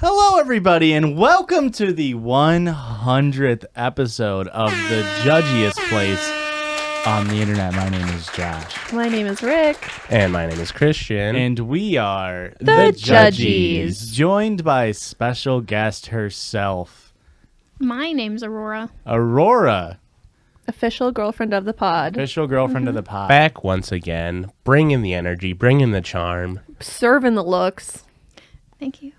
Hello, everybody, and welcome to the 100th episode of the Judgies place on the internet. My name is Josh. My name is Rick. And my name is Christian. And we are the Judgies, joined by special guest herself, My name's Aurora. Aurora, Official girlfriend of the pod. official girlfriend of the pod. Back once again, bringing the energy, bringing the charm. Serving the looks. Thank you.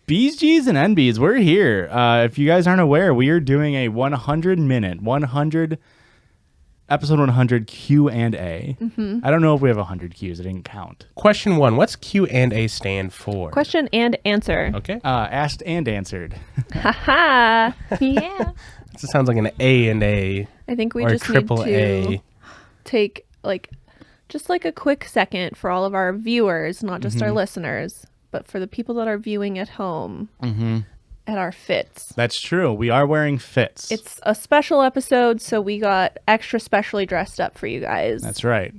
B's, G's, and NBs, we're here. If you guys aren't aware, we are doing a 100-minute, episode 100 Q&A. Mm-hmm. I don't know if we have 100 Qs. I didn't count. Question 1, what's Q&A stand for? Question and answer. Okay. Asked and answered. Haha. Yeah. This sounds like an A and A. I think we or just triple need to A. take just a quick second for all of our viewers, not just our listeners, but for the people that are viewing at home at our fits. That's true. We are wearing fits. It's a special episode, so we got extra specially dressed up for you guys. That's right.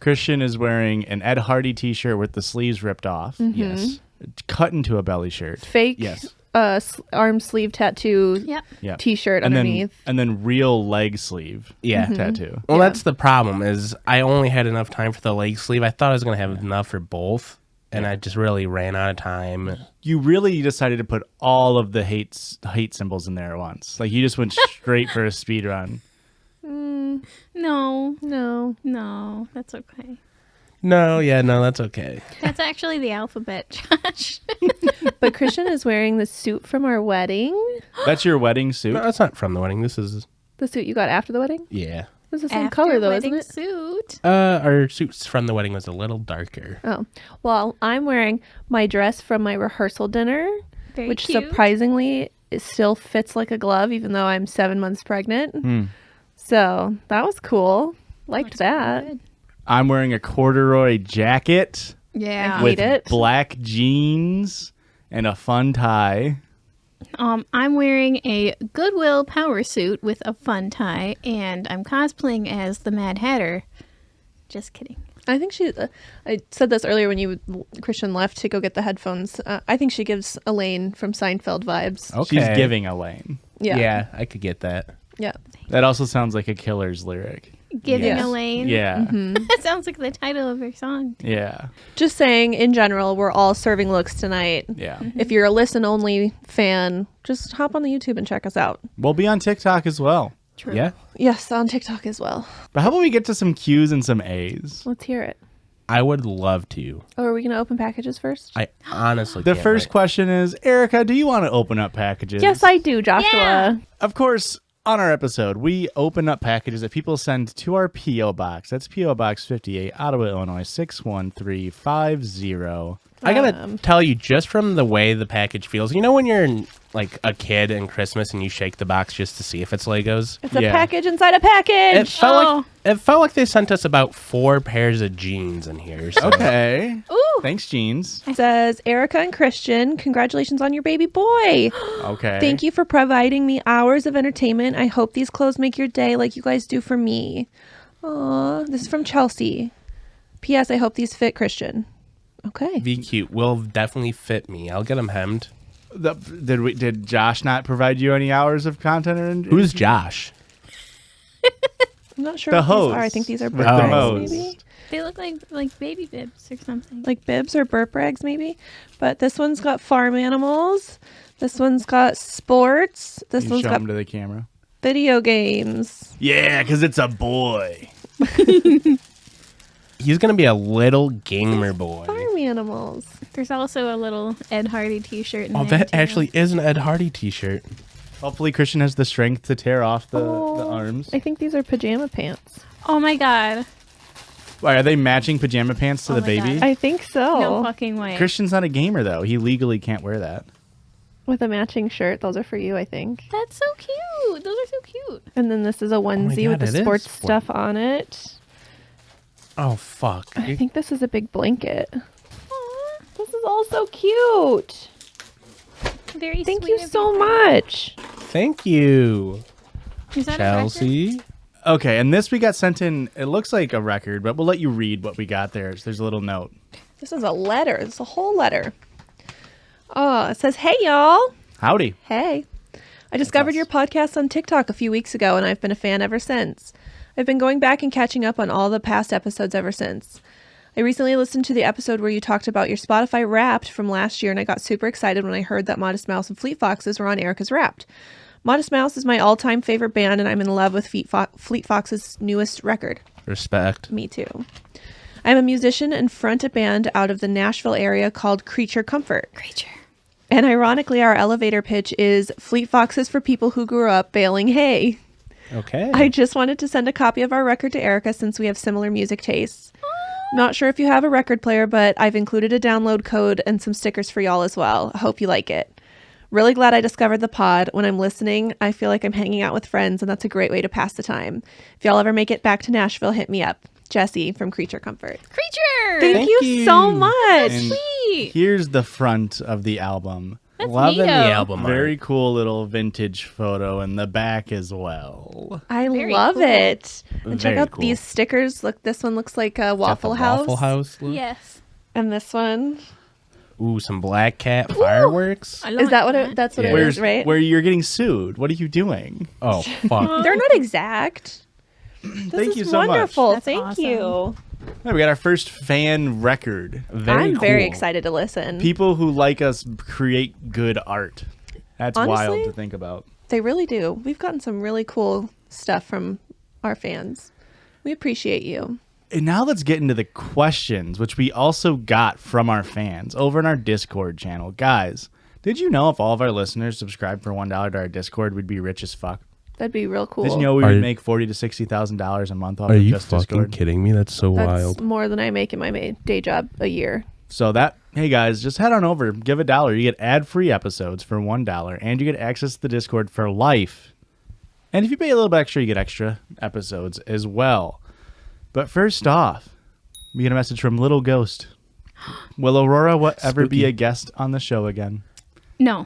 Christian is wearing an Ed Hardy t-shirt with the sleeves ripped off. Yes. Cut into a belly shirt. Fake Yes. arm sleeve tattoo Yep. t-shirt and underneath. then real leg sleeve Yeah. tattoo. Well, Yeah. that's the problem is I only had enough time for the leg sleeve. I thought I was going to have enough for both, and I just really ran out of time. You really decided to put all of the hate symbols in there at once. Like you just went straight for a speed run. No, that's okay. No, that's okay. That's actually the alphabet, Josh. But Christian is wearing the suit from our wedding. That's your wedding suit. No, that's not from the wedding. This is, The suit you got after the wedding? yeah. It's the same After color though, wedding isn't it? suit. Our suits from the wedding was a little darker. Oh. Well, I'm wearing my dress from my rehearsal dinner, Very which cute. surprisingly it still fits like a glove even though I'm 7 months pregnant. So that was cool. Liked Looks that. good. I'm wearing a corduroy jacket Yeah. Hate with it. black jeans and a fun tie. I'm wearing a Goodwill power suit with a fun tie, and I'm cosplaying as the Mad Hatter. Just kidding. I think I said this earlier when Christian left to go get the headphones. I think she gives Elaine from Seinfeld vibes. Okay. She's giving Elaine. Yeah. I could get that. Yeah. That also sounds like a Killer's lyric. Giving Yes. Elaine. Yeah. That sounds like the title of her song. Yeah. Just saying, in general, we're all serving looks tonight. Yeah. If you're a listen-only fan, just hop on the YouTube and check us out. We'll be on TikTok as well. True. Yeah. Yes, on TikTok as well. But how about we get to some Q's and some A's? Let's hear it. I would love to. Oh, are we going to open packages first? I honestly The can't first wait. question is, Erica, do you want to open up packages? Yes, I do, Joshua. Yeah. Of course, on our episode, we open up packages that people send to our P.O. Box. That's P.O. Box 58, Ottawa, Illinois, 61350. I gotta tell you, just from the way the package feels, you know when you're like a kid in Christmas and you shake the box just to see if it's Legos? It's a Yeah. package inside a package. It felt like they sent us about 4 pairs of jeans in here. So. Okay. Ooh. Thanks, Jeans. It says, Erica and Christian, congratulations on your baby boy. Okay. Thank you for providing me hours of entertainment. I hope these clothes make your day like you guys do for me. Aw, this is from Chelsea. P.S. I hope these fit Christian. Okay. Be cute. Will definitely fit me. I'll get them hemmed. Did Josh not provide you any hours of content? Who's Josh? I'm not sure The what these host. are. I think these are The burp rags, host. maybe. They look like baby bibs or something. Like bibs or burp rags, maybe. But this one's got farm animals. This one's got sports. This You one's show got them to the camera. video games. Yeah, because it's a boy. He's gonna be a little gamer boy. Farm animals. There's also a little Ed Hardy t-shirt in Oh, there, that too. actually is an Ed Hardy t-shirt. Hopefully, Christian has the strength to tear off the arms. I think these are pajama pants. Oh my god. Why, are they matching pajama pants to Oh the my baby? God. I think so. No fucking way. Christian's not a gamer, though. He legally can't wear that. With a matching shirt. Those are for you, I think. That's so cute. Those are so cute. And then this is a onesie God, with it the is sports sport. stuff on it. Oh fuck! I think this is a big blanket. This is all so cute. Very Thank sweet you of so you. much. Thank you, Is that a record? Chelsea. Okay, and this we got sent in. It looks like a record, but we'll let you read what we got there. There's a little note. This is a letter. It's a whole letter. Oh, it says, hey, y'all. Howdy. Hey. I discovered us. your podcast on TikTok a few weeks ago, and I've been a fan ever since. I've been going back and catching up on all the past episodes ever since. I recently listened to the episode where you talked about your Spotify Wrapped from last year, and I got super excited when I heard that Modest Mouse and Fleet Foxes were on Erica's Wrapped. Modest Mouse is my all-time favorite band, and I'm in love with Fleet Foxes' newest record. Respect. Me too. I'm a musician and front a band out of the Nashville area called Creature Comfort. Creature. And ironically, our elevator pitch is Fleet Foxes for people who grew up baling hay. Okay. I just wanted to send a copy of our record to Erica since we have similar music tastes. Not sure if you have a record player, but I've included a download code and some stickers for y'all as well. I hope you like it. Really glad I discovered the pod. When I'm listening, I feel like I'm hanging out with friends, and that's a great way to pass the time. If y'all ever make it back to Nashville, hit me up. Jessie from Creature Comfort. Creature. Thank you so much. And Sweet. here's the front of the album. That's Loving the neato. album art. Very cool little vintage photo in the back as well. I Very love cool. it. And check Very out cool. these stickers. Look, this one looks like a Got the Waffle House. Waffle House look. Yes. And this one. Ooh, some Black Cat fireworks. I Is like that what it, that's what Yeah. it is, right? Where you're getting sued. What are you doing? Oh, fuck. They're not exact. This Thank is you so much. wonderful. That's Thank awesome. you. Yeah, we got our first fan record. Very I'm very cool. excited to listen. People who like us create good art. That's Honestly, wild to think about. They really do. We've gotten some really cool stuff from our fans. We appreciate you. And now let's get into the questions, which we also got from our fans over in our Discord channel. Guys, did you know if all of our listeners subscribed for $1 to our Discord, we'd be rich as fuck? That'd be real cool. Did you know we Are would you- make $40,000 to $60,000 a month off Are of you just fucking Discord? kidding me? That's so That's wild. more than I make in my day job a year. So that, hey guys, just head on over, give $1. You get ad-free episodes for $1, and you get access to the Discord for life. And if you pay a little bit extra, you get extra episodes as well. But first off, we get a message from Little Ghost. Will Aurora ever be Spooky. a guest on the show again? No.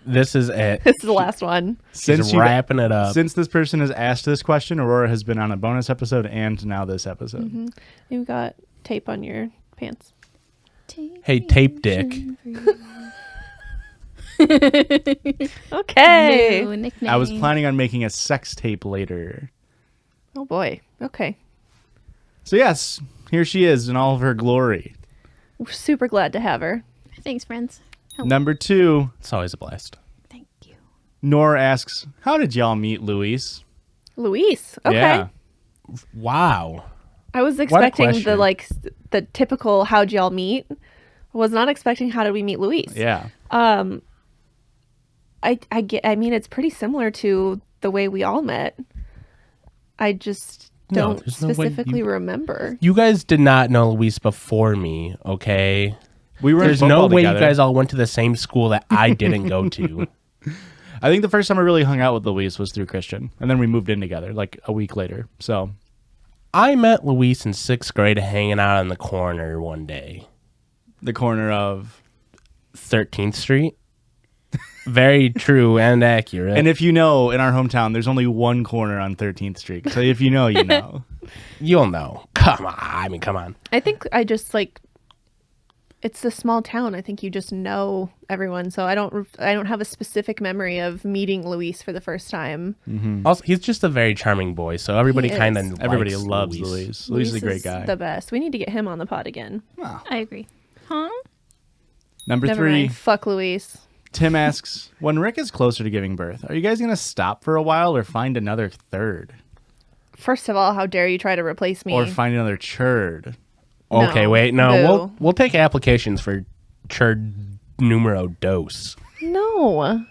This is it. This is the last one. She's you- wrapping it up. Since this person has asked this question, Aurora has been on a bonus episode and now this episode. You've got tape on your pants. Hey, tape dick. Okay. New nickname. I was planning on making a sex tape later. Oh boy. Okay. So yes, here she is in all of her glory. We're super glad to have her. Thanks, friends. Hello. Number 2, It's always a blast. Thank you. Nora asks, how did y'all meet Luis? Luis. Okay. Yeah. Wow. I was expecting question. the typical how'd y'all meet. I was not expecting how did we meet Luis. Yeah. I mean it's pretty similar to the way we all met. I just No, don't there's no way specifically you- remember. You guys did not know Luis before me, okay? We were There's in no football way together. you guys all went to the same school that I didn't go to. I think the first time I really hung out with Luis was through Christian. And then we moved in together like a week later. So I met Luis in 6th grade hanging out in the corner one day. the corner of... 13th Street. Very true and accurate. And if you know, in our hometown, there's only one corner on 13th Street. So if you know, you know. you'll know. Come on. I mean, come on. I think I just it's a small town. I think you just know everyone. So I don't have a specific memory of meeting Luis for the first time. Also, he's just a very charming boy, so everybody He kind is. of Everybody loves Luis. Luis is a great guy. The best. We need to get him on the pod again. I agree. Huh? Number Never 3, mind. Fuck Luis. Tim asks, when Rick is closer to giving birth, are you guys going to stop for a while or find another third? First of all, how dare you try to replace me? Or find another churd? Okay, No. wait. No, Boo. we'll take applications for churd numero dos. No.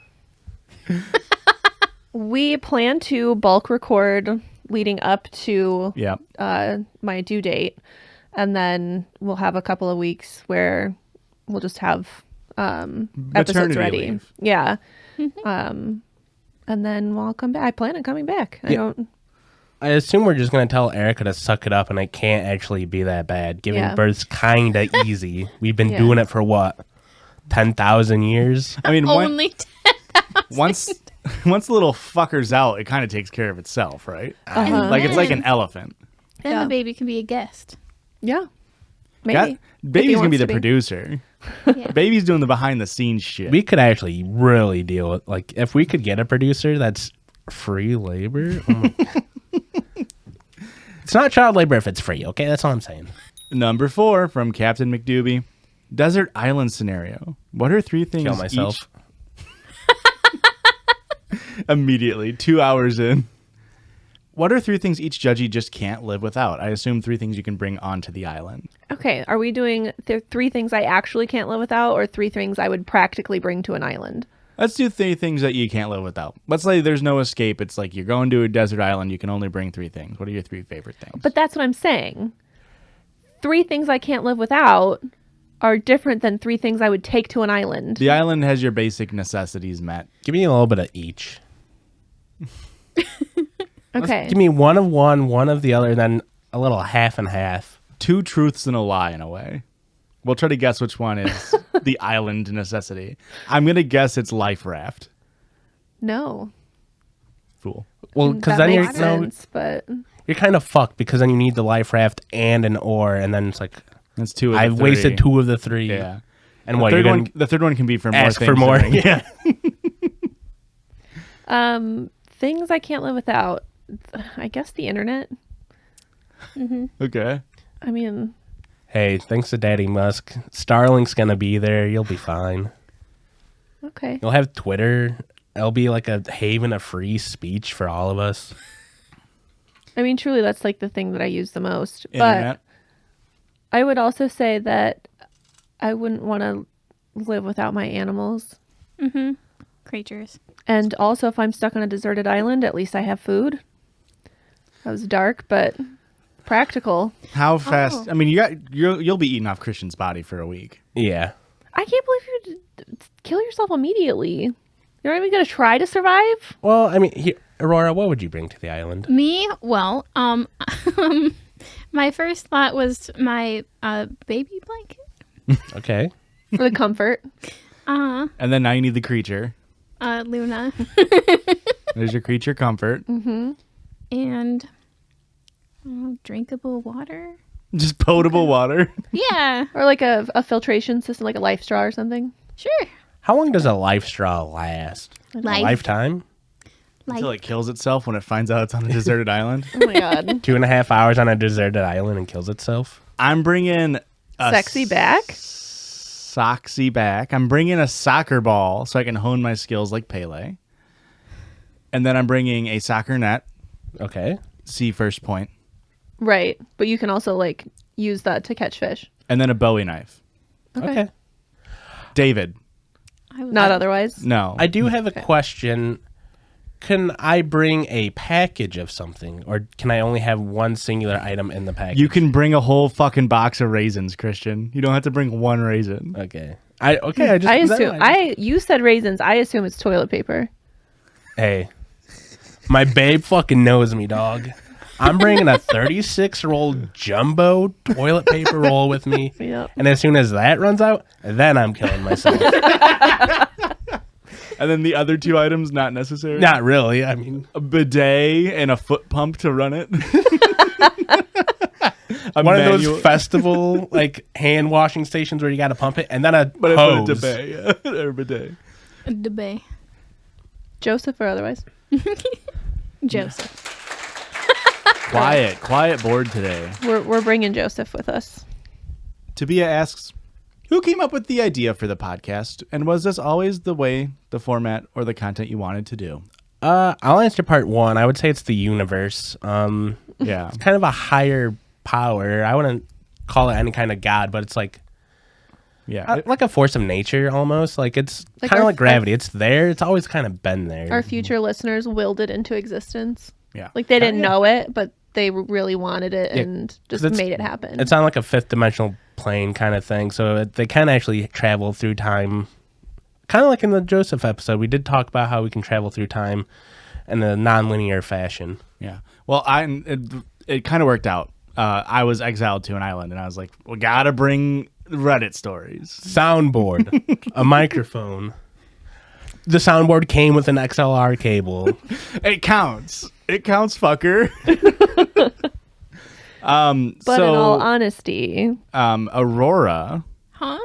We plan to bulk record leading up to Yeah. my due date, and then we'll have a couple of weeks where we'll just have episodes Maternity ready. leave. Yeah. And then I'll come back. I plan on coming back. I assume we're just going to tell Erica to suck it up, and it can't actually be that bad. Giving Yeah. birth's kind of easy. We've been Yeah. doing it for what? 10,000 years? I mean, Only once the little fucker's out, it kind of takes care of itself, right? Like it's like an elephant. then Yeah. the baby can be a guest. Yeah. That Maybe. baby's gonna be wants the to be. producer. Yeah. Baby's doing the behind the scenes shit. We could actually really deal with, like, if we could get a producer that's free labor. Oh my- It's not child labor if it's free, okay? That's all I'm saying. Number 4 from Captain McDoobie. Desert island scenario. What are 3 things Kill myself. Immediately, 2 hours in. What are 3 things each judgy just can't live without? I assume 3 things you can bring onto the island. Okay, are we doing 3 things I actually can't live without, or 3 things I would practically bring to an island? Let's do 3 things that you can't live without. Let's say there's no escape. It's like you're going to a desert island. You can only bring 3 things. What are your 3 favorite things? But that's what I'm saying. 3 things I can't live without are different than 3 things I would take to an island. The island has your basic necessities met. Give me a little bit of each. Okay. Give me one of one of the other, and then a little half and half. 2 truths and a lie in a way. We'll try to guess which one is the island necessity. I'm going to guess it's life raft. No. Fool. Well, because That then makes sense, but you're kind of fucked, because then you need the life raft and an oar, and then it's like, That's 2 of the I've 3. wasted 2 of the 3. Yeah. And The what, you're third going one, the third one can be for more ask things. for more? than- Yeah. things I can't live without. I guess the internet. Okay. I mean, Hey, thanks to Daddy Musk, Starlink's going to be there. You'll be fine. okay. You'll have Twitter. It'll be like a haven of free speech for all of us. I mean, truly, that's like the thing that I use the most. Internet. But I would also say that I wouldn't want to live without my animals. Creatures. And also, if I'm stuck on a deserted island, at least I have food. That was dark, but practical. How fast? I mean, you'll be eating off Christian's body for a week. Yeah. I can't believe you kill yourself immediately. You're not even going to try to survive? Well, I mean, Aurora, what would you bring to the island? Me? Well, my first thought was my baby blanket. Okay. For the comfort. And then now you need the creature. Luna. There's your creature comfort. And drinkable water. Just potable water. Yeah, Or like a filtration system, like a life straw or something. sure. How long does a life straw last? A lifetime? Until it kills itself when it finds out it's on a deserted island. Oh my god. 2.5 hours on a deserted island and kills itself? I'm bringing a Sexy back? Soxy back. I'm bringing a soccer ball so I can hone my skills like Pele. And then I'm bringing a soccer net. Okay. See first point. Right. But you can also like use that to catch fish. And then a Bowie knife. Okay. David. Not otherwise. No. I do have a question. Can I bring a package of something, or can I only have one singular item in the package? You can bring a whole fucking box of raisins, Christian. You don't have to bring one raisin. Okay. You said raisins. I assume it's toilet paper. Hey, my babe fucking knows me, dog. I'm bringing a 36-roll jumbo toilet paper roll with me. Yep. And as soon as that runs out, then I'm killing myself. And then the other 2 items, not necessary. Not really. I mean, A bidet and a foot pump to run it. one of those festival like hand washing stations where you got to pump it, and then a But hose. I put a bidet. Yeah. Or bidet. Debay. Joseph or otherwise. Joseph. Quiet board today. We're bringing Joseph with us. Tabia asks, who came up with the idea for the podcast? And was this always the way, the format, or the content you wanted to do? I'll answer part 1. I would say it's the universe. Yeah. It's kind of a higher power. I wouldn't call it any kind of god, but it's like Yeah. like a force of nature almost. Like it's Like kind of our- like gravity. It's there. It's always kind of been there. Our future listeners willed it into existence. Yeah. Like they didn't know it, but they really wanted it and just 'cause it's- made it happen. It's on like a 5th dimensional plane kind of thing. So they can actually travel through time. Kind of like in the Joseph episode, we did talk about how we can travel through time in a non-linear fashion. Yeah. Well, it kind of worked out. I was exiled to an island, and I was like, we got to bring Reddit stories. Soundboard, a microphone. The soundboard came with an XLR cable. It counts. It counts, fucker. but in all honesty, Aurora, Huh?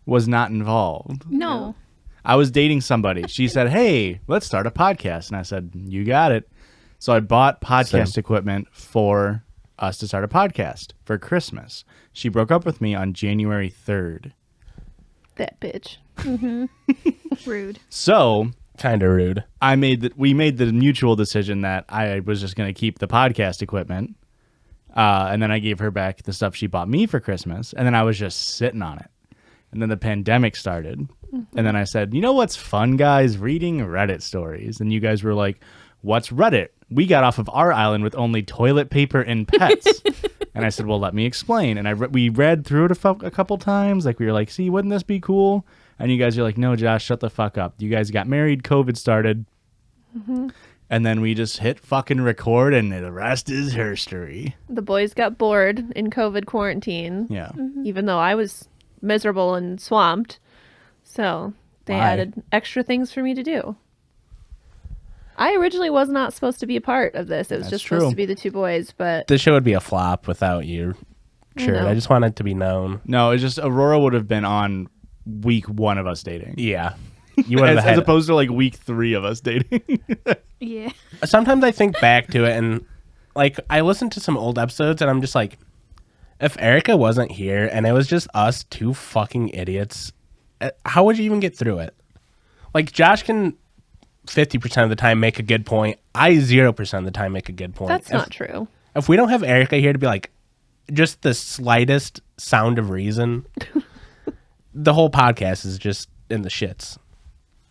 was not involved. No. I was dating somebody. She said, hey, let's start a podcast. And I said, you got it. So I bought podcast equipment for us to start a podcast for Christmas. She broke up with me on January 3rd. That bitch. Rude. So Kind of rude. we made the mutual decision that I was just going to keep the podcast equipment. And then I gave her back the stuff she bought me for Christmas. And then I was just sitting on it. And then the pandemic started. And then I said, you know what's fun, guys? Reading Reddit stories. And you guys were like, what's Reddit? We got off of our island with only toilet paper and pets. And I said, well, let me explain. And we read through it a couple times. Like, we were like, see, wouldn't this be cool? And you guys are like, no, Josh, shut the fuck up. You guys got married. COVID started. And then we just hit fucking record, and the rest is history. The boys got bored in COVID quarantine. Yeah. Even though I was miserable and swamped. So they Why? added extra things for me to do. I originally was not supposed to be a part of this. It was That's just true. supposed to be the two boys, but The show would be a flop without you. Sure. know. I just want it to be known. No, it's just Aurora would have been on week 1 of us dating. Yeah. You would have As had opposed to like week 3 of us dating. Yeah. Sometimes I think back to it and like I listen to some old episodes and I'm just like, if Erica wasn't here and it was just us two fucking idiots, how would you even get through it? Like Josh can 50% of the time make a good point. I 0% of the time make a good point. that's not true. If we don't have Erica here to be like just the slightest sound of reason, the whole podcast is just in the shits.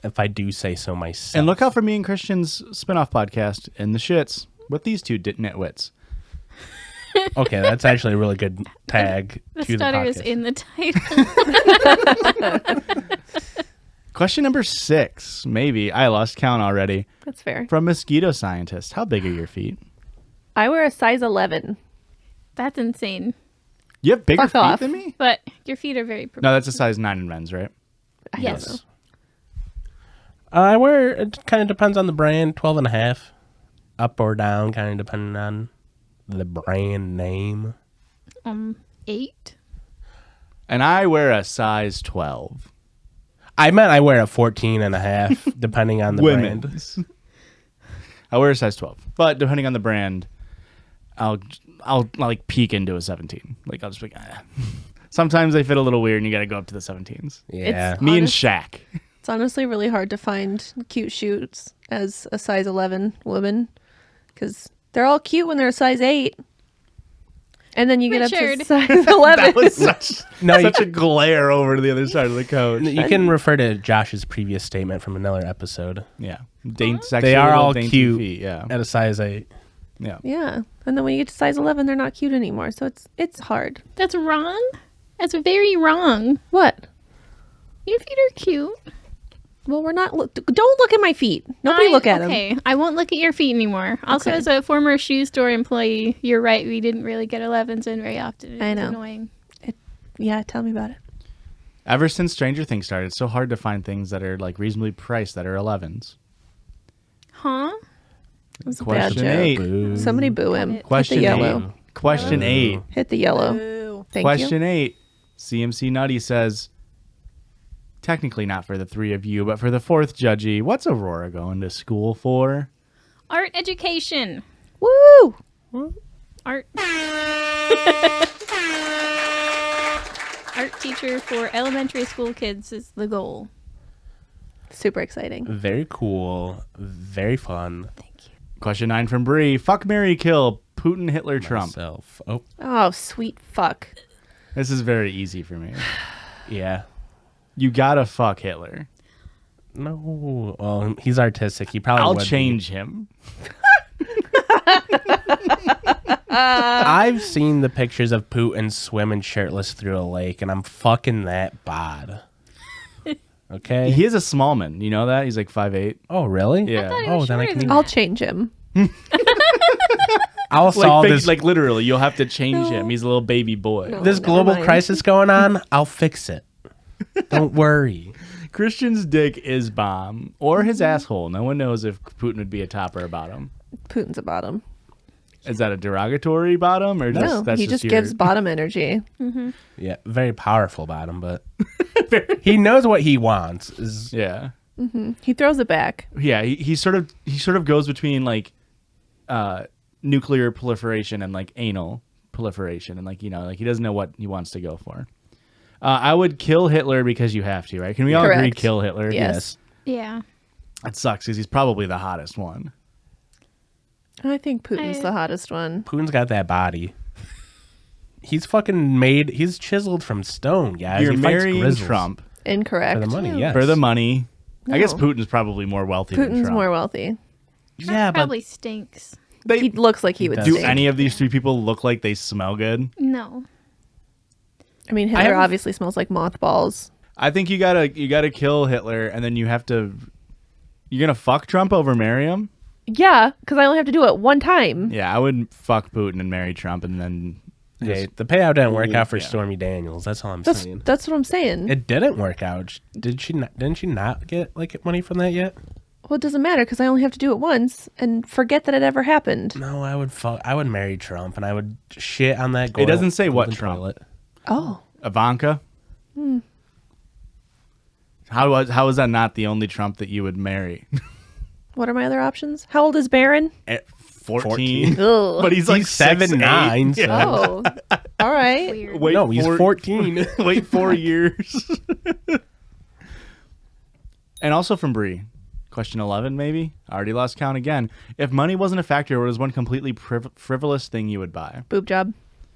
If I do say so myself. And look out for me and Christian's spinoff podcast, In the Shits, with these two nitwits. Okay, that's actually a really good tag The to the stutter is podcast. in the title. Question number 6, maybe. I lost count already. That's fair. From Mosquito Scientist. How big are your feet? I wear a size 11. That's insane. You have bigger Fuck feet off. than me? But your feet are very No, that's a size 9 in men's, right? Yes. I wear, it kind of depends on the brand, 12 and a half. Up or down, kind of depending on the brand name. 8. And I wear a size 12. I meant I wear a 14 and a half, depending on the brand. Women's. I wear a size 12. But depending on the brand, I'll like peek into a 17. Like I'll just be like, ah. Sometimes they fit a little weird and you got to go up to the 17s. Yeah. Me and Honest- Shaq. It's honestly really hard to find cute shoes as a size 11 woman because they're all cute when they're a size 8. And then you get up Richard. to size 11. That was such, No, such a glare over to the other side of the couch. You can refer to Josh's previous statement from another episode. Yeah. They are all dainty cute feet, yeah. at a size 8. Yeah. Yeah. And then when you get to size 11, they're not cute anymore. So it's hard. That's wrong. That's very wrong. What? Your feet are cute. Well, we're not. Don't look at my feet. Nobody look at them. Okay, I won't look at your feet anymore. Also, Okay. as a former shoe store employee, you're right. We didn't really get 11s in very often. It I was know. Annoying. Yeah, tell me about it. Ever since Stranger Things started, it's so hard to find things that are like reasonably priced that are 11s. Huh? It was a bad Question joke. 8. Boo. Somebody boo Got him. it. Question Hit the 8. yellow. Question 8. Hit the yellow. Thank Question you. 8. CMC Nutty says, technically not for the 3 of you, but for the 4th judgy, what's Aurora going to school for? Art education. Woo! Art. Art teacher for elementary school kids is the goal. Super exciting. Very cool. Very fun. Question 9 from Bree. Fuck, marry, kill. Putin, Hitler, Trump. Myself. Oh, Oh, sweet fuck. This is very easy for me. yeah. You gotta fuck Hitler. No. Well, he's artistic. He probably I'll would be. change him. I've seen the pictures of Putin swimming shirtless through a lake, and I'm fucking that bod. Okay. He is a small man. You know that? He's like 5'8". Oh, really? Yeah. thought he Oh, was then I shorter can. than I'll change him. I'll solve Like, this. like literally, you'll have to change him. He's a little baby boy. No. this never global mind. crisis going on. I'll fix it. Don't worry. Christian's dick is bomb. Or his asshole. No one knows if Putin would be a top or a bottom. Putin's a bottom. Is that a derogatory bottom? Or just, No, that's he just your... gives bottom energy. Yeah, very powerful bottom, but He knows what he wants. Yeah. He throws it back. Yeah, he sort of goes between like nuclear proliferation and like anal proliferation, and like he doesn't know what he wants to go for. I would kill Hitler because you have to, right? Can we all agree Correct. kill Hitler? Yes. Yeah. That sucks because he's probably the hottest one. I think Putin's the hottest one. Putin's got that body. He's fucking made. He's chiseled from stone, guys. You're He fights marrying grizzles. Trump Incorrect. For the money, yes. for the money. I guess No. Putin's probably more wealthy than Putin's Trump. more wealthy. Yeah, but Probably stinks. He looks like he would does. Do stink. any of these three people look like they smell good? No. I mean, Hitler obviously smells like mothballs. I think you gotta kill Hitler, and then you're gonna fuck Trump over marry him. Yeah, because I only have to do it one time. Yeah, I would fuck Putin and marry Trump, and then hey, the payout didn't work out for Yeah. Stormy Daniels. That's all I'm That's saying. that's what I'm saying. It didn't work out. Didn't she not get like money from that yet? Well, it doesn't matter because I only have to do it once and forget that it ever happened. No, I would marry Trump and I would shit on that. It doesn't say what golden Trump. toilet. Oh, Ivanka. How is that not the only Trump that you would marry? what are my other options? How old is Barron? At 14. Ugh. But he's like He's 7'9", 6'8". so- Yeah. Oh, all right. Weird. Wait, No, he's 14. Wait 4 years. And also from Bree. Question 11, maybe? I already lost count again. If money wasn't a factor, what is one completely frivolous thing you would buy? Boob job.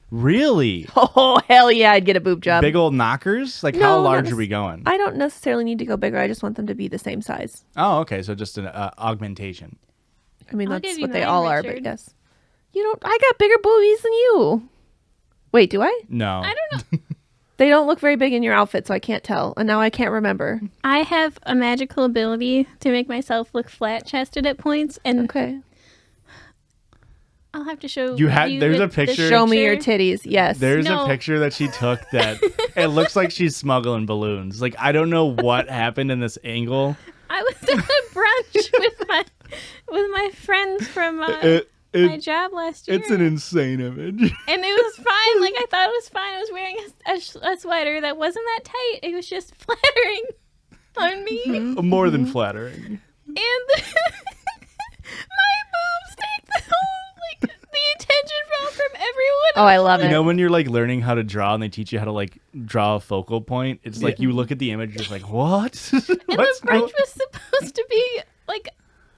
Really? Oh, hell yeah, I'd get a boob job. Big old knockers? Like, No, how not large nec- are we going? I don't necessarily need to go bigger. I just want them to be the same size. Oh, okay. So just an augmentation. I mean, I'll that's give you what they mine, all are, but Richard. yes. You don't. I got bigger boobies than you. Wait, do I? No. I don't know. They don't look very big in your outfit, so I can't tell. And now I can't remember. I have a magical ability to make myself look flat chested at points, and Okay. I'll have to show You had- there's a the picture- Show me your titties. Yes. There's No. a picture that she took that it looks like she's smuggling balloons. Like, I don't know what happened in this angle. I was at a brunch with my friends from my job last year. It's an insane image. And it was fine. Like, I thought it was fine. I was wearing a sweater that wasn't that tight. It was just flattering on me. More than flattering. And my boobs take the whole, like, the attention from everyone. Oh, I love You it. know when you're like learning how to draw and they teach you how to like draw a focal point? It's like you look at the image, you're just like, what? And What's the brunch was supposed to be, like,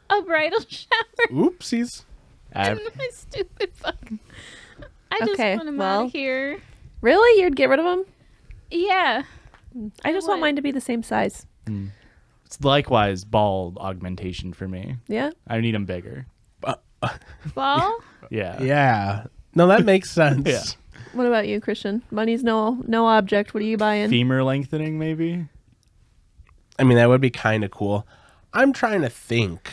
a bridal shower. Oopsies. And my stupid fuck. I just Okay, want them well. out of here. Really? You'd get rid of them? Yeah. I just want would. mine to be the same size. It's likewise ball augmentation for me. Yeah? I need them bigger. Ball? Yeah. Yeah. No, that makes sense. Yeah. What about you, Christian? Money's no object. What are you buying? Femur lengthening, maybe? I mean, that would be kind of cool. I'm trying to think.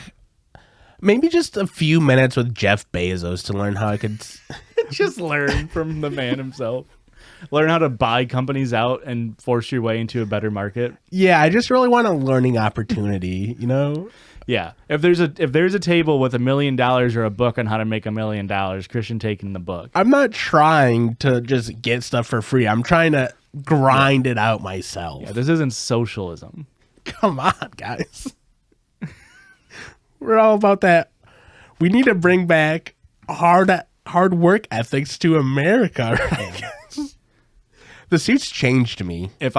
Maybe just a few minutes with Jeff Bezos to learn how I could. Just learn from the man himself. Learn how to buy companies out and force your way into a better market. Yeah, I just really want a learning opportunity, you know? Yeah. If there's a table with $1 million or a book on how to make $1 million, Christian taking the book. I'm not trying to just get stuff for free. I'm trying to grind it out myself. Yeah, this isn't socialism. Come on, guys. We're all about that. We need to bring back hard work ethics to America. Right? The suits changed me. If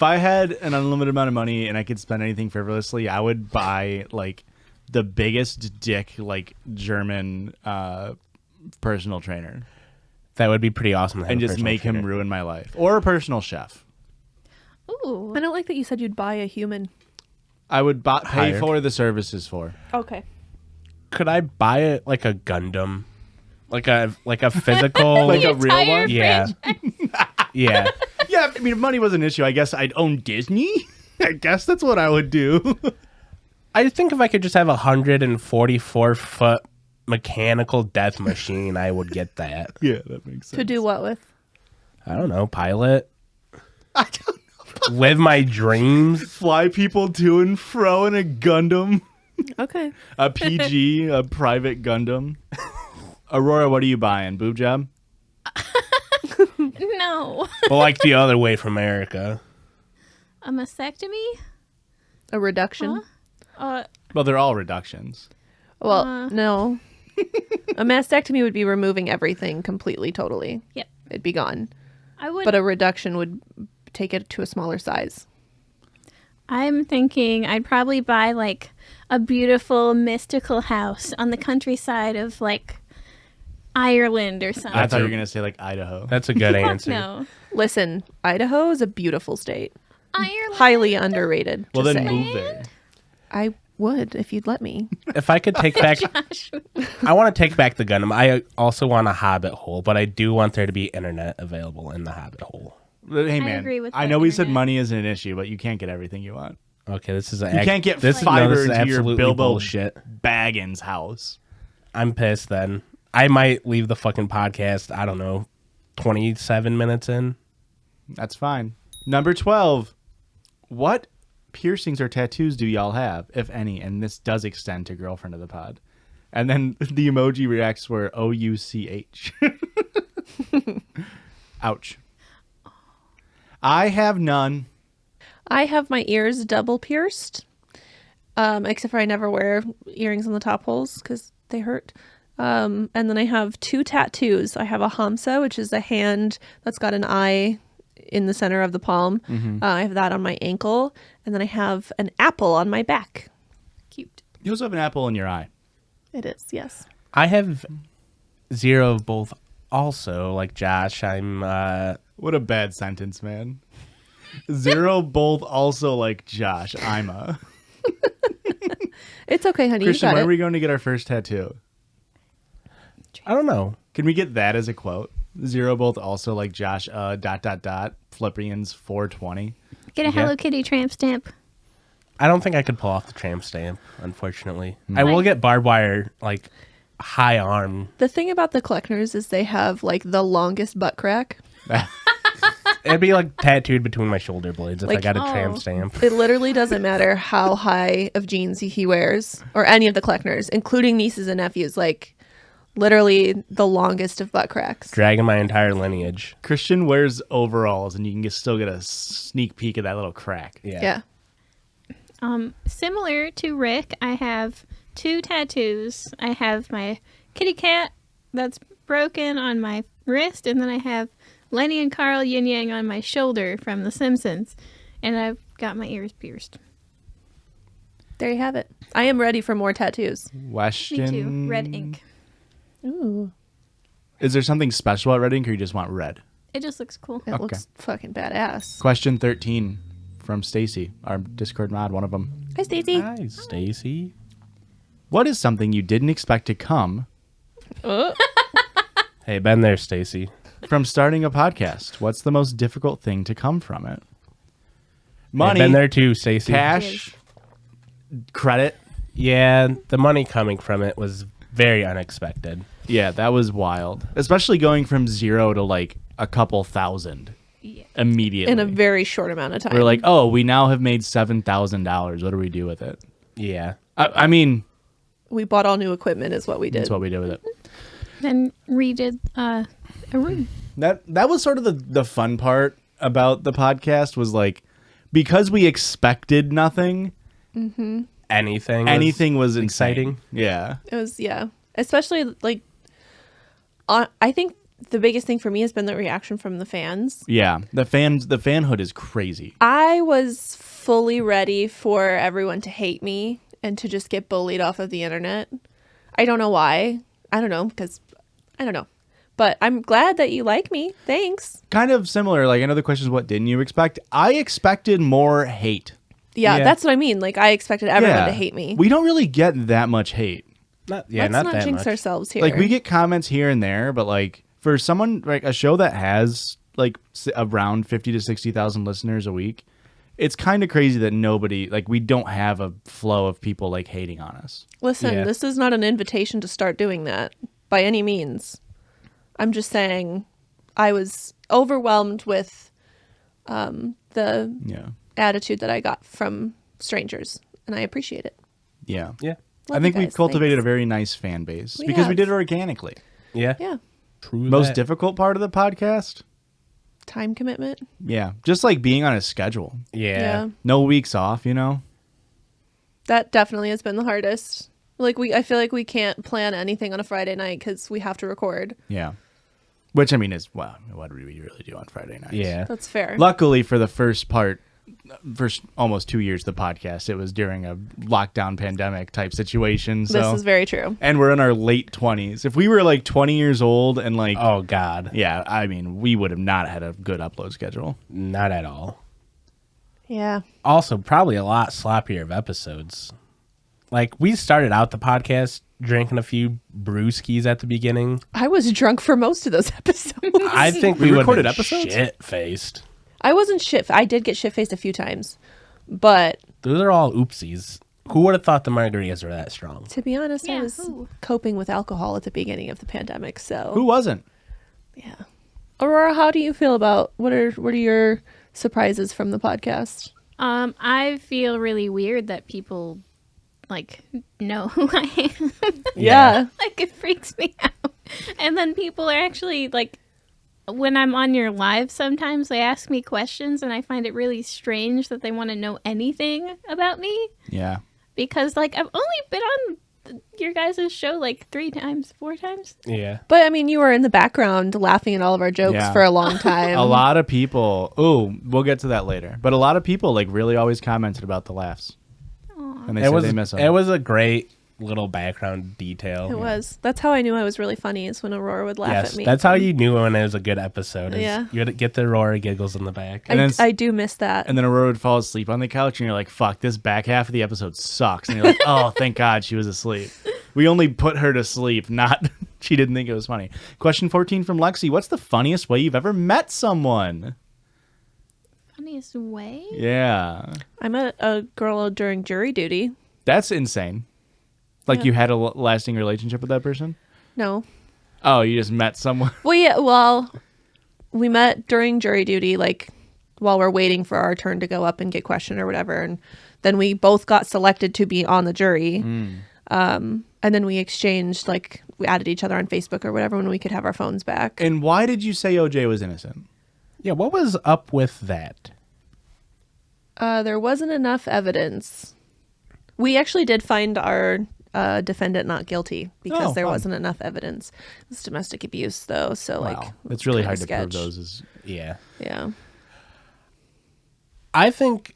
I had an unlimited amount of money and I could spend anything frivolously, I would buy like the biggest dick like German personal trainer That would be pretty awesome. To have and a just personal make him trainer. ruin my life. Or a personal chef. Ooh. I don't like that you said you'd buy a human. I would pay Hired. for the services for. Okay. Could I buy it like a Gundam, like a physical, Like The a real entire one? yeah, yeah. Yeah, I mean, if money was an issue, I guess I'd own Disney. I guess that's what I would do. I think if I could just have a 144-foot mechanical death machine, I would get that. Yeah, that makes sense. To do what with? I don't know, pilot. I don't Live my dreams. fly people to and fro in a Gundam. Okay. A PG, a private Gundam. Aurora, what are you buying? Boob job? No, No. But like the other way from Erica. A mastectomy? A reduction? Well, they're all reductions. Well, no. A mastectomy would be removing everything completely, totally. Yep. It'd be gone. I would. But a reduction would take it to a smaller size. I'm thinking I'd probably buy like a beautiful mystical house on the countryside of like Ireland or something. I thought you were going to say like Idaho. That's a good answer. No. Listen, Idaho is a beautiful state. Ireland. Highly underrated. Well, just then saying. move there. I would if you'd let me. If I could take back, Josh. I want to take back the Gundam. I also want a Hobbit hole, but I do want there to be internet available in the Hobbit hole. Hey, man. agree with I the know we said internet. money isn't an issue, but you can't get everything you want. Okay, this is You can't get this fiber is into your absolutely Bilbo bullshit. Baggins house. I'm pissed. Then I might leave the fucking podcast. I don't know, 27 minutes in. That's fine. Number 12. What piercings or tattoos do y'all have, if any? And this does extend to girlfriend of the pod. And then the emoji reacts were OUCH. Ouch. I have none. I have my ears double pierced. Except for I never wear earrings on the top holes because they hurt. And then I have 2 tattoos. I have a hamsa, which is a hand that's got an eye in the center of the palm. I have that on my ankle. And then I have an apple on my back. Cute. You also have an apple in your eye. It is, yes. I have 0 of both. Also, like Josh, I'm. What a bad sentence, man. 0 both also like Josh. I'm a. It's okay, honey. Christian, you got where it. are we going to get our first tattoo? I don't know. Can we get that as a quote? 0 both also like Josh. ... Philippians 4:20. Get a Hello Kitty tramp stamp. I don't think I could pull off the tramp stamp, unfortunately. I will get barbed wire, like high arm. The thing about the Kleckners is they have like the longest butt crack. It'd be like tattooed between my shoulder blades if I Like, got a tramp stamp. It literally doesn't matter how high of jeans he wears or any of the Kleckners, including nieces and nephews. Like literally the longest of butt cracks. Dragging my entire lineage. Christian wears overalls, and you can still get a sneak peek of that little crack. Yeah. Similar to Rick, I have 2 tattoos. I have my kitty cat that's broken on my wrist, and then I have Lenny and Carl Yin Yang on my shoulder from The Simpsons. And I've got my ears pierced. There you have it. I am ready for more tattoos. Question. Me too. Red ink. Ooh. Is there something special about red ink, or you just want red? It just looks cool. It looks fucking badass. Question 13 from Stacy, our Discord mod, one of them. Hi, Stacey. Hi, Stacy. What is something you didn't expect to come Hey, been there, Stacy. from starting a podcast? What's the most difficult thing to come from it? Money, Hey, been there too, Stacy. cash, credit. Yeah, the money coming from it was very unexpected. Yeah, that was wild. Especially going from 0 to like a couple thousand immediately. In a very short amount of time. We're like, oh, we now have made $7,000. What do we do with it? Yeah. I mean, we bought all new equipment is what we did. that's what we did with it. Then redid a room. That was sort of the fun part about the podcast was like, because we expected nothing, Anything was exciting. insane. Yeah. It was, yeah. Especially like, I think the biggest thing for me has been the reaction from the fans. Yeah. The fanhood is crazy. I was fully ready for everyone to hate me and to just get bullied off of the internet. I don't know why. I don't know, because I don't know. But I'm glad that you like me. Thanks. Kind of similar. Like, another question is, what didn't you expect? I expected more hate. Yeah, Yeah. that's what I mean. Like, I expected everyone to hate me. We don't really get that much hate. Not Let's not not that jinx much. ourselves here. Like, we get comments here and there, but like for someone like a show that has like around 50 to 60,000 listeners a week, it's kind of crazy that nobody, like, we don't have a flow of people like hating on us. Listen, Yeah. this is not an invitation to start doing that by any means. I'm just saying I was overwhelmed with the Yeah. attitude that I got from strangers, and I appreciate it. Yeah. Yeah. I Love think you we've guys. cultivated Thanks. a very nice fan base We because we have. did it organically. Yeah. Yeah. True. Most that. difficult part of the podcast? time commitment. Yeah. Just like being on a schedule. Yeah. No weeks off, you know? That definitely has been the hardest. Like I feel like we can't plan anything on a Friday night because we have to record. Yeah. Which, I mean, is, well, what do we really do on Friday nights? Yeah. That's fair. Luckily for the first almost 2 years of the podcast, it was during a lockdown pandemic type situation. So. This is very true. And we're in our late 20s. If we were like 20 years old and like, Oh, God. yeah, I mean, we would have not had a good upload schedule. Not at all. Yeah. Also, probably a lot sloppier of episodes. Like, we started out the podcast drinking a few brewskis at the beginning. I was drunk for most of those episodes. I think We we recorded recorded episodes? shit-faced. I wasn't shit. I did get shit-faced a few times. But Those are all oopsies. Who would have thought the margaritas were that strong? to be honest, I Yeah, was who? coping with alcohol at the beginning of the pandemic. So Who wasn't? yeah. Aurora, how do you feel about what are your surprises from the podcast? I feel really weird that people like know who I am. Yeah. Like it freaks me out. And then people are actually like, when I'm on your live, sometimes they ask me questions, and I find it really strange that they want to know anything about me Yeah. because like I've only been on your guys' show like 4 times. Yeah. But I mean, you were in the background laughing at all of our jokes Yeah. for a long time. A lot of people, we'll get to that later. But a lot of people like really always commented about the laughs. And they said they miss them. It was a great little background detail. It was. That's how I knew I was really funny, is when Aurora would laugh Yes, at me. that's how you knew when it was a good episode. Is Yeah. You would get the Aurora giggles in the back. And then I do miss that. And then Aurora would fall asleep on the couch, and you're like, fuck, this back half of the episode sucks. And you're like, oh, thank God she was asleep. We only put her to sleep, not she didn't think it was funny. Question 14 from Lexi. What's the funniest way you've ever met someone? Funniest way? Yeah. I met a girl during jury duty. That's insane. Like Yeah. you had a lasting relationship with that person? No. Oh, you just met someone? Well, yeah. Well, we met during jury duty, like while we're waiting for our turn to go up and get questioned or whatever. And then we both got selected to be on the jury. And then we exchanged, like, we added each other on Facebook or whatever when we could have our phones back. And why did you say OJ was innocent? Yeah, what was up with that? There wasn't enough evidence. We actually did find our defendant not guilty because Oh, there fun. wasn't enough evidence. It's domestic abuse, though, so like Wow. It's really kinda hard to prove sketch. those. Is Yeah. Yeah. I think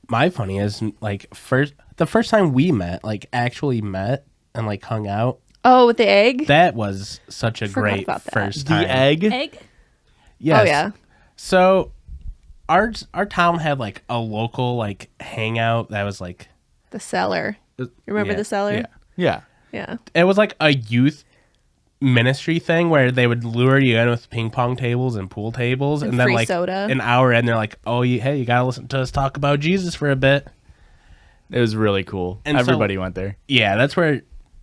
my funniest, like, the first time we met, like, actually met and, like, hung out, Oh, with the egg? that was such a Forgot great about that. first the time. egg? Egg? Yes. Oh, yeah. So our town had, like, a local, like, hangout that was, like... The cellar. You remember yeah, the cellar? Yeah. Yeah. Yeah. It was, like, a youth ministry thing where they would lure you in with ping pong tables and pool tables, And and then free like soda. an hour in, they're like, "Oh, hey, you gotta listen to us talk about Jesus for a bit." It was really cool. And so- Everybody went there. Yeah, that's where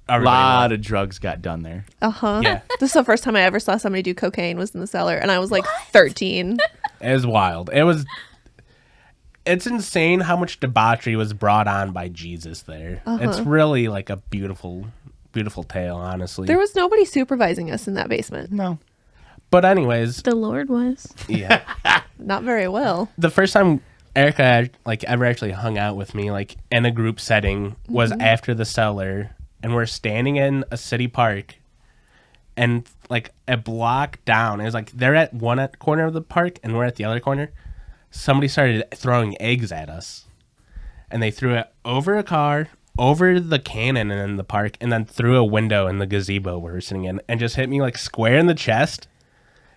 A everybody lot went. of drugs got done there. Uh-huh. Yeah. This is the first time I ever saw somebody do cocaine was in the cellar, and I was like 13. It was wild. It's insane how much debauchery was brought on by Jesus there. It's really like a beautiful, beautiful tale, honestly. There was nobody supervising us in that basement. No. But anyways, The Lord was. yeah. Not very well. The first time Erica like ever actually hung out with me like in a group setting was after the cellar, and we're standing in a city park, and like a block down, it was like they're at one corner of the park and we're at the other corner. Somebody started throwing eggs at us, and they threw it over a car, over the cannon in the park, and then through a window in the gazebo we were sitting in, and just hit me like square in the chest.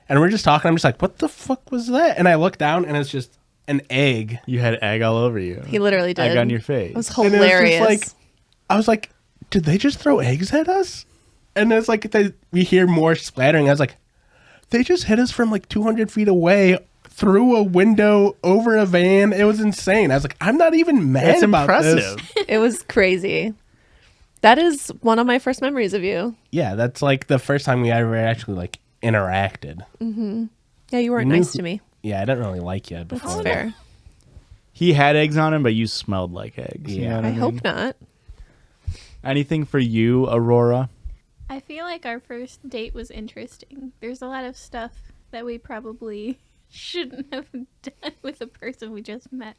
And we're just talking. I'm just like, what the fuck was that? And I look down, and it's just an egg. You had egg all over you. He literally did. Egg on your face. It was And it was just hilarious. like, I was like, did they just throw eggs at us? And it's like we hear more splattering. I was like, they just hit us from like 200 feet away, through a window, over a van. It was insane. I was like, I'm not even mad That's about impressive. this. It was crazy. That is one of my first memories of you. Yeah, that's like the first time we ever actually like interacted. Yeah, you weren't You knew nice who- to me. Yeah, I didn't really like you That's before. fair. He had eggs on him, but you smelled like eggs. You Yeah. know what I mean? hope not. Anything for you, Aurora? I feel like our first date was interesting. There's a lot of stuff that we probably shouldn't have done with the person we just met.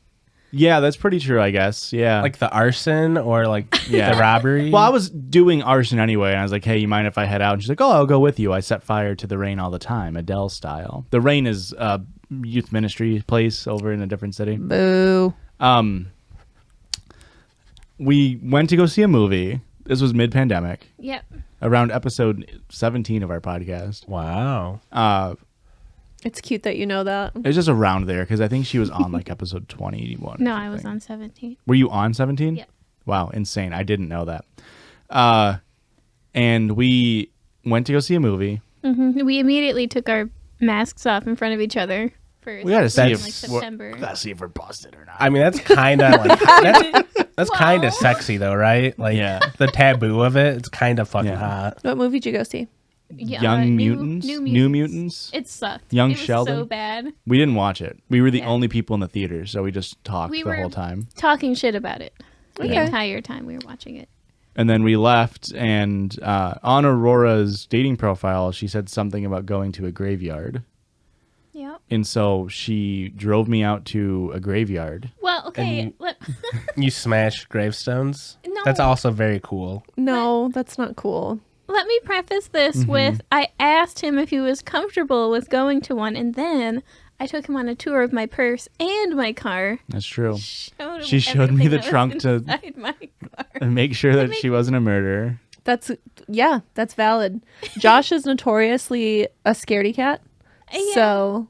Yeah, that's pretty true, I guess. Yeah. Like the arson or like Yeah. the robbery. Well, I was doing arson anyway, and I was like, hey, you mind if I head out? And she's like, oh, I'll go with you. I set fire to the Rain all the time, Adele style. The Rain is a youth ministry place over in a different city. Boo. We went to go see a movie. This was mid-pandemic, Yep. around episode 17 of our podcast. Wow. It's cute that you know that. It was just around there, because I think she was on like episode 21. No, I was on 17. Were you on 17? Yep. Wow, insane. I didn't know that. And we went to go see a movie. We immediately took our masks off in front of each other first. We gotta see in, if like September. gotta see if we're busted or not. I mean, that's kind of like that's kind of sexy though, right? Like Yeah. the taboo of it. It's kind of fucking Yeah. hot. What movie did you go see? Yeah, Young New Mutants? Mutants. New Mutants? It sucked. Young it was Sheldon? so bad. We didn't watch it. We were the Yeah. only people in the theater, so we just talked We the were- whole time. Talking shit about it the Okay. entire time we were watching it. And then we left, and on Aurora's dating profile, she said something about going to a graveyard. Yep. And so she drove me out to a graveyard. Well, okay. And You smash gravestones. No. That's also very cool. No, that's not cool. Let me preface this with I asked him if he was comfortable with going to one, and then I took him on a tour of my purse and my car. That's true. Showed him She showed me everything the that was trunk to- inside my car. And make sure that she wasn't a murderer. That's valid. Josh is notoriously a scaredy cat. Yeah. So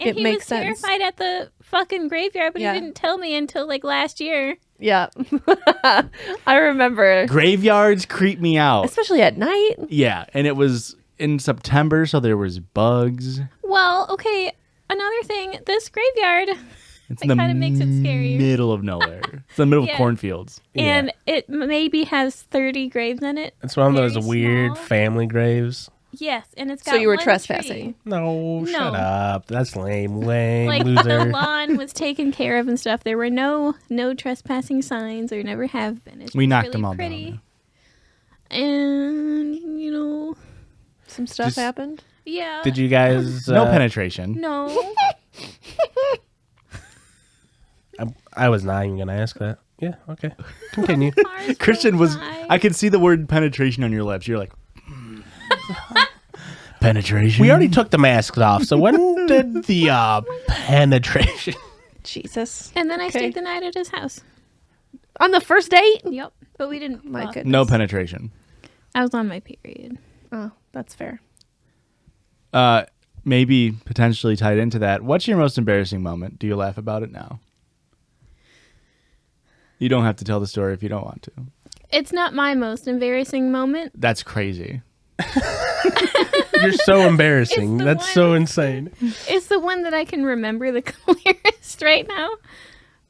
And it he makes was sense. terrified at the fucking graveyard, but Yeah. he didn't tell me until like last year. yeah. I remember. Graveyards creep me out. Especially at night. Yeah, and it was in September, so there was bugs. Well, okay. Another thing, this graveyard, It's It kinda makes it scarier. middle of nowhere. It's in the middle Yeah. of cornfields. and it maybe has 30 graves in it. It's one of those Very weird small. family graves. Yes, and it's got So you were one trespassing. tree. No, shut No. up. That's lame, Like the loser. lawn was taken care of and stuff. There were no trespassing signs, or never have been. It's We just knocked really them all pretty. down. And Some stuff Just- happened. yeah. Did you guys? No penetration. No. I was not even gonna ask that. Yeah. Okay. Continue. Cars Christian go was. by. I could see the word penetration on your lips. You're like. Penetration. We already took the masks off. So when did the penetration? Jesus. And then I Okay. stayed the night at his house. On the first date? Yep. But we didn't. My fuck. goodness. No penetration. I was on my period. Oh, that's fair. Maybe potentially tied into that. What's your most embarrassing moment? Do you laugh about it now? You don't have to tell the story if you don't want to. It's not my most embarrassing moment. That's crazy. You're so embarrassing. It's the That's one- so insane. It's the one that I can remember the clearest right now.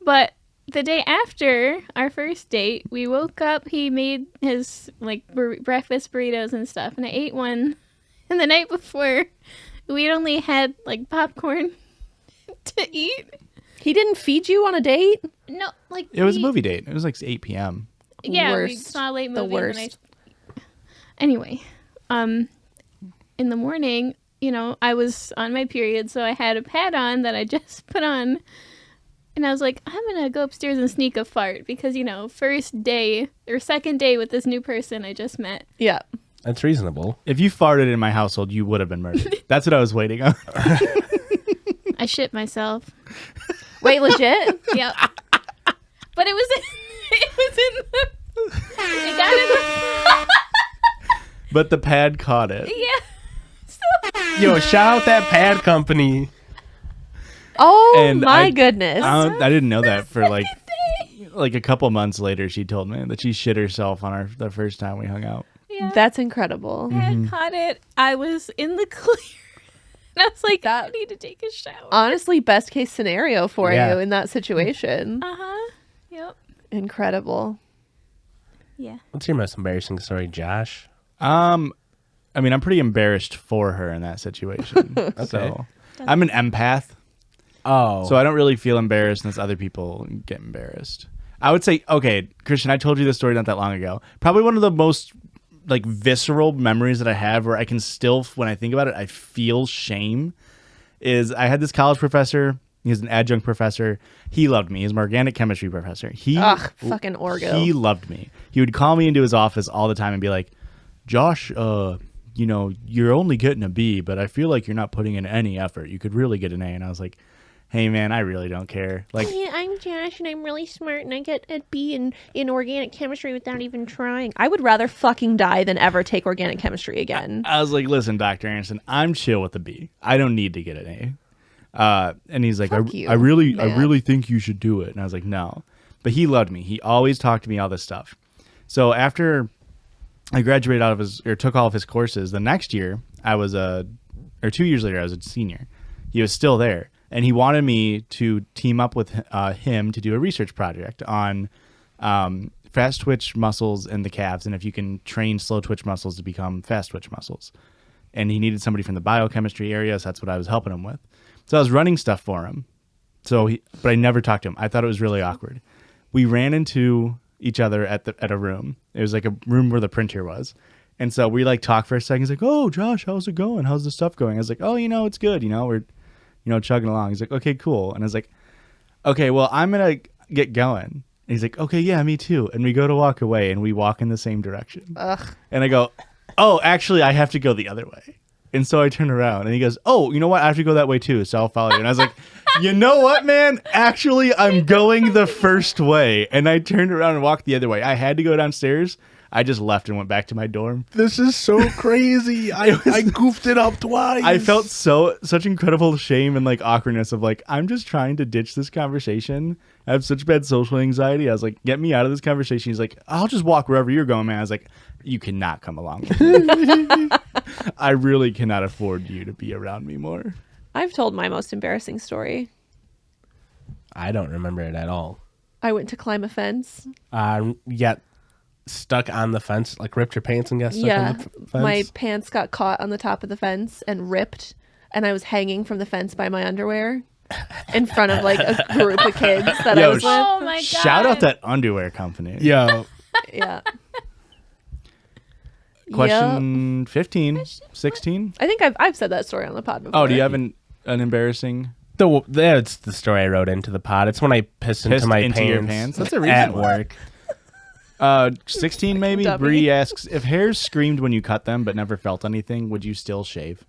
But the day after our first date, we woke up. He made his like breakfast burritos and stuff, and I ate one. And the night before, we'd only had like popcorn to eat. He didn't feed you on a date? No, like It was a we- movie date. It was like 8 p.m. Yeah, we Worst. saw a late The movie. And then worst. Anyway, in the morning, I was on my period, so I had a pad on that I just put on, and I was like, I'm gonna go upstairs and sneak a fart because first day or second day with this new person I just met. Yeah. That's reasonable. If you farted in my household, you would have been murdered. That's what I was waiting on. I shit myself. Wait, legit? Yep. But it was it got in the But the pad caught it. yeah. Yo, shout out that pad company. Oh, And my I- goodness. I didn't know that for like a couple months later. She told me that she shit herself on the first time we hung out. Yeah. That's incredible. I had caught it. I was in the clear. And I was like, I That- need to take a shower. Honestly, best case scenario for Yeah. you in that situation. Uh-huh. Yep. Incredible. Yeah. What's your most embarrassing story, Josh? I mean, I'm pretty embarrassed for her in that situation. So I'm an empath, Oh. so I don't really feel embarrassed unless other people get embarrassed. I would say, okay, Christian, I told you this story not that long ago. Probably one of the most like visceral memories that I have where I can still, when I think about it, I feel shame, is I had this college professor. He was an adjunct professor. He loved me. He's my organic chemistry professor. Fucking Orgo. He loved me. He would call me into his office all the time and be like, Josh, you know, you're only getting a B, but I feel like you're not putting in any effort. You could really get an A. And I was like, hey, man, I really don't care. Like, yeah, I'm Josh, and I'm really smart, and I get a B in organic chemistry without even trying. I would rather fucking die than ever take organic chemistry again. I was like, listen, Dr. Anderson, I'm chill with a B. I don't need to get an A. And he's like, I really think you should do it. And I was like, no. But he loved me. He always talked to me all this stuff. So after I graduated out of took all of his courses, the next year I was 2 years later, I was a senior. He was still there. And he wanted me to team up with him to do a research project on fast twitch muscles in the calves, and if you can train slow twitch muscles to become fast twitch muscles. And he needed somebody from the biochemistry area, so that's what I was helping him with. So I was running stuff for him. But I never talked to him. I thought it was really awkward. We ran into each other at a room. It was like a room where the printer was. And so we like talked for a second. He's like, "Oh, Josh, how's it going? How's the stuff going?" I was like, "Oh, it's good. We're chugging along." He's like, "Okay, cool." And I was like, "Okay, well, I'm going to get going." And he's like, "Okay, yeah, me too." And we go to walk away, and we walk in the same direction. Ugh. And I go, "Oh, actually, I have to go the other way." And so I turn around, and he goes, "Oh, you know what? I have to go that way too, so I'll follow you." And I was like, "You know what, man? Actually, I'm going the first way." And I turned around and walked the other way. I had to go downstairs. I just left and went back to my dorm. This is so crazy. I goofed it up twice. I felt such incredible shame and like awkwardness of like, I'm just trying to ditch this conversation. I have such bad social anxiety. I was like, get me out of this conversation. He's like, I'll just walk wherever you're going, man. I was like, you cannot come along with me. I really cannot afford you to be around me more. I've told my most embarrassing story. I don't remember it at all. I went to climb a fence. Yet stuck on the fence, like ripped your pants and got stuck on the fence? My pants got caught on the top of the fence and ripped, and I was hanging from the fence by my underwear in front of like a group of kids that I was with. Oh my God. Shout out that underwear company. Yo. Yeah. Question 15, 16. I think I've said that story on the pod before. Oh, do you have an embarrassing That's the story I wrote into the pod. It's when I pissed into your pants. That's a reason at work. 16 maybe. Dummy. Bree asks, if hairs screamed when you cut them but never felt anything, would you still shave?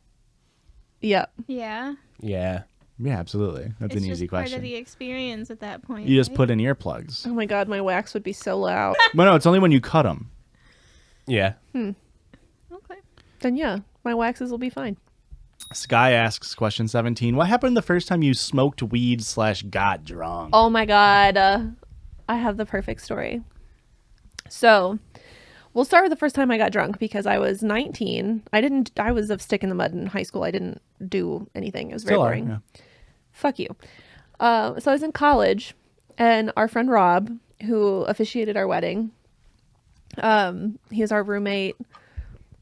Yeah. Yeah. Yeah. Yeah, absolutely. That's It's an easy just part question. of the experience at that point. You just right? put in earplugs. Oh my God, my wax would be so loud. But no, it's only when you cut them. Yeah. Okay. Then yeah, my waxes will be fine. Sky asks, question 17, what happened the first time you smoked weed / got drunk? Oh my God. I have the perfect story. So we'll start with the first time I got drunk because I was 19. I was a stick in the mud in high school. I didn't do anything. It was very Still are, boring. yeah. Fuck you. So I was in college, and our friend Rob, who officiated our wedding, he was our roommate.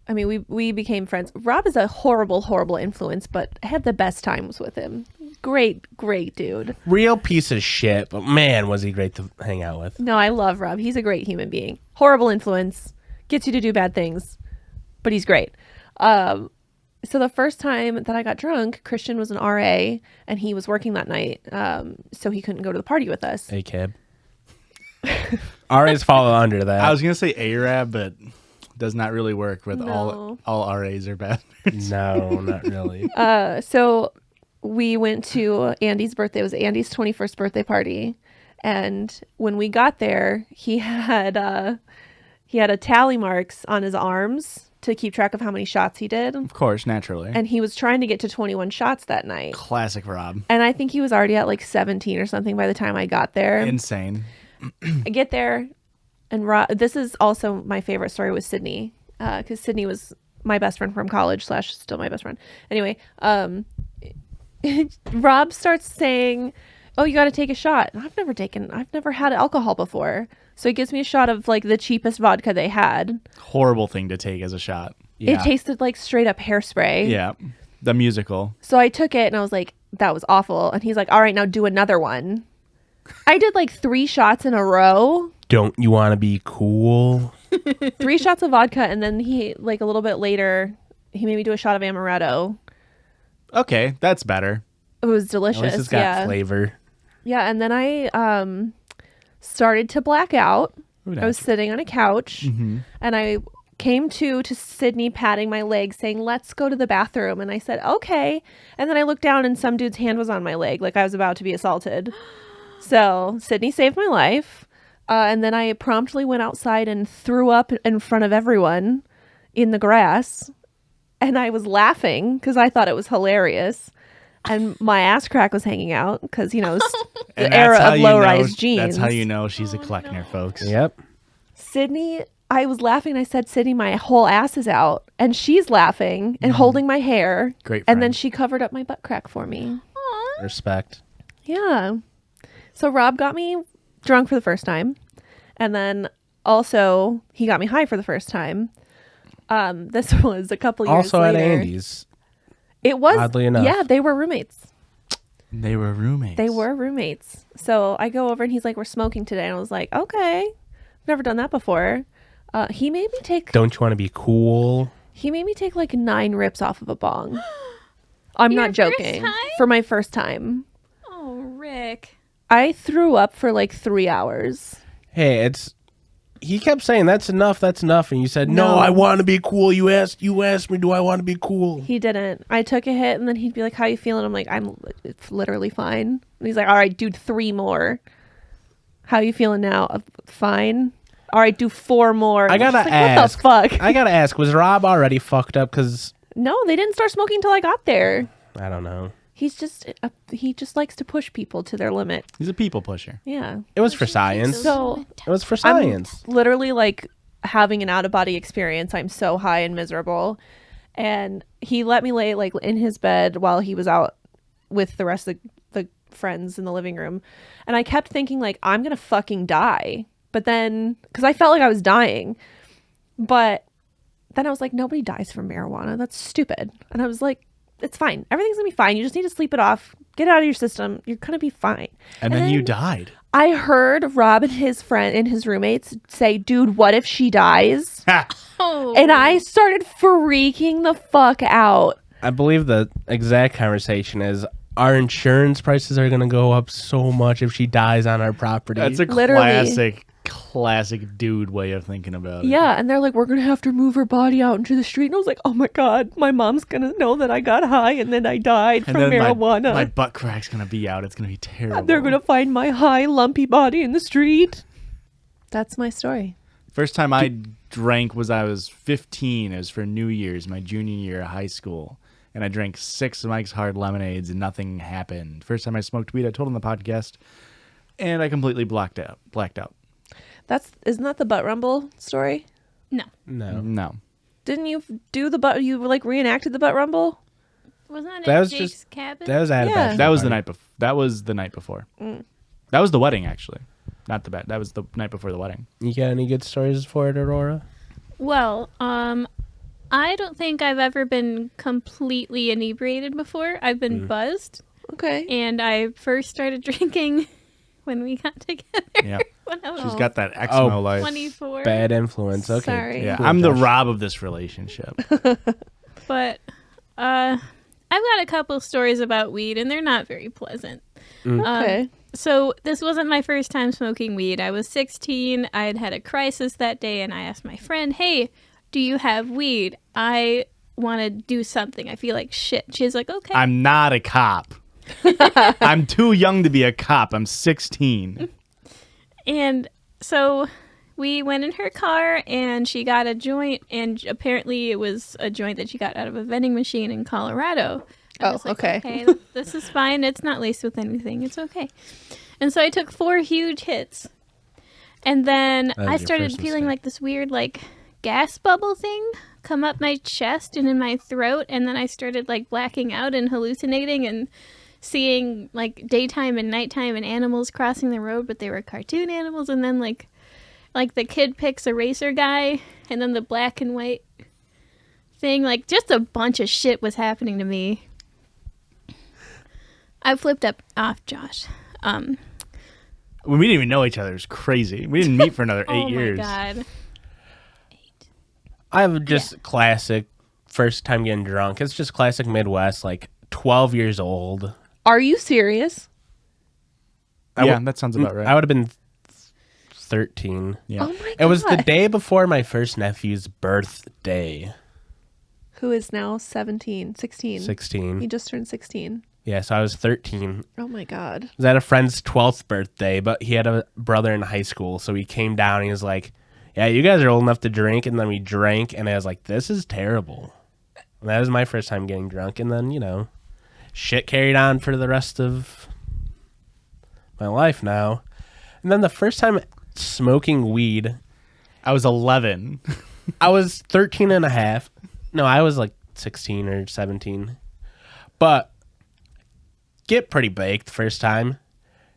I mean, we became friends. Rob is a horrible, horrible influence, but I had the best times with him. Great, great dude. Real piece of shit, but man, was he great to hang out with. No, I love Rob. He's a great human being. Horrible influence. Gets you to do bad things, but he's great. So the first time that I got drunk, Christian was an RA, and he was working that night, so he couldn't go to the party with us. Hey, kid. RAs fall under that. I was going to say Arab, but does not really work with No. all RAs are bad. No, not really. So we went to Andy's birthday. It was Andy's 21st birthday party. And when we got there, he had a tally marks on his arms to keep track of how many shots he did. Of course, naturally. And he was trying to get to 21 shots that night. Classic Rob. And I think he was already at like 17 or something by the time I got there. Insane. I get there, and this is also my favorite story with Sydney, because Sydney was my best friend from college / still my best friend. Anyway, Rob starts saying, "Oh, you got to take a shot." And I've never had alcohol before, so he gives me a shot of like the cheapest vodka they had. Horrible thing to take as a shot. It tasted like straight up hairspray. Yeah. The musical. So I took it, and I was like, "That was awful." And he's like, "All right, now do another one." I did like 3 shots in a row. Don't you want to be cool? 3 shots of vodka, and then he, like a little bit later, he made me do a shot of amaretto. Okay, that's better. It was At delicious. least it's got yeah. flavor. Yeah, and then I started to black out. Ooh, I was sitting on a couch, and I came to Sydney patting my leg, saying, "Let's go to the bathroom." And I said, "Okay." And then I looked down, and some dude's hand was on my leg, like I was about to be assaulted. So Sydney saved my life. And then I promptly went outside and threw up in front of everyone in the grass. And I was laughing because I thought it was hilarious. And my ass crack was hanging out because, you know, the And era that's how of you low-rise know- jeans. That's how you know she's a Kleckner, folks. Yep. Sydney, I was laughing. I said, "Sydney, my whole ass is out." And she's laughing and holding my hair. Great And then friend. she covered up my butt crack for me. Aw. Respect. Yeah. So Rob got me drunk for the first time. And then also he got me high for the first time. This was a couple years Also at later. Andy's. It was, Oddly enough. yeah, they were roommates. They were roommates. They were roommates. So I go over and he's like, "We're smoking today." And I was like, "Okay. I've never done that before." He made me take Don't you want to be cool? like 9 rips off of a bong. I'm Your not first joking. time? For my first time. Oh, Rick. I threw up for like 3 hours. Hey, he kept saying that's enough, and you said no. No. I want to be cool. You asked me, do I want to be cool? He didn't. I took a hit and then he'd be like, "How you feeling?" I'm like, "It's literally fine." And he's like, "All right, dude, 3 more. How you feeling now?" "Fine." "All right, do 4 more." I gotta She's like, ask. What the fuck? I gotta ask. Was Rob already fucked up? Because No, they didn't start smoking until I got there. I don't know. He just likes to push people to their limit. He's a people pusher. Yeah. It was for science. So It was for I'm science. literally like having an out of body experience. I'm so high and miserable. And he let me lay like in his bed while he was out with the rest of the friends in the living room. And I kept thinking like, I'm going to fucking die. But then, because I felt like I was dying. But then I was like, nobody dies from marijuana. That's stupid. And I was like, it's fine. Everything's going to be fine. You just need to sleep it off. Get it out of your system. You're going to be fine. And then you died. I heard Rob and his friend and his roommates say, "Dude, what if she dies?" Oh. And I started freaking the fuck out. I believe the exact conversation is our insurance prices are going to go up so much if she dies on our property. That's a Literally. classic dude way of thinking about it. Yeah, and they're like, "We're gonna have to move her body out into the street." And I was like, "Oh my god, my mom's gonna know that I got high and then I died And from then marijuana. my butt crack's gonna be out. It's gonna be terrible. They're gonna find my high, lumpy body in the street." That's my story. First time I drank was I was 15. It was for New Year's, my junior year of high school. And I drank 6 Mike's Hard Lemonades and nothing happened. First time I smoked weed, I told on the podcast. And I completely blacked out. Isn't that the butt rumble story? No. no. No. Didn't you do the butt? You like reenacted the butt rumble? Wasn't That it was Jake's just- cabin? That was at a Yeah. bachelor That was the party. night before. That was the night before. That was the wedding, actually. Not the bed. That was the night before the wedding. You got any good stories for it, Aurora? Well, I don't think I've ever been completely inebriated before. I've been buzzed, Okay. and I first started drinking when we got together. Yeah. When I was She's got that Exmo life. 24. Bad influence. Okay. Sorry. Yeah, Cool, I'm the Josh. Rob of this relationship. But I've got a couple stories about weed, and they're not very pleasant. Okay. So this wasn't my first time smoking weed. I was 16. I had had a crisis that day, and I asked my friend, "Hey, do you have weed? I want to do something. I feel like shit." She's like, "Okay." I'm not a cop. I'm too young to be a cop. I'm 16. And so we went in her car, and she got a joint, and apparently it was a joint that she got out of a vending machine in Colorado. I was like, okay. This is fine. It's not laced with anything. It's okay. And so I took 4 huge hits. And then That was I your started first feeling mistake. like this weird, like, gas bubble thing come up my chest and in my throat. And then I started, like, blacking out and hallucinating and seeing, like, daytime and nighttime and animals crossing the road, but they were cartoon animals. And then, like the kid picks a racer guy, and then the black and white thing. Like, just a bunch of shit was happening to me. I flipped off Josh. When we didn't even know each other, it was crazy. We didn't meet for another 8 years. Oh my god. I have just classic first time getting drunk. It's just classic Midwest, like 12 years old. Are you serious? That sounds about right. I would have been 13. Yeah. Oh my god. It was the day before my first nephew's birthday. Who is now 16. 16. He just turned 16. Yeah, so I was 13. Oh my god. I was at a friend's 12th birthday, but he had a brother in high school, so he came down and he was like, yeah, you guys are old enough to drink, and then we drank, and I was like, this is terrible. And that was my first time getting drunk, and then, you know, shit carried on for the rest of my life now. And then the first time smoking weed, I was 11. I was 13 and a half. No, I was like 16 or 17. But get pretty baked first time.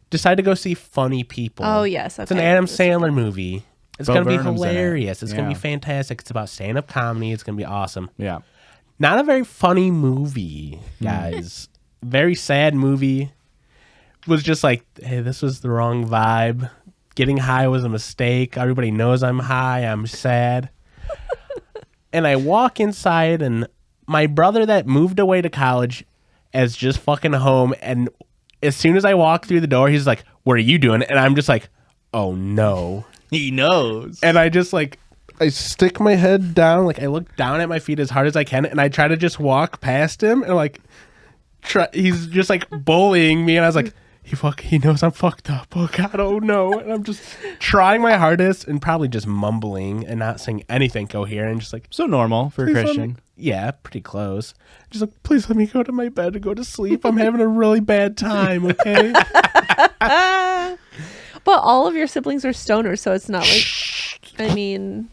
Decided to go see Funny People. Oh, yes. It's an Adam Sandler movie. It's Bo going to be Burnham's in it. hilarious. It's going to Yeah. be fantastic. It's about stand-up comedy. It's going to be awesome. Yeah. Not a very funny movie, guys. Very sad movie. Was just like, hey, this was the wrong vibe. Getting high was a mistake. Everybody knows I'm high. I'm sad. And I walk inside, and my brother that moved away to college is just fucking home. And as soon as I walk through the door, he's like, what are you doing? And I'm just like, oh no. He knows. And I just like, I stick my head down, like I look down at my feet as hard as I can, and I try to just walk past him, and like, he's just like bullying me, and I was like, he knows I'm fucked up. Oh God, oh no. And I'm just trying my hardest and probably just mumbling and not saying anything coherent, just like, So normal for a "Please let Christian. me-" Yeah, pretty close. Just like, please let me go to my bed and go to sleep. I'm having a really bad time, okay? But all of your siblings are stoners, so it's not like, I mean,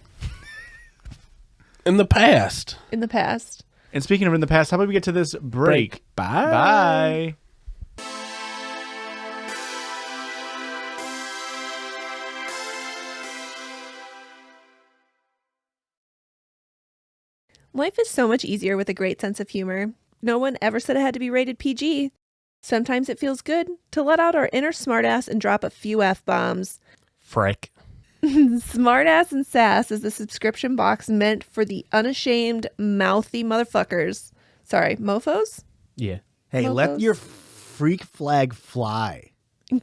In the past. in the past. And speaking of in the past, how about we get to this break? Bye. Bye. Life is so much easier with a great sense of humor. No one ever said it had to be rated PG. Sometimes it feels good to let out our inner smartass and drop a few F-bombs. Frick. Smartass and Sass is the subscription box meant for the unashamed, mouthy motherfuckers. Sorry, mofos? Yeah. Hey, let Logos. your freak flag fly.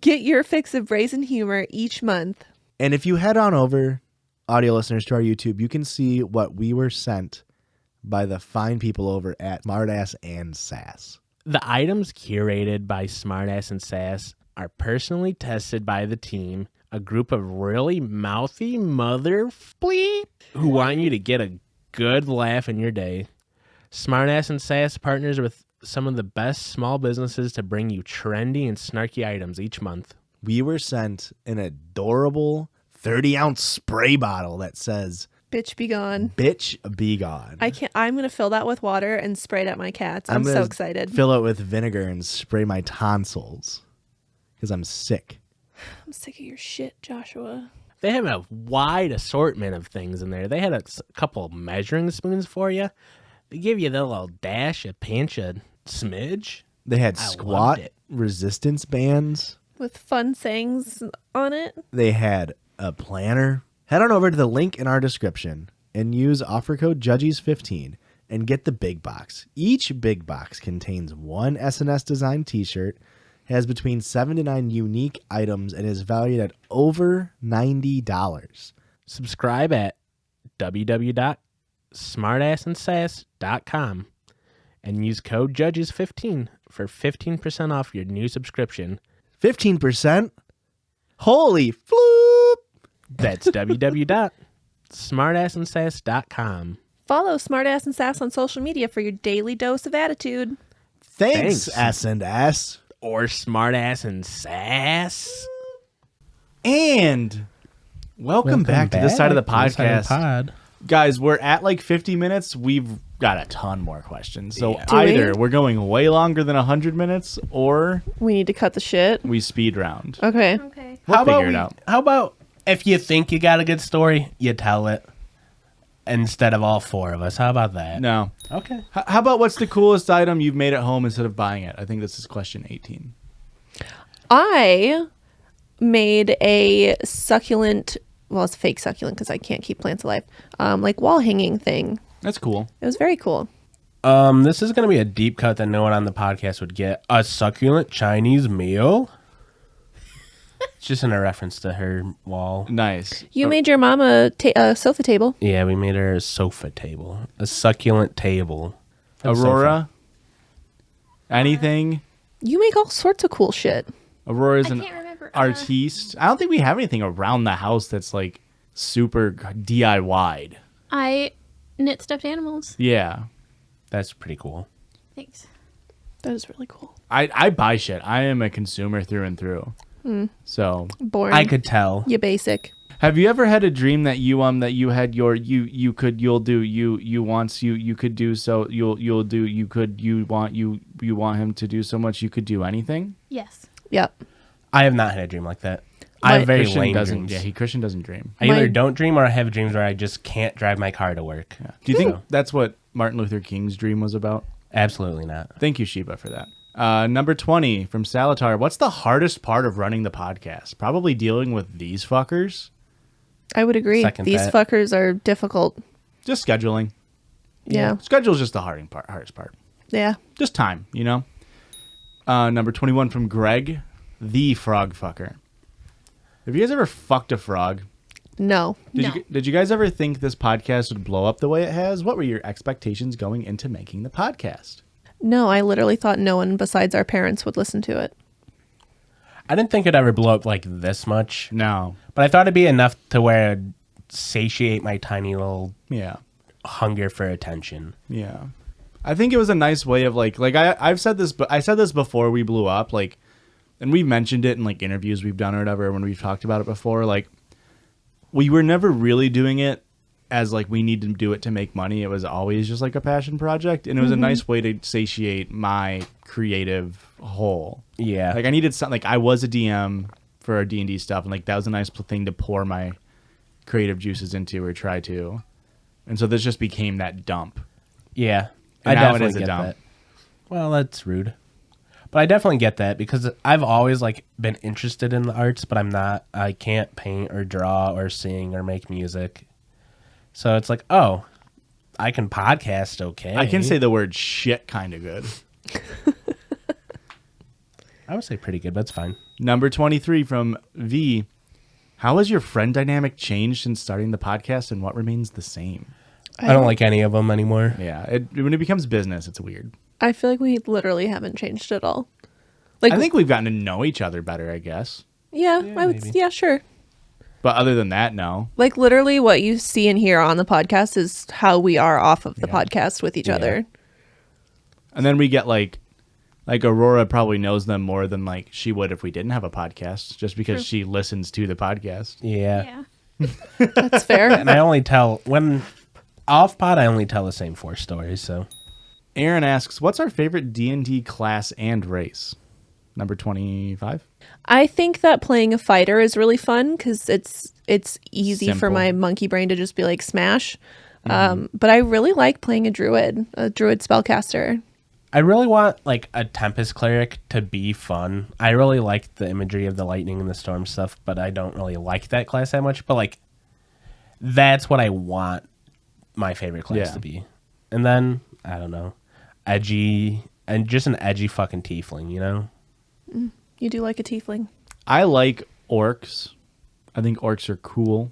Get your fix of brazen humor each month. And if you head on over, audio listeners, to our YouTube, you can see what we were sent by the fine people over at Smartass and Sass. The items curated by Smartass and Sass are personally tested by the team, a group of really mouthy mother bleep who want you to get a good laugh in your day. Smartass and Sass partners with some of the best small businesses to bring you trendy and snarky items each month. We were sent an adorable 30-ounce spray bottle that says, Bitch be gone. "Bitch be gone." I'm going to fill that with water and spray it at my cats. I'm so gonna excited. Fill it with vinegar and spray my tonsils because I'm sick. I'm sick of your shit, Joshua. They have a wide assortment of things in there. They had a couple measuring spoons for you. They give you the little dash, a pinch, a smidge. They had I loved squat it. resistance bands. With fun sayings on it. They had a planner. Head on over to the link in our description and use offer code Judgies15 and get the big box. Each big box contains one SNS design t-shirt, has between 7 to 9 unique items, and is valued at over $90. Subscribe at www.smartassandsass.com and use code Judges15 for 15% off your new subscription. 15%? Holy floop! That's www.smartassandsass.com. Follow Smartass and Sass on social media for your daily dose of attitude. Thanks, Thanks. S&S. Or Smartass and Sass. And welcome back to this side of the podcast. Guys, we're at like 50 minutes. We've got a ton more questions. So Yeah. Do we? either we're going way longer than 100 minutes or We need to cut the shit. we speed round. Okay. Okay. We'll figure it we- out. How about if you think you got a good story, you tell it instead of all four of us? How about that? No. Okay. How about what's the coolest item you've made at home instead of buying it? I think this is question 18. I made a succulent, well, it's fake succulent because I can't keep plants alive, like wall hanging thing. That's cool. It was very cool. This is going to be a deep cut that no one on the podcast would get. A succulent Chinese meal? It's just in a reference to her wall. Nice. You made your mom a sofa table. Yeah, we made her a sofa table. A succulent table. That's Aurora? Anything? You make all sorts of cool shit. Aurora's I an can't remember. artiste. I don't think we have anything around the house that's like super DIY'd. I knit stuffed animals. Yeah. That's pretty cool. Thanks. That is really cool. I buy shit. I am a consumer through and through. So Boring. I could tell. You basic. have you ever had a dream that you had your you want him to do so much you could do anything? Yes. Yep. I have not had a dream like that. I have very Christian lame doesn't. dreams. Yeah, Christian doesn't dream. I either My- don't dream or I have dreams where I just can't drive my car to work. Do you think So- that's what Martin Luther King's dream was about? Absolutely not. Thank you, Sheba, for that. Number 20 from Salatar. What's the hardest part of running the podcast? Probably dealing with these fuckers. I would agree. Second These that. fuckers are difficult. Just scheduling. Yeah. Schedule's just the hardest part. Yeah. Just time, you know? Number 21 from Greg, the frog fucker. Have you guys ever fucked a frog? No. Did you guys ever think this podcast would blow up the way it has? What were your expectations going into making the podcast? No, I literally thought no one besides our parents would listen to it. I didn't think it'd ever blow up like this much, No. but I thought it'd be enough to where it'd satiate my tiny little Yeah. hunger for attention. Yeah. I think it was a nice way of I've said this, but I said this before we blew up, and we mentioned it in like interviews we've done or whatever when we've talked about it before. Like, we were never really doing it as like we need to do it to make money. It was always just like a passion project, and it was a nice way to satiate my creative hole. Yeah. Like I needed something. Like I was a DM for our D&D stuff, and like that was a nice thing to pour my creative juices into or try to. And so this just became that dump. Yeah. And I now it definitely is a get dump. that. Well, that's rude. But I definitely get that because I've always like been interested in the arts, but I can't paint or draw or sing or make music. So it's like, oh, I can podcast okay. I can say the word shit kind of good. I would say pretty good, but it's fine. Number 23 from V. How has your friend dynamic changed since starting the podcast, and what remains the same? I don't like any of them anymore. Yeah, when it becomes business, it's weird. I feel like we literally haven't changed at all. Like, I think we've gotten to know each other better, I guess. yeah, Yeah, I would. maybe. Yeah, sure. But other than that, no. Like literally, what you see and hear on the podcast is how we are off of the Yeah. podcast with each other. And then we get like Aurora probably knows them more than like she would if we didn't have a podcast, just because she listens to the podcast. Yeah. That's fair. And I only tell, when off pod, I only tell the same 4 stories, so. Aaron asks, "What's our favorite D&D class and race?" Number 25. I think that playing a fighter is really fun because it's easy for Simple. my monkey brain to just be like smash. But I really like playing a druid spellcaster. I really want like a Tempest cleric to be fun. I really like the imagery of the lightning and the storm stuff, but I don't really like that class that much. But like, that's what I want my favorite class Yeah. to be. And then I don't know, edgy and just an edgy fucking tiefling, you know? You do like a tiefling. I like orcs. I think orcs are cool.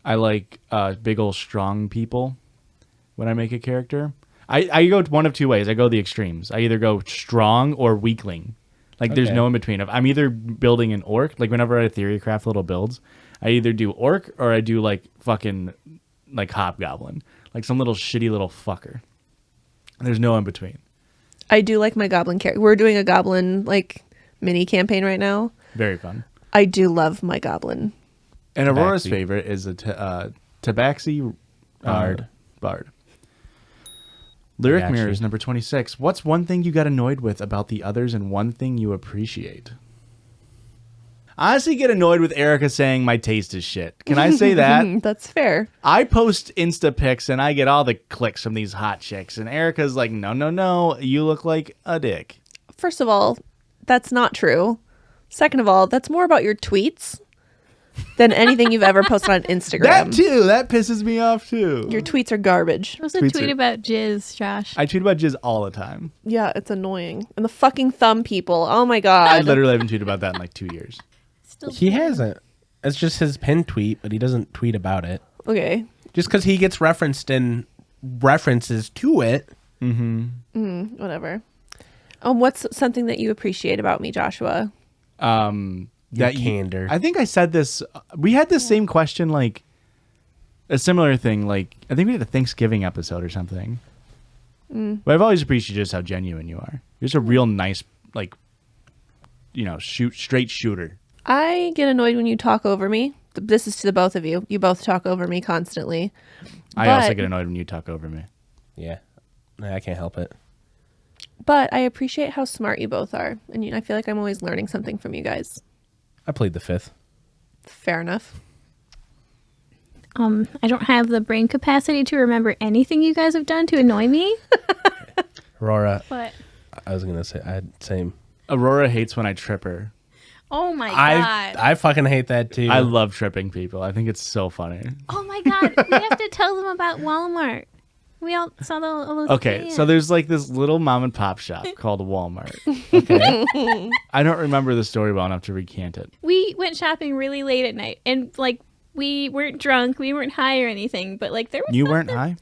I like big old strong people when I make a character. I go one of two ways. I go the extremes. I either go strong or weakling. Like there's Okay. no in between. I'm either building an orc, like whenever I theorycraft little builds, I either do orc or I do like fucking like hobgoblin. Like some little shitty little fucker. There's no in between. I do like my goblin character. We're doing a goblin like mini campaign right now. Very fun. I do love my goblin. And Aurora's Tabaxi. favorite is a Tabaxi Bard. Lyric Gotcha. Mirrors, number 26. What's one thing you got annoyed with about the others and one thing you appreciate? I honestly get annoyed with Erica saying my taste is shit. Can I say that? That's fair. I post Insta pics and I get all the clicks from these hot chicks. And Erica's like, no, you look like a dick. First of all, that's not true. Second of all, that's more about your tweets. than anything you've ever posted on Instagram. That too. That pisses me off too. Your tweets are garbage. It was a Tweets tweet are- about jizz, Josh. I tweet about jizz all the time. Yeah, it's annoying. And the fucking thumb people. Oh my I god. literally haven't tweeted about that in like 2 years. Still He hasn't. It's just his pinned tweet, but he doesn't tweet about it. Okay. Just because he gets referenced in references to it. Whatever. What's something that you appreciate about me, Joshua? Your candor. I think I said this. We had the same question, like a similar thing. Like I think we did a Thanksgiving episode or something. But I've always appreciated just how genuine you are. You're just a real nice, like, straight shooter. I get annoyed when you talk over me. This is to the both of you. You both talk over me constantly. I also But- get annoyed when you talk over me. Yeah. Nah, I can't help it. But I appreciate how smart you both are. And I feel like I'm always learning something from you guys. I played the fifth. Fair enough. I don't have the brain capacity to remember anything you guys have done to annoy me. Aurora, But I was going to say, same. Aurora hates when I trip her. oh my god. I fucking hate that too. I love tripping people. I think it's so funny. Oh my god. We have to tell them about Walmart. We all saw all those Okay, cans. so there's like this little mom and pop shop called Walmart. Okay. I don't remember the story well enough to recant it. We went shopping really late at night, and like we weren't drunk, we weren't high or anything, but like there was You weren't something- high?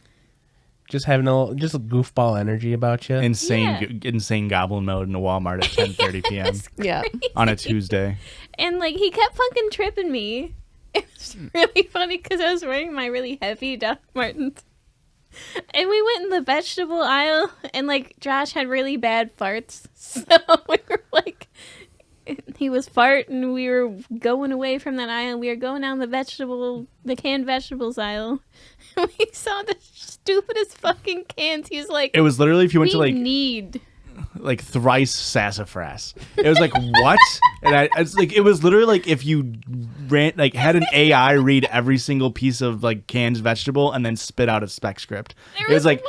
Just having a little, just a goofball energy about you. Insane goblin mode in a Walmart at 10:30 p.m. Yeah. on a Tuesday. And like he kept fucking tripping me. It was really funny because I was wearing my really heavy Doc Martens. And we went in the vegetable aisle, and like Josh had really bad farts. So we were like, he was farting, and we were going away from that aisle. We were going down the canned vegetables aisle. And we saw the stupidest fucking cans. He was like, It was literally if you went to we like need. thrice sassafras. It was like what? And it's like it was literally like if you had an AI read every single piece of like canned vegetable and then spit out a spec script. There It was like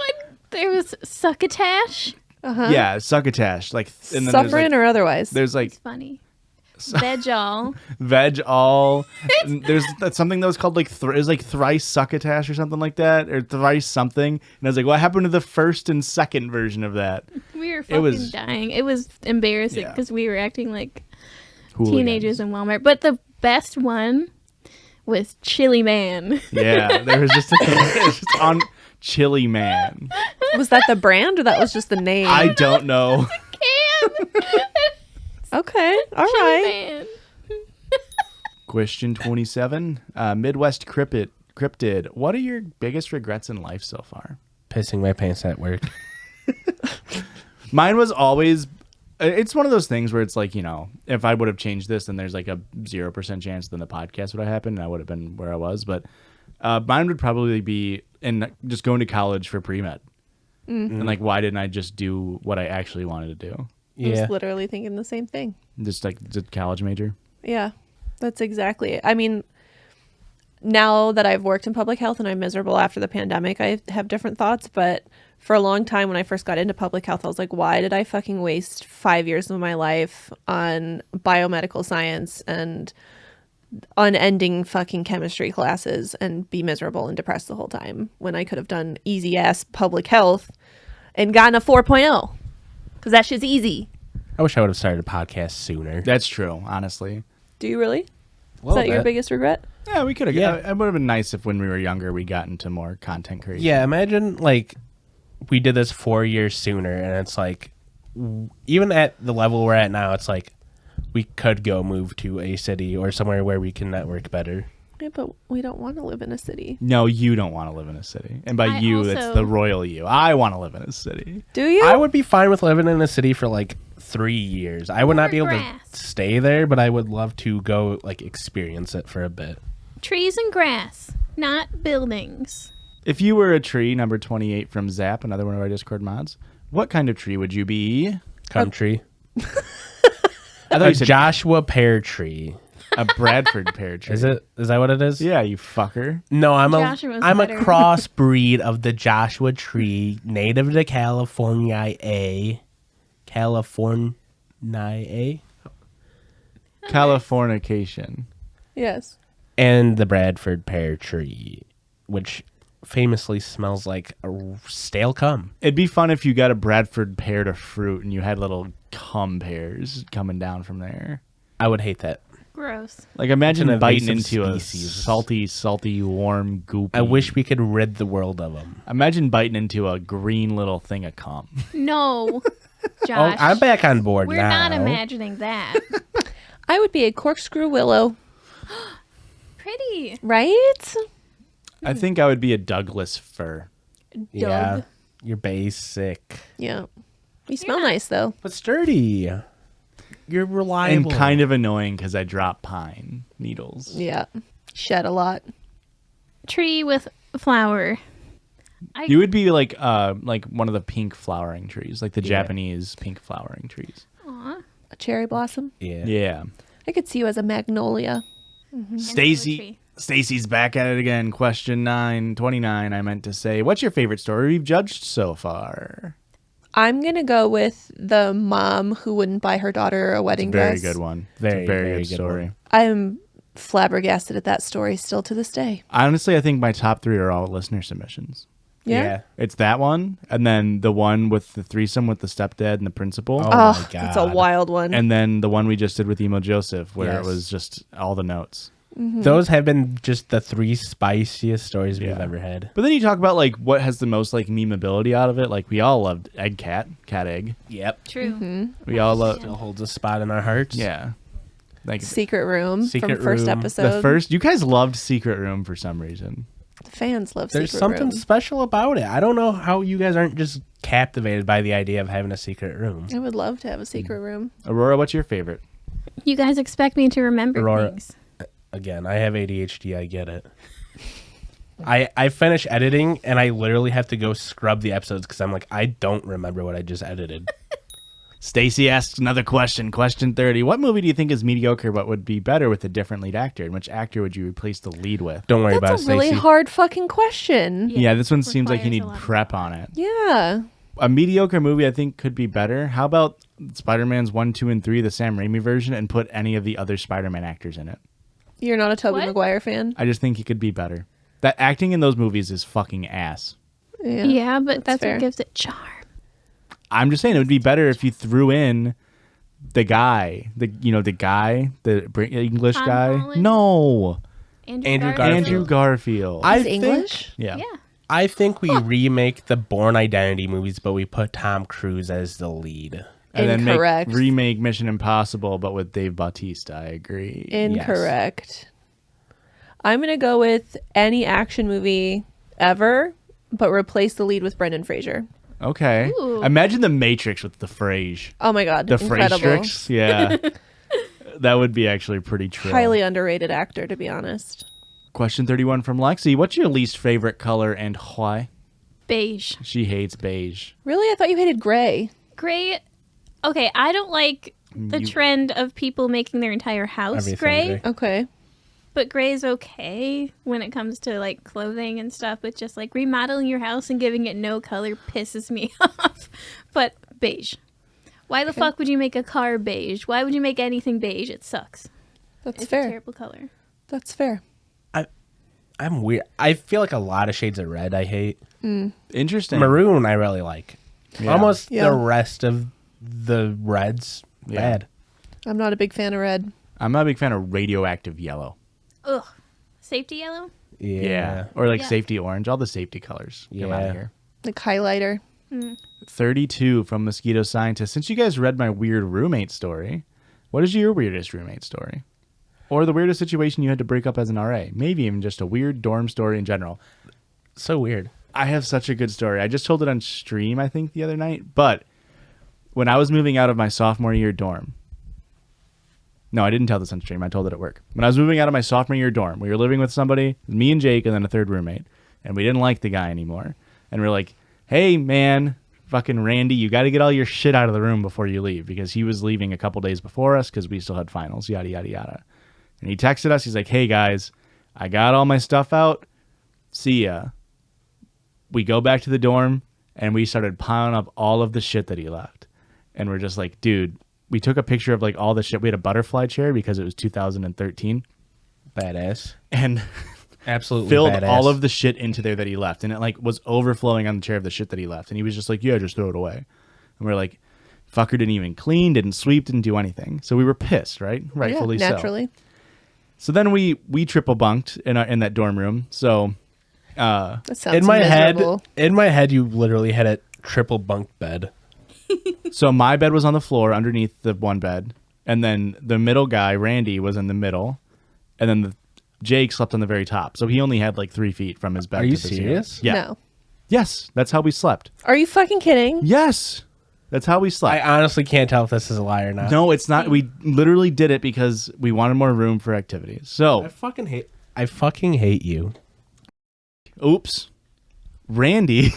there was succotash. yeah, succotash. Like and then Suffering or otherwise? there's like It's funny. Veg all. veg all. And there's something that was called like it was like thrice succotash or something like that, or thrice something. And I was like, what happened to the first and second version of that? We were fucking was- dying. It was embarrassing Yeah. because we were acting like Hooligans. teenagers in Walmart. But the best one was Chili Man. Yeah, there was just it was just on Chili Man. Was that the brand or that was just the name? I don't know. Can. Okay. All Chili right. Man. Question 27. Midwest Cryptid. What are your biggest regrets in life so far? Pissing my pants at work. Mine was always. It's one of those things where it's like, if I would have changed this, then there's like a 0% chance then the podcast would have happened and I would have been where I was. But mine would probably be in just going to college for pre-med. And like, why didn't I just do what I actually wanted to do? I Yeah. was literally thinking the same thing. Just like the college major. Yeah, that's exactly it. I mean, now that I've worked in public health and I'm miserable after the pandemic, I have different thoughts. But for a long time when I first got into public health, I was like, why did I fucking waste 5 years of my life on biomedical science and unending fucking chemistry classes and be miserable and depressed the whole time when I could have done easy ass public health and gotten a 4.0 because that shit's easy. I wish I would have started a podcast sooner. That's true, honestly. Do you really? Is Well, that your biggest regret? Yeah, we could have. Yeah. It would have been nice if when we were younger we got into more content creation. Yeah, imagine like we did this 4 years sooner, and it's like even at the level we're at now, it's like we could go move to a city or somewhere where we can network better. Yeah, but we don't want to live in a city. No, you don't want to live in a city. And by I you, it's also- the royal you. I want to live in a city. Do you? I would be fine with living in a city for like 3 years. I would not be able grass. to stay there, but I would love to go like experience it for a bit. Trees and grass, not buildings. If you were a tree, number 28 from Zap, another one of our Discord mods, what kind of tree would you be? Country. I thought A you said Joshua pear tree. a Bradford pear tree. Is it? Is that what it is? Yeah, you fucker. No, I'm Joshua's a better. crossbreed of the Joshua tree, native to California. California. Californication. Yes. And the Bradford pear tree, which famously smells like a stale cum. It'd be fun if you got a Bradford pear to fruit and you had little cum pears coming down from there. I would hate that. Gross. Like imagine It's an biting invasive into species. a salty, warm, goopy. I wish we could rid the world of them. Imagine biting into a green little thing of cum. No, Oh, Josh. I'm back on board We're now. not imagining that. I would be a corkscrew willow, Pretty. right? I think I would be a Douglas fir. Yeah, Doug. you're basic. Yeah. You smell nice though. But sturdy. You're reliable. And kind of annoying because I drop pine needles. Yeah. Shed a lot. Tree with flower. You would be like one of the pink flowering trees, like the Japanese pink flowering trees. Aw. A cherry blossom. Yeah. Yeah. I could see you as a magnolia. Stacy. Stacy's back at it again. Question 29. I meant to say, what's your favorite story we've judged so far? I'm going to go with the mom who wouldn't buy her daughter a wedding Very dress. good one. Very, It's a very very good good story. one. I'm flabbergasted at that story still to this day. Honestly, I think my top 3 are all listener submissions. Yeah. It's that one, and then the one with the threesome with the stepdad and the principal, Oh, Oh, my God. it's a wild one. and then the one we just did with Emo Joseph, where Yes. it was just all the notes. Those have been just the 3 spiciest stories we've Yeah. ever had. But then you talk about like what has the most like memeability out of it. Like we all loved Egg Cat Egg. Yep. True. We all love, Still holds a spot in our hearts. yeah. Like Secret Room Secret from first Room. episode. the first, you guys loved Secret Room for some reason. The fans love There's Secret something Room. special about it. I don't know how you guys aren't just captivated by the idea of having a secret room. I would love to have a secret room. Aurora, what's your favorite? You guys expect me to remember Aurora. things. Again, I have ADHD. I get it. I finish editing and I literally have to go scrub the episodes because I'm like, I don't remember what I just edited. Stacy asks another question. Question 30. What movie do you think is mediocre but would be better with a different lead actor? And which actor would you replace the lead with? Don't worry about That's it, a really Stacey. hard fucking question. Yeah, this one seems like you requires need a lot of prep on it. Yeah. A mediocre movie I think could be better. How about Spider-Man's 1, 2, and 3, the Sam Raimi version, and put any of the other Spider-Man actors in it? You're not a Tobey What? Maguire fan? I just think it could be better. That acting in those movies is fucking ass. Yeah, but that's fair. what gives it charm. I'm just saying it would be better if you threw in the guy, the English Tom guy. Holland? No, Andrew Garfield. Andrew Garfield. I He's think- English? yeah. Yeah. I think we remake the Bourne Identity movies, but we put Tom Cruise as the lead. And then Incorrect. remake Mission Impossible, but with Dave Bautista. I agree. Incorrect. I'm going to go with any action movie ever, but replace the lead with Brendan Fraser. Okay. Ooh. Imagine the Matrix with the Frage. Oh my God. The Incredible. Frastrix. Yeah. That would be actually pretty true. Highly underrated actor, to be honest. Question 31 from Lexi. What's your least favorite color and why? Beige. She hates beige. Really? I thought you hated gray. Gray. Okay, I don't like the trend of people making their entire house Everything gray, gray. Okay. but gray is okay when it comes to like clothing and stuff. But just like remodeling your house and giving it no color pisses me off. But beige. Why the fuck would you make a car beige? Why would you make anything beige? It sucks. That's It's a fair. terrible color. That's fair. I'm weird. I feel like a lot of shades of red I hate. Interesting. Maroon I really like. Yeah. Almost Yeah. the rest of the reds Yeah. bad. I'm not a big fan of red. I'm not a big fan of radioactive yellow. Ugh. Safety yellow? Yeah. Or like Yeah. safety orange. All the safety colors. Come out Yeah. of here. Like highlighter. 32 from Mosquito Scientist. Since you guys read my weird roommate story, what is your weirdest roommate story? Or the weirdest situation you had to break up as an RA? Maybe even just a weird dorm story in general. So weird. I have such a good story. I just told it on stream, I think, the other night. But when I was moving out of my sophomore year dorm, no, I didn't tell this on stream. I told it at work. When I was moving out of my sophomore year dorm, we were living with somebody, me and Jake, and then a third roommate. And we didn't like the guy anymore. And we're like, hey, man, fucking Randy, you got to get all your shit out of the room before you leave. Because he was leaving a couple days before us because we still had finals, yada, yada, yada. And he texted us. He's like, hey, guys, I got all my stuff out. See ya. We go back to the dorm, and we started piling up all of the shit that he left. And we're just like, dude, we took a picture of like all the shit. We had a butterfly chair because it was 2013. Badass. and Absolutely filled badass. all of the shit into there that he left, and it like was overflowing on the chair of the shit that he left, and he was just like, yeah, just throw it away. And we're like, fucker didn't even clean, didn't sweep, didn't do anything. So we were pissed, right? Rightfully so. naturally. So then we triple bunked in that dorm room. So That sounds in my miserable. head, you literally had a triple bunk bed. so my bed was on the floor underneath the one bed, and then the middle guy, Randy, was in the middle, and then Jake slept on the very top. So he only had like 3 feet from his bed. Are you to the ceiling. serious? Yeah. No. Yes, that's how we slept. Are you fucking kidding? Yes, that's how we I slept. honestly can't tell if this is a lie or not. No, it's not. We literally did it because we wanted more room for activities. So, I fucking hate you. oops, Randy.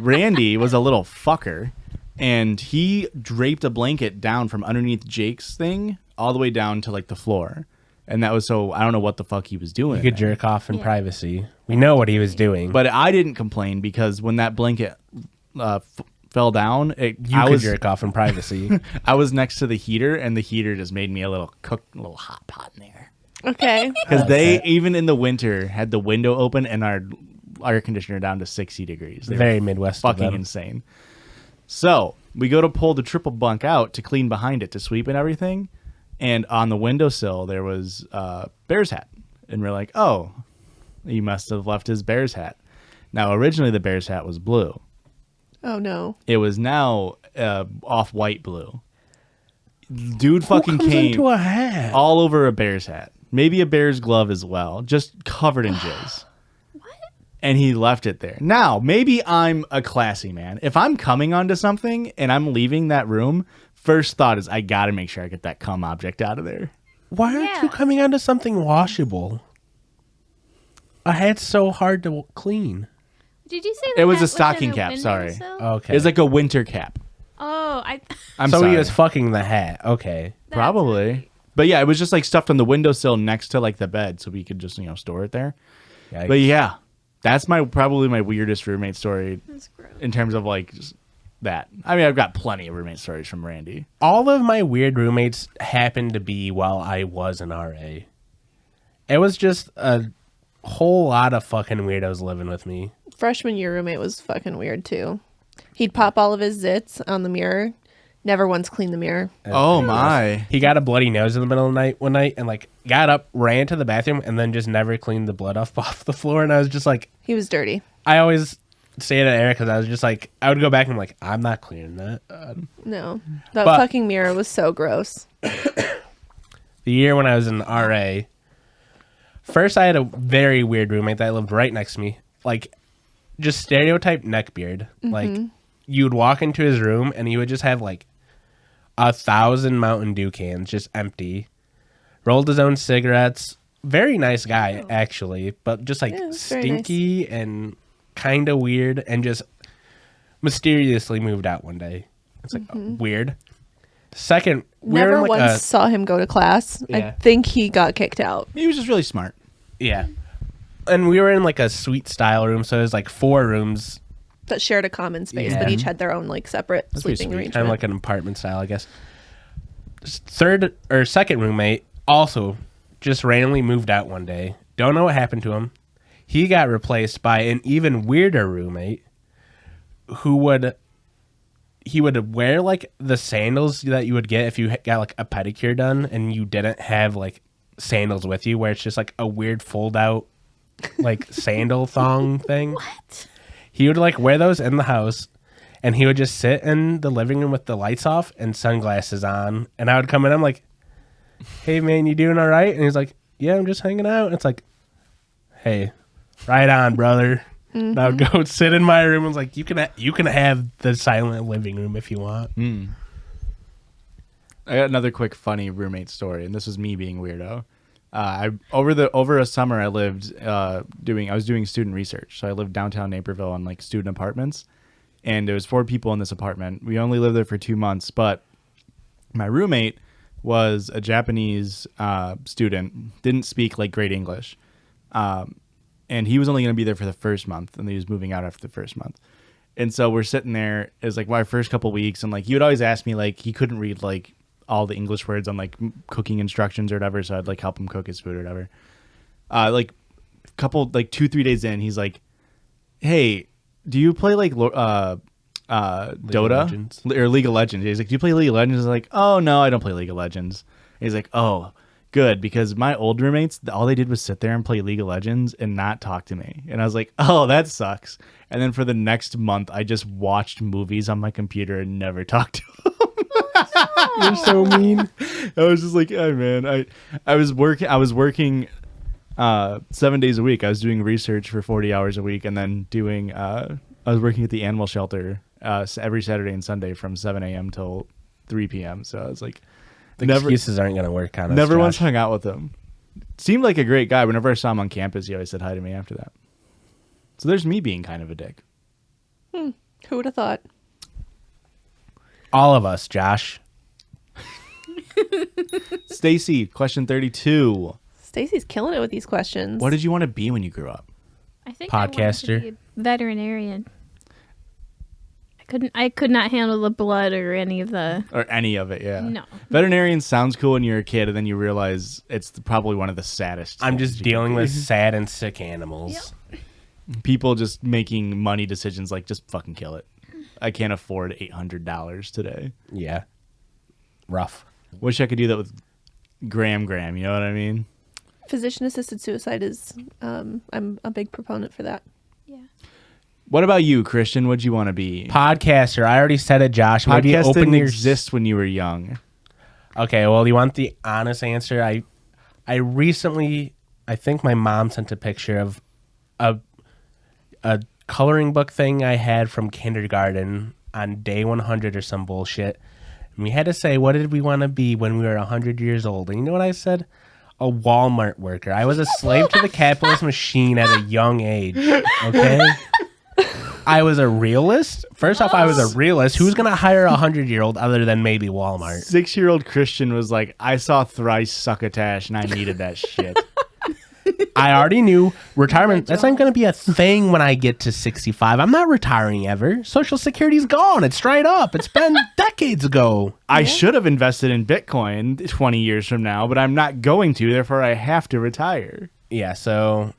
Randy was a little fucker, and he draped a blanket down from underneath Jake's thing all the way down to like the floor, and that was so I don't know what the fuck he was doing. You could there. jerk off in privacy. We know what he was doing. But I didn't complain because when that blanket fell down, you could jerk off in privacy. I was next to the heater, and the heater just made me a little hot pot in there. Okay. Because they, even in the winter, had the window open and our air conditioner down to 60 degrees. They Very were Midwest of fucking them. insane. So we go to pull the triple bunk out to clean behind it, to sweep and everything. And on the windowsill, there was a Bears hat. And we're like, oh, he must have left his Bears hat. Now, originally, the Bears hat was blue. Oh no. It was now off-white blue. Dude fucking Who comes came into a hat? all over a Bears hat. Maybe a Bears glove as well. Just covered in jizz. What? And he left it there. Now, maybe I'm a classy man. If I'm coming onto something and I'm leaving that room, first thought is I got to make sure I get that cum object out of there. Why aren't you Yeah. coming onto something washable? A hat's so hard to clean. Did you say It the was hat a stocking in a cap, sorry. windowsill? Okay. It's like a winter cap. Oh, I'm so sorry. he was fucking the hat. Okay. that's Probably. right. But yeah, it was just like stuffed on the windowsill next to like the bed so we could just, store it there. Yikes. But yeah, that's probably my weirdest roommate story That's gross. in terms of like just that. I mean, I've got plenty of roommate stories from Randy. All of my weird roommates happened to be while I was an RA. It was just a whole lot of fucking weirdos living with me. Freshman year roommate was fucking weird too. He'd pop all of his zits on the mirror. Never once cleaned the mirror. Oh my. He got a bloody nose in the middle of the night one night and like got up, ran to the bathroom, and then just never cleaned the blood off the floor. And I was just like, He was dirty. I always say it to Eric because I was just like, I would go back and I'm like, I'm not clearing that. No. That But- fucking mirror was so gross. The year when I was in RA, first I had a very weird roommate that lived right next to me. Like, just stereotype neckbeard. Like, you'd walk into his room and he would just have like 1,000 Mountain Dew cans just empty. Rolled his own cigarettes. Very nice guy, actually, but just like Yeah, it's very stinky and kind of weird, and just mysteriously moved out one day. It's like weird. Second, we were Never in like once saw him go to class. I Yeah. think he got kicked out. He was just really smart. yeah, and we were in like a suite style room, so it was like 4 rooms, That shared a common space, Yeah. but each had their own like separate That's pretty sleeping sweet. arrangement. kind of like an apartment style, I guess. Second roommate also just randomly moved out one day. Don't know what happened to him. He got replaced by an even weirder roommate who would wear like the sandals that you would get if you got like a pedicure done and you didn't have like sandals with you, where it's just like a weird fold out like sandal thong thing. What? He would like wear those in the house, and he would just sit in the living room with the lights off and sunglasses on. And I would come in, I'm like, "Hey man, you doing all right?" And he's like, "Yeah, I'm just hanging out." And it's like, "Hey, right on, brother." And I would go sit in my room and was like, "You can have the silent living room if you want." I got another quick funny roommate story, and this was me being weirdo. Over a summer I lived I was doing student research, so I lived downtown Naperville on like student apartments, and there was 4 people in this apartment. We only lived there for 2 months, but my roommate was a Japanese student, didn't speak like great English, and he was only going to be there for the first month, and he was moving out after the first month. And so we're sitting there. It was like my first couple weeks, and like he would always ask me, like he couldn't read like all the English words on like cooking instructions or whatever. So I'd like help him cook his food or whatever. Like a couple, like 2-3 days in, he's like, "Hey, do you play like Dota Legends? or League of Legends?" He's like, "Do you play League of Legends?" I was like, "Oh no, I don't play League of Legends." And he's like, "Oh, good," because my old roommates, all they did was sit there and play League of Legends and not talk to me. And I was like, "Oh, that sucks." And then for the next month, I just watched movies on my computer and never talked to them. You're so mean. I was just like, "Oh man, I was working 7 days a week. I was doing research for 40 hours a week, and then doing I was working at the animal shelter every Saturday and Sunday from 7 a.m. till 3 p.m. So I was like, The excuses aren't going to work on us, never once Josh. hung out with him. Seemed like a great guy. Whenever I saw him on campus, he always said hi to me after that. So there's me being kind of a dick. Who would have thought? All of us, Josh. Stacy, question 32. Stacy's killing it with these questions. What did you want to be when you grew up? I think Podcaster. I wanted to be a veterinarian. I could not handle the blood or any of the. Or any of it, yeah. No. Veterinarian sounds cool when you're a kid, and then you realize it's probably one of the saddest. I'm things just you can dealing do. with sad and sick animals. People just making money decisions like just fucking kill it. I can't afford $800 today. Yeah. Rough. Wish I could do that with Graham. You know what I mean? Physician-assisted suicide is, I'm a big proponent for that. Yeah. What about you, Christian? What'd you want to be? Podcaster. I already said it, Josh. Maybe Podcast open didn't your... exist when you were young. Okay, well, you want the honest answer? I recently, I think my mom sent a picture of a coloring book thing I had from kindergarten on day 100 or some bullshit. And we had to say, what did we want to be when we were 100 years old? And you know what I said? A Walmart worker. I was a slave to the capitalist machine at a young age. Okay? I was a realist. First off, I was a realist. Who's going to hire a 100-year-old other than maybe Walmart? 6-year-old Christian was like, I saw Thrice succotash and I needed that shit. I already knew retirement. That's not going to be a thing when I get to 65. I'm not retiring ever. Social Security's gone. It's dried up. It's been decades ago. I should have invested in Bitcoin 20 years from now, but I'm not going to. Therefore, I have to retire. Yeah, so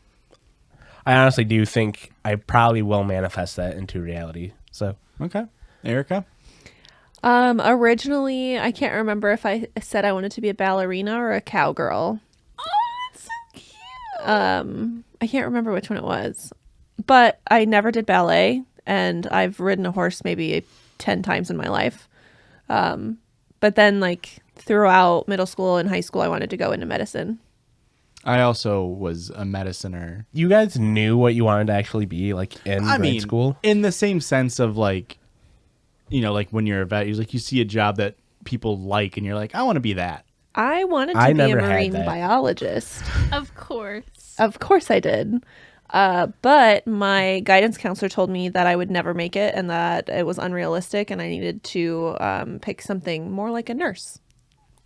I honestly do think I probably will manifest that into reality. So Okay. Erica? Originally, I can't remember if I said I wanted to be a ballerina or a cowgirl. I can't remember which one it was, but I never did ballet, and I've ridden a horse maybe 10 times in my life. But then like throughout middle school and high school, I wanted to go into medicine. I also was a mediciner. you guys knew what you wanted to actually be like in grade school? In the same sense of like, you know, like when you're a vet, you see a job that people like and you're like, I want to be that. I wanted to I be a never had marine that. biologist. Of course. Of course I did. But my guidance counselor told me that I would never make it and that it was unrealistic and I needed to pick something more like a nurse.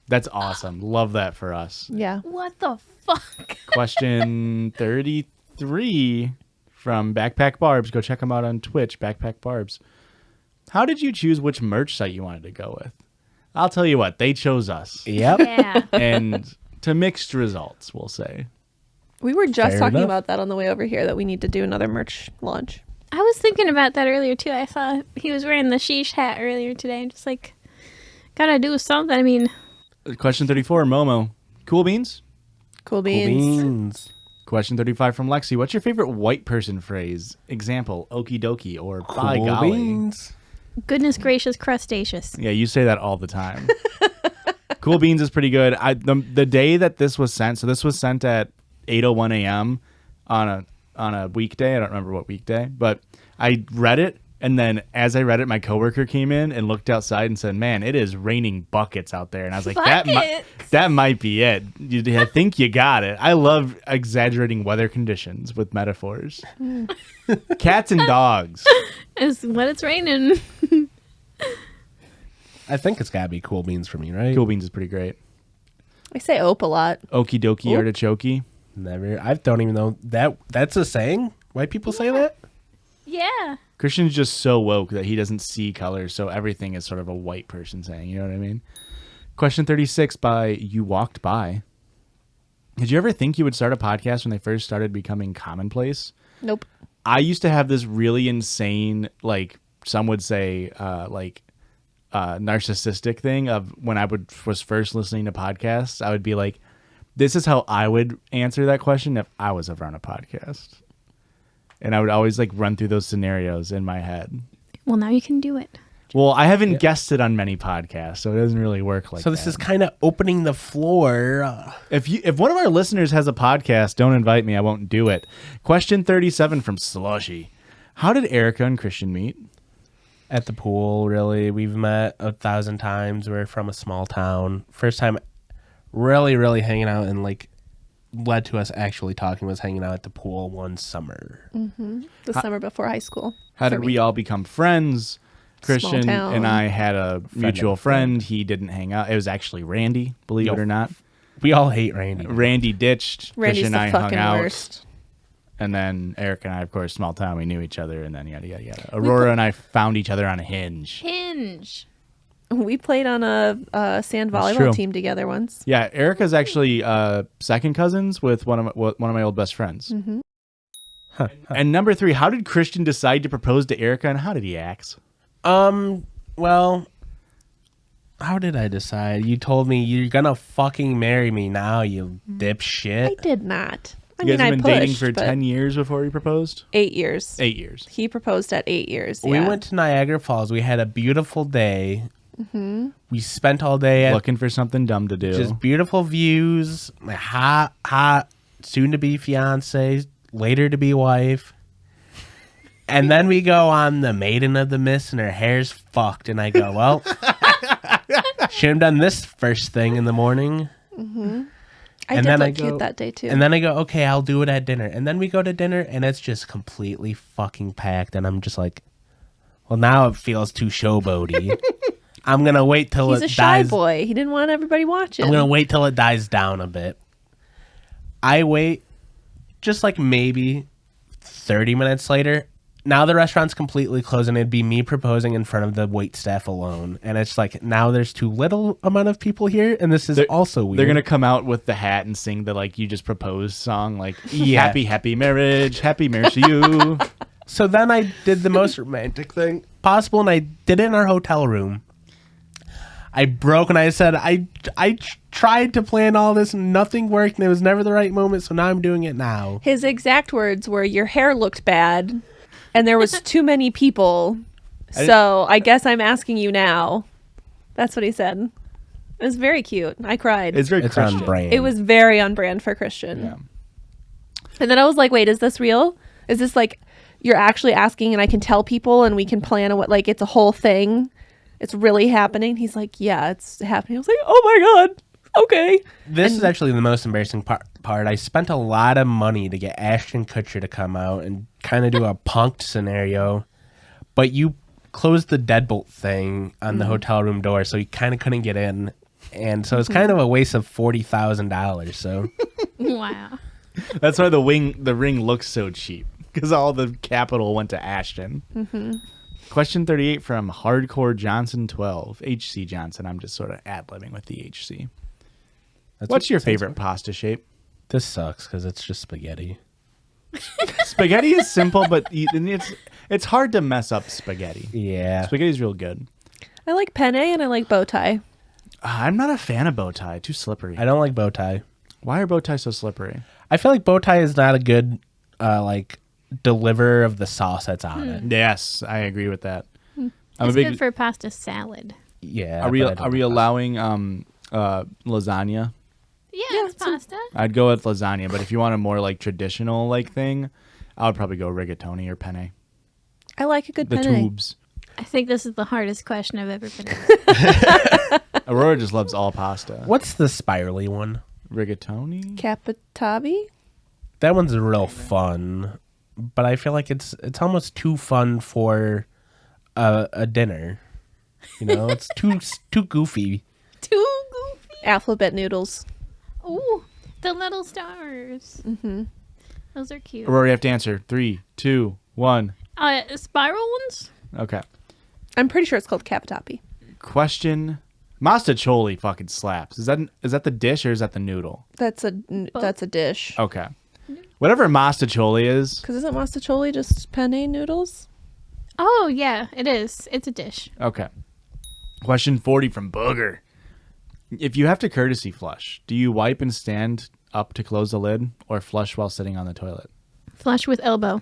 That's awesome. Love that for us. Yeah. What the fuck? Question 33 from Backpack Barbs. Go check them out on Twitch, Backpack Barbs. How did you choose which merch site you wanted to go with? I'll tell you what, they chose us. Yep. Yeah. And to mixed results, we'll say. We were just Fair talking enough. about that on the way over here, that we need to do another merch launch. I was thinking about that earlier too. I saw he was wearing the sheesh hat earlier today. I'm just like, gotta do something. I mean, Question 34, Momo. Cool beans? Cool Cool beans. beans. Question 35 from Lexi. What's your favorite white person phrase? Example, okie dokie or by Cool golly. beans. goodness gracious, crustaceous. Yeah, you say that all the time. Cool beans is pretty good. The day that this was sent, so this was sent at 8:01 a.m. on a weekday. I don't remember what weekday, but I read it, and then as I read it, my coworker came in and looked outside and said, "Man, it is raining buckets out there." And I was like, Buckets? that might be it. I think you got it. I love exaggerating weather conditions with metaphors. Cats and dogs. Is what it's raining. I think it's gotta be cool beans for me, right? Cool beans is pretty great. I say ope a lot. Okie dokie Oop. artichoke. Never. I don't even know that's a saying. White people say that. Yeah. Christian's just so woke that he doesn't see color, so everything is sort of a white person saying. You know what I mean? Question 36 by You Walked By. Did you ever think you would start a podcast when they first started becoming commonplace? Nope. I used to have this really insane, like some would say, narcissistic thing of when I was first listening to podcasts. I would be like, this is how I would answer that question if I was ever on a podcast. And I would always like run through those scenarios in my head. Well, now you can do it. Well, I haven't guested on many podcasts, so it doesn't really work like that. So this is kind of opening the floor. If one of our listeners has a podcast, don't invite me. I won't do it. Question 37 from Slushy. How did Erica and Christian meet? At the pool, really. We've met 1,000 times. We're from a small town. First time really, really hanging out and like led to us actually talking was hanging out at the pool one summer. The summer before high school. How for did me. we all become friends? Christian town. and I had a mutual friend. He didn't hang out. It was actually Randy, believe it or not. We all hate Randy. Randy ditched. Randy's Christian the and I hung fucking out. worst. And then Eric and I, of course, small town, we knew each other, and then yada, yada, yada. Aurora and I found each other on a hinge. Hinge. We played on a sand That's volleyball true. team together once. Yeah, Erica's actually second cousins with one of my old best friends. Mm-hmm. And number 3, how did Christian decide to propose to Erica, and how did he act? Well, how did I decide? You told me you're gonna fucking marry me now, you dipshit. I did not. I You guys mean, have I been pushed, dating for but 10 years before he proposed? 8 years. 8 years. He proposed at 8 years. We yeah. went to Niagara Falls. We had a beautiful day. We spent all day at Looking for something dumb to do. just beautiful views. My hot, soon-to-be fiance, later-to-be wife. And then we go on the Maiden of the Mist, and her hair's fucked. And I go, well, should have done this first thing in the morning. I and did then look I go- cute that day too. And then I go, okay, I'll do it at dinner. And then we go to dinner, and it's just completely fucking packed. And I'm just like, well, now it feels too showboaty. I'm going to wait till He's it a shy dies. boy. He didn't want everybody watching. I'm going to wait till it dies down a bit. I wait just like maybe 30 minutes later. Now the restaurant's completely closed, and it'd be me proposing in front of the wait staff alone. And it's like, now there's too little amount of people here, and this is also weird. They're going to come out with the hat and sing the, like, you just proposed song, like, Yeah. happy, happy marriage, happy marriage to you. So then I did the most romantic thing possible, and I did it in our hotel room. I broke, and I said, I tried to plan all this, and nothing worked, and it was never the right moment, so now I'm doing it now. His exact words were, "Your hair looked bad, and there was too many people. So I guess I'm asking you now." That's what he said. It was very cute. I cried. It's very It's Christian. on brand. It was very on brand for Christian. Yeah. And then I was like, wait, is this real? Is this like you're actually asking and I can tell people and we can plan what, like, it's a whole thing? It's really happening? He's like, yeah, it's happening. I was like, oh my God. Okay. This is actually the most embarrassing part. I spent a lot of money to get Ashton Kutcher to come out and kind of do a punked scenario, but you closed the deadbolt thing on the hotel room door, so you kind of couldn't get in, and so it's kind of a waste of $40,000. So Wow. That's why the ring looks so cheap, because all the capital went to Ashton. Question 38 from Hardcore Johnson 12. HC Johnson. I'm just sort of ad-libbing with the HC. What's your favorite pasta shape? This sucks because it's just spaghetti. Spaghetti is simple, but it's hard to mess up spaghetti. Yeah. Spaghetti's real good. I like penne and I like bow tie. I'm not a fan of bow tie. Too slippery. I don't like bow tie. Why are bow ties so slippery? I feel like bow tie is not a good like deliverer of the sauce that's on it. Yes, I agree with that. I'm It's a big. good for pasta salad. Yeah. Are we but I don't are we like allowing lasagna? Yeah, it's pasta. I'd go with lasagna, but if you want a more like traditional like thing, I would probably go rigatoni or penne. I like a good The penne. tubes. I think this is the hardest question I've ever been asked. Aurora just loves all pasta. What's the spirally one? Rigatoni? Capitabi? That one's real fun, but I feel like it's almost too fun for a dinner. You know, it's too goofy. Too goofy. Alphabet noodles. Ooh, the little stars. Mm-hmm. Those are cute. Aurora, you have to answer. 3, 2, 1. Spiral ones? Okay. I'm pretty sure it's called capitapi. Question Mastacholi fucking slaps. Is that the dish or is that the noodle? That's a dish. Okay. Whatever mastacholi is. Because isn't mastacholi just penne noodles? Oh, yeah, it is. It's a dish. Okay. Question 40 from Booger. If you have to courtesy flush, do you wipe and stand up to close the lid or flush while sitting on the toilet? Flush with elbow.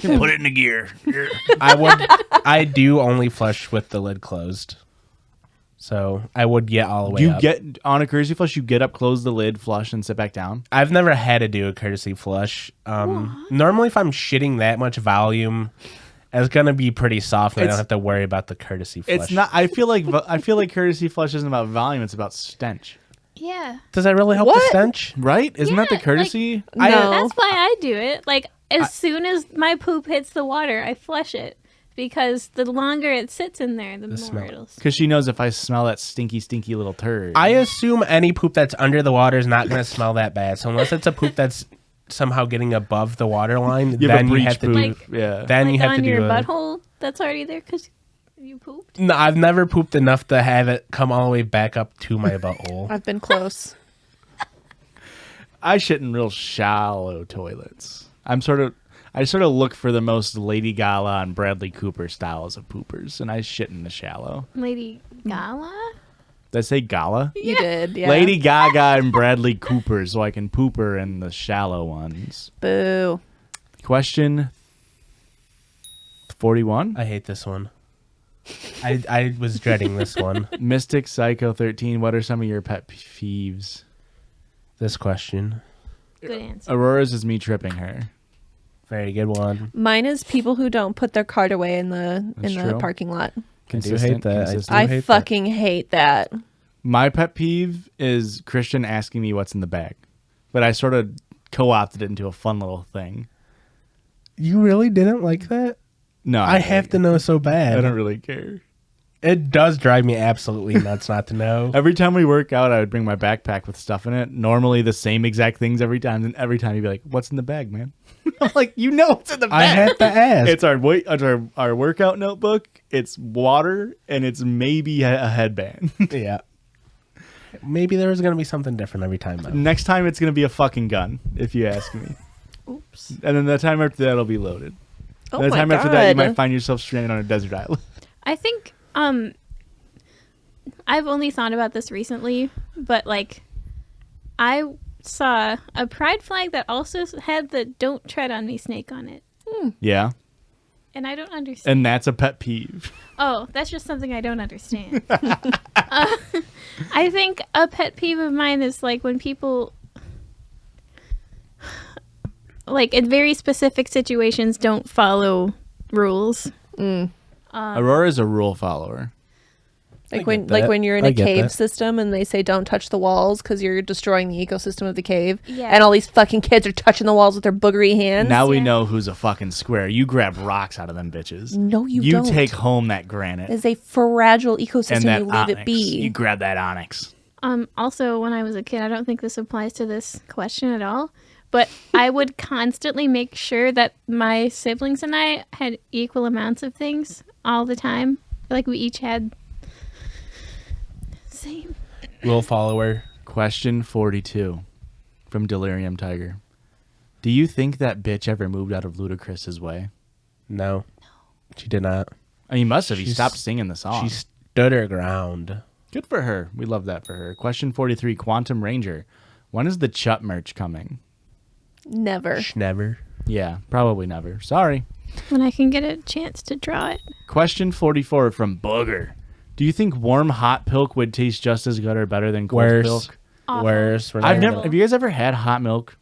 Put it into gear. I do only flush with the lid closed. So I would get all the way up. Get on a courtesy flush, you get up, close the lid, flush, and sit back down? I've never had to do a courtesy flush. Normally, if I'm shitting that much volume, it's gonna be pretty soft, and I don't have to worry about the courtesy flush. It's not. I feel like courtesy flush isn't about volume; it's about stench, Yeah. Does that really help the What? stench? right? Isn't that the Yeah, courtesy? No. That's why I do it. Like, as soon as my poop hits the water, I flush it. Because the longer it sits in there, the more smell. it'll... Because she knows if I smell that stinky, stinky little turd. I assume any poop that's under the water is not gonna smell that bad. So unless it's a poop that's somehow getting above the water line, You have a then you breach have to poop. do. Like- Yeah. Then you Like have on to do. your a- butthole that's already there because you pooped? No, I've never pooped enough to have it come all the way back up to my butthole. I've been close. I shit in real shallow toilets. I sort of look for the most Lady Gala and Bradley Cooper styles of poopers, and I shit in the shallow. Lady Gala? Did I say Gala? You did, yeah. Lady Gaga and Bradley Cooper, so I can pooper in the shallow ones. Boo. Question 41. I hate this one. I was dreading this one. Mystic Psycho 13. What are some of your pet peeves? This question. Good answer. Aurora's is me tripping her. Very good one. Mine is people who don't put their cart away in the That's true. parking lot. I do hate that. consistent. I hate that. fucking hate that. My pet peeve is Christian asking me what's in the bag, but I sort of co-opted it into a fun little thing. You really didn't like that? No, I have to know so I bad. don't really care. It does drive me absolutely nuts not to know. Every time we work out, I would bring my backpack with stuff in it. Normally the same exact things every time. And every time you'd be like, "What's in the bag, man?" I'm like, "You know what's in the bag." I had to ask. It's our workout notebook. It's water, and it's maybe a headband. Yeah. Maybe there was going to be something different every time. Though. Next time, it's gonna be a fucking gun, if you ask me. Oops. And then the time after that, it'll be loaded. Oh the my time God. after that, you might find yourself stranded on a desert island. I think I've only thought about this recently, but like I saw a pride flag that also had the "Don't tread on me" snake on it. Yeah, And I don't understand. and that's a pet peeve. Oh, that's just something I don't understand. I think a pet peeve of mine is like when people like in very specific situations don't follow rules. Aurora's a rule follower. Like get that. when you're in I a get cave that. system and they say don't touch the walls because you're destroying the ecosystem of the cave. Yeah. And all these fucking kids are touching the walls with their boogery hands. Now we Yeah. know who's a fucking square. You grab rocks out of them bitches. No, you You don't. take home that granite It's a fragile and ecosystem. that You leave onyx. it be. You grab that onyx. Also, when I was a kid, I don't think this applies to this question at all, but I would constantly make sure that my siblings and I had equal amounts of things all the time. Like we each had same. Rule follower. Question 42 from Delirium Tiger. Do you think that bitch ever moved out of Ludacris's way? No. She did not. Oh, he must have. He She's- stopped singing the song. She stood her ground. Good for her. We love that for her. Question 43, Quantum Ranger. When is the Chup merch coming? Never. Never. Yeah, probably never. Sorry. When I can get a chance to draw it. Question 44 from Booger. Do you think warm hot milk would taste just as good or better than cold Worse. milk? Awful. Worse. We're not I've gonna- never. Have you guys ever had hot milk?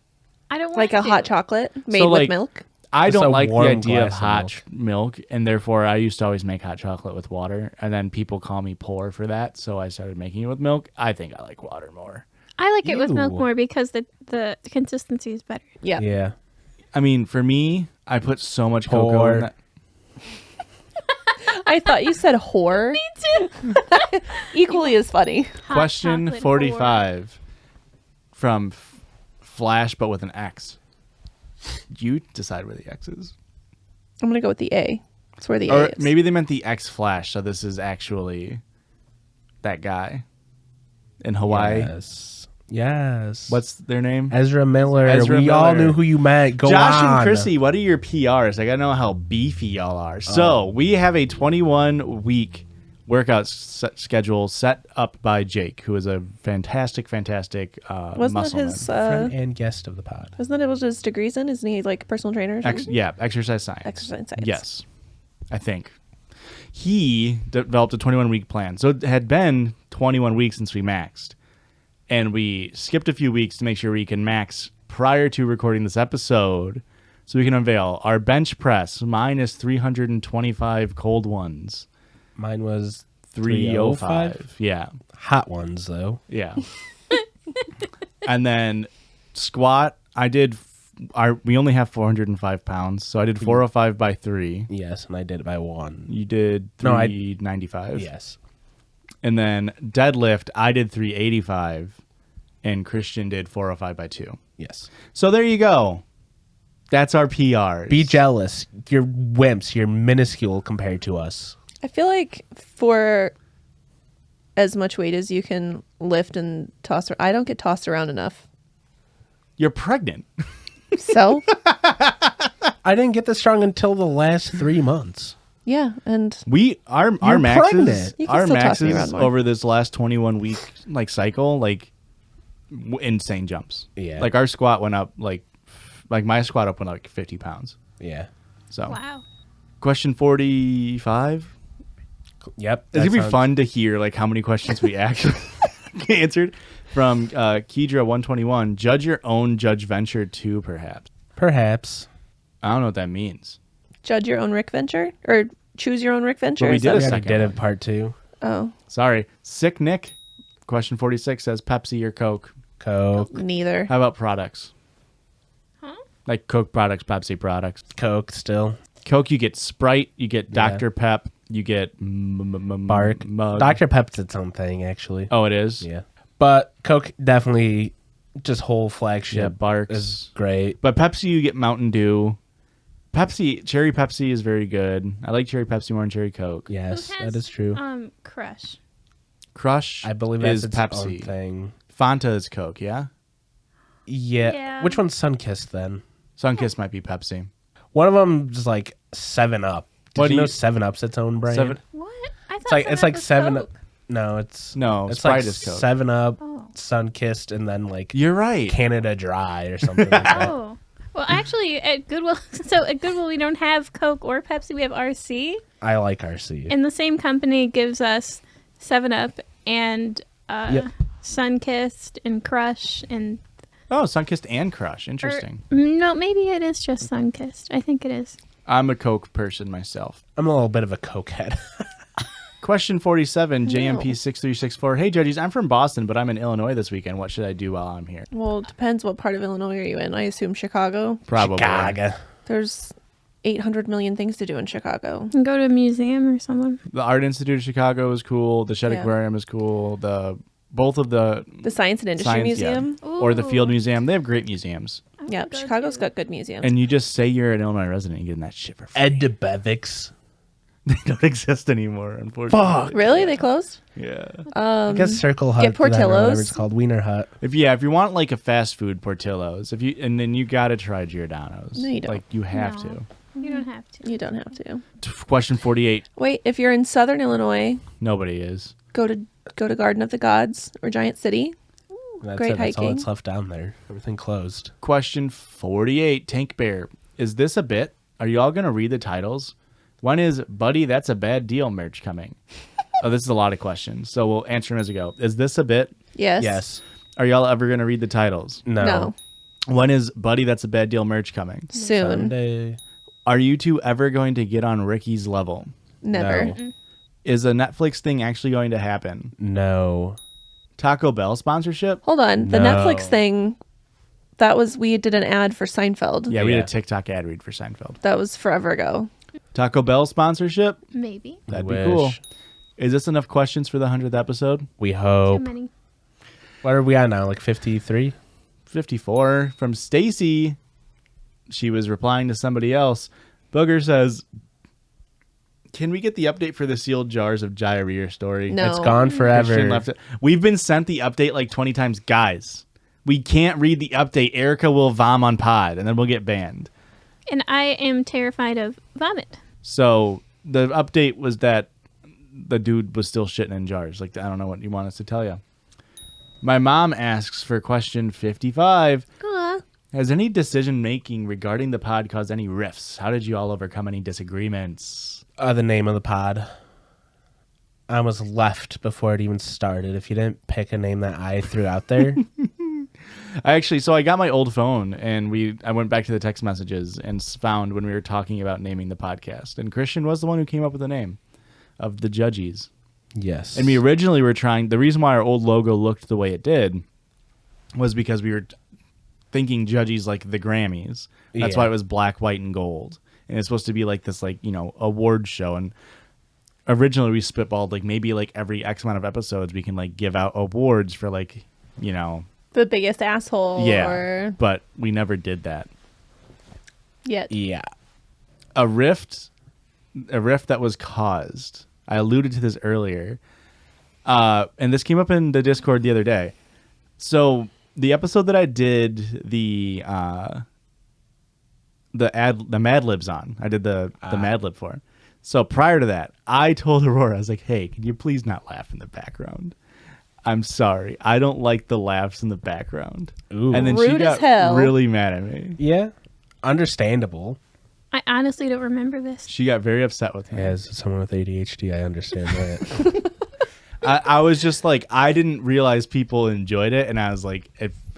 I don't want Like a to. hot chocolate made So, with like, milk. I Just don't a like the warm idea of glass of hot milk, and therefore I used to always make hot chocolate with water, and then people call me poor for that, so I started making it with milk. I think I like water more. I like it with milk Ew. more because the consistency is better. Yeah. Yeah. I mean, for me, I put so much cocoa Poor. in that. I thought you said whore. Me too. Equally as funny. Hot Question chocolate 45 from Flash, but with an X. You decide where the X is. I'm gonna go with the A. That's where the A Or is. maybe they meant the X Flash, so this is actually that guy in Hawaii. Yes. What's their name? Ezra Miller? Ezra we all Miller. knew who you meant. Go Josh on. and Chrissy, what are your PRs? I gotta know how beefy y'all are. So we have a 21-week workout schedule set up by Jake, who is a fantastic Wasn't muscle it his? Friend and guest of the pod. Wasn't that what his degrees in? Isn't he like a personal trainer? Or something? Exercise science. Exercise science. Yes, I think he developed a 21-week plan. So it had been 21 weeks since we maxed, and we skipped a few weeks to make sure we can max prior to recording this episode, so we can unveil our bench press. Mine is 325 cold ones. Mine was 305. Yeah. Hot ones, though. Yeah. And then squat, I did. We only have 405 pounds, so I did 405 by 3. Yes, and I did it by 1. You did No, 395. Yes. And then deadlift, I did 385, and Christian did 405 by 2. Yes. So there you go. That's our PRs. Be jealous. You're wimps. You're minuscule compared to us. I feel like for as much weight as you can lift and toss, I don't get tossed around enough. You're pregnant. So I didn't get this strong until the last 3 months. yeah, and Our You're maxes pregnant. You can our still toss me around maxes more. over this last 21 week cycle insane jumps. Yeah. Like our squat went up like my squat up went like 50 pounds. Yeah. So Wow. question 45. Yep. It's gonna be fun to hear like how many questions we actually answered from Kedra 121. Judge your own Judge Venture 2, perhaps. Perhaps. I don't know what that means. judge your own Rick Venture or choose your own Rick Venture. But we Is did that- a We already second did one. it part 2. Oh, Sorry, Sick Nick. Question 46 says Pepsi or Coke. Coke. neither. How about products? Huh? Like Coke products, Pepsi products. Coke still. Coke, you get Sprite, you get Yeah. Dr. Pep, you get Bark. Mug. Dr. Pep's its own thing, actually. Oh, it is? Yeah. But Coke definitely just whole flagship. Yeah, Barks. Is great. But Pepsi, you get Mountain Dew. Cherry Pepsi is very good. I like Cherry Pepsi more than Cherry Coke. Yes, Who has, that is true. Crush. Crush I believe that's is its own Pepsi. thing. Fanta is Coke, yeah? Yeah. Yeah. Which one's Sunkist then? Sunkist might be Pepsi. One of them is like 7-Up. Did What do you know you- 7-Up's its own brand? What? I thought It's like 7 Up. No, it's No, it's Sprite like is Coke. 7-Up, Oh. Sunkist, and then like You're right. Canada Dry or something like that. Oh. Well, actually, at Goodwill, we don't have Coke or Pepsi. We have RC, I like RC. and the same company gives us 7-Up and Yep. Sunkist and Crush and Oh, Sunkist and Crush. Interesting. no, maybe it is just Sunkist. I think it is. I'm a Coke person myself. I'm a little bit of a Coke head. Question 47, JMP6364. Hey, Judges, I'm from Boston, but I'm in Illinois this weekend. What should I do while I'm here? Well, it depends what part of Illinois are you in. I assume Chicago. Probably. Chicago. There's 800 million things to do in Chicago. And go to a museum or something. The Art Institute of Chicago is cool. The Shed Yeah. Aquarium is cool. Both of the The Science and Industry Science, yeah. Museum. Or the Field Ooh. Museum. They have great museums. I would Yeah, go Chicago's to- got good museums. And you just say you're an Illinois resident and you get that shit for free. Ed DeBevics. They don't exist anymore, unfortunately. Fuck. Really? They closed? Yeah. I guess Circle Hut. get then, or Portillo's. whatever it's called. Wiener Hut. If you want like a fast food Portillo's, and then you gotta try Giordano's. No, you don't. Like you have No. to. You don't have to. You don't have to. Question 48. Wait, if you're in Southern Illinois, Nobody is. go to Garden of the Gods or Giant City. That's Great it. That's all hiking. that's left down there. Everything closed. Question 48. Tank Bear. Is this a bit? Are you all gonna read the titles? When is Buddy That's a Bad Deal merch coming? Oh, this is a lot of questions, so we'll answer them as we go. Is this a bit? Yes. Yes. Are y'all ever gonna read the titles? No. No. When is Buddy That's a Bad Deal merch coming? Soon. Sunday. Are you two ever going to get on Ricky's level? Never. No. Is a Netflix thing actually going to happen? No. Taco Bell sponsorship? Hold on. The No. Netflix thing, we did an ad for Seinfeld. Yeah, we did Yeah. a TikTok ad read for Seinfeld. That was forever ago. Taco Bell sponsorship? Maybe. That'd Wish. be cool. Is this enough questions for the 100th episode? We Too hope. many. What are we at now? Like 53? 54 from Stacy. She was replying to somebody else. Booger says, Can we get the update for the sealed jars of diarrhea story? No. It's gone Christian forever. left it. We've been sent the update like 20 times. Guys, we can't read the update. Erica will vom on pod, and then we'll get banned. And I am terrified of vomit. So the update was that the dude was still shitting in jars. Like, I don't know what you want us to tell you. My mom asks for question 55. Has any decision making regarding the pod caused any rifts? How did you all overcome any disagreements? The name of the pod. I was left before it even started. If you didn't pick a name that I threw out there. I got my old phone and I went back to the text messages and found when we were talking about naming the podcast. And Christian was the one who came up with the name of the Judgies. Yes. And we originally were the reason why our old logo looked the way it did was because we were thinking Judgies like the Grammys. That's why it was black, white, and gold. And it's supposed to be like this, like, you know, award show. And originally we spitballed like maybe like every X amount of episodes we can like give out awards for like, you know, The biggest asshole. yeah. Or But we never did that. yet. Yeah. A rift that was caused. I alluded to this earlier. And this came up in the Discord the other day. So the episode that I did the Mad Libs on, I did the Mad Lib for. So prior to that, I told Aurora, I was like, hey, can you please not laugh in the background? I'm sorry. I don't like the laughs in the background. Ooh. And then she Rude as got hell. really mad at me. Yeah. Understandable. I honestly don't remember this. She got very upset with me. As someone with ADHD, I understand that. I was just like, I didn't realize people enjoyed it. And I was like,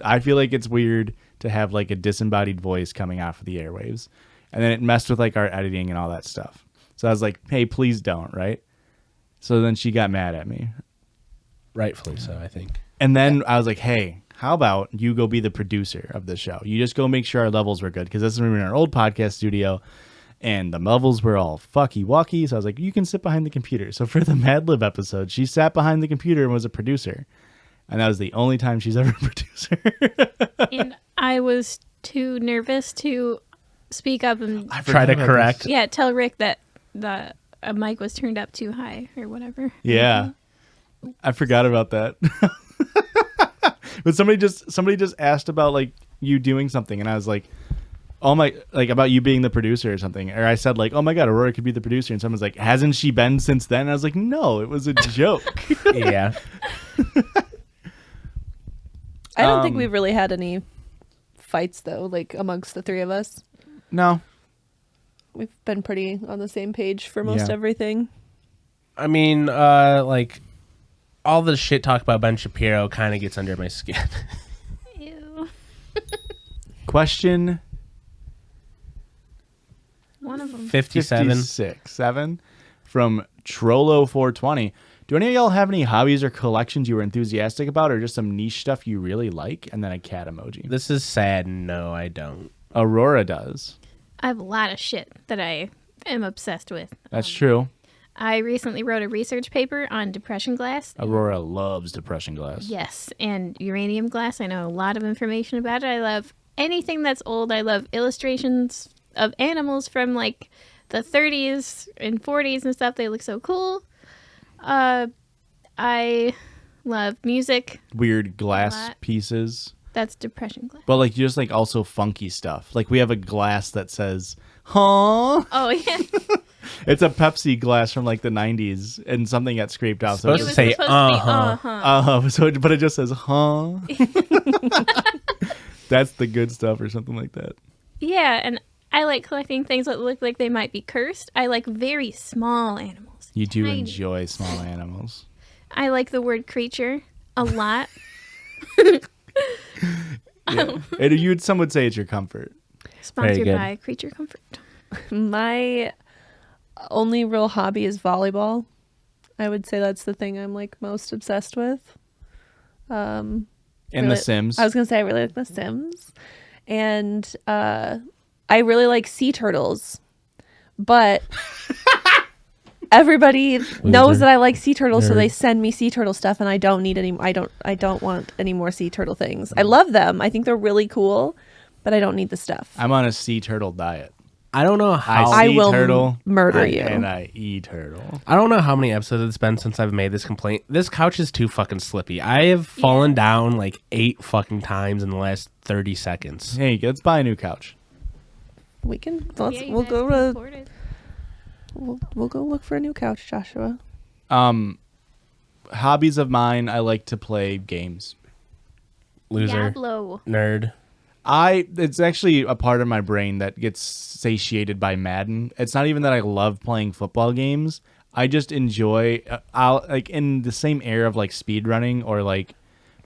I feel like it's weird to have like a disembodied voice coming off of the airwaves. And then it messed with like our editing and all that stuff. So I was like, hey, please don't, right? So then she got mad at me. Rightfully so, I think. And then I was like, hey, how about you go be the producer of the show? You just go make sure our levels were good. Because this is when we were in our old podcast studio. And the levels were all fucky-wucky. So I was like, you can sit behind the computer. So for the Mad Lib episode, she sat behind the computer and was a producer. And that was the only time she's ever a producer. And I was too nervous to speak up and Try to correct. tell Rick that the mic was turned up too high or whatever. Yeah. I forgot about that. But somebody just asked about like you doing something. And I was like, oh my, like about you being the producer or something. Or I said like, oh my God, Aurora could be the producer. And someone's like, hasn't she been since then? And I was like, no, it was a joke. Yeah. I don't think we've really had any fights though, like amongst the three of us. No. We've been pretty on the same page for most Yeah. everything. I mean, like, all the shit talk about Ben Shapiro kind of gets under my skin. Ew. Question One of them. 57. 7 from Trollo420. Do any of y'all have any hobbies or collections you were enthusiastic about, or just some niche stuff you really like? And then a cat emoji. This is sad. No, I don't. Aurora does. I have a lot of shit that I am obsessed with. That's true. I recently wrote a research paper on depression glass. Aurora loves depression glass. Yes, and uranium glass. I know a lot of information about it. I love anything that's old. I love illustrations of animals from like the 30s and 40s and stuff. They look so cool. I love music. Weird glass lot. pieces. That's depression glass. But like just like also funky stuff. Like we have a glass that says, huh? Oh, yeah. It's a Pepsi glass from like the 90s and something got scraped out. So Supposed it's to say, uh-huh. but it just says, huh? That's the good stuff or something like that. Yeah, and I like collecting things that look like they might be cursed. I like very small animals. You do Tiny. enjoy small animals. I like the word creature a lot. Yeah. Some would say it's your comfort. Sponsored good. by Creature Comfort. My only real hobby is volleyball. I would say that's the thing I'm like most obsessed with. And Really- The Sims. I was gonna say I really like The Sims, and I really like sea turtles, but everybody knows that I like sea turtles, so they send me sea turtle stuff, and I don't need any. I don't want any more sea turtle things. I love them. I think they're really cool, but I don't need the stuff. I'm on a sea turtle diet. I don't know how. I see will turtle, murder you. and I eat turtle. I don't know how many episodes it's been since I've made this complaint. This couch is too fucking slippy. I have fallen down like 8 fucking times in the last 30 seconds. Hey, let's buy a new couch. We can. Yeah, Let's, you we'll guys go can to. afford it. We'll go look for a new couch, Joshua. Hobbies of mine, I like to play games. Loser. Diablo. Nerd. It's actually a part of my brain that gets satiated by Madden. It's not even that I love playing football games. I just enjoy, I'll like in the same era of like speed running or like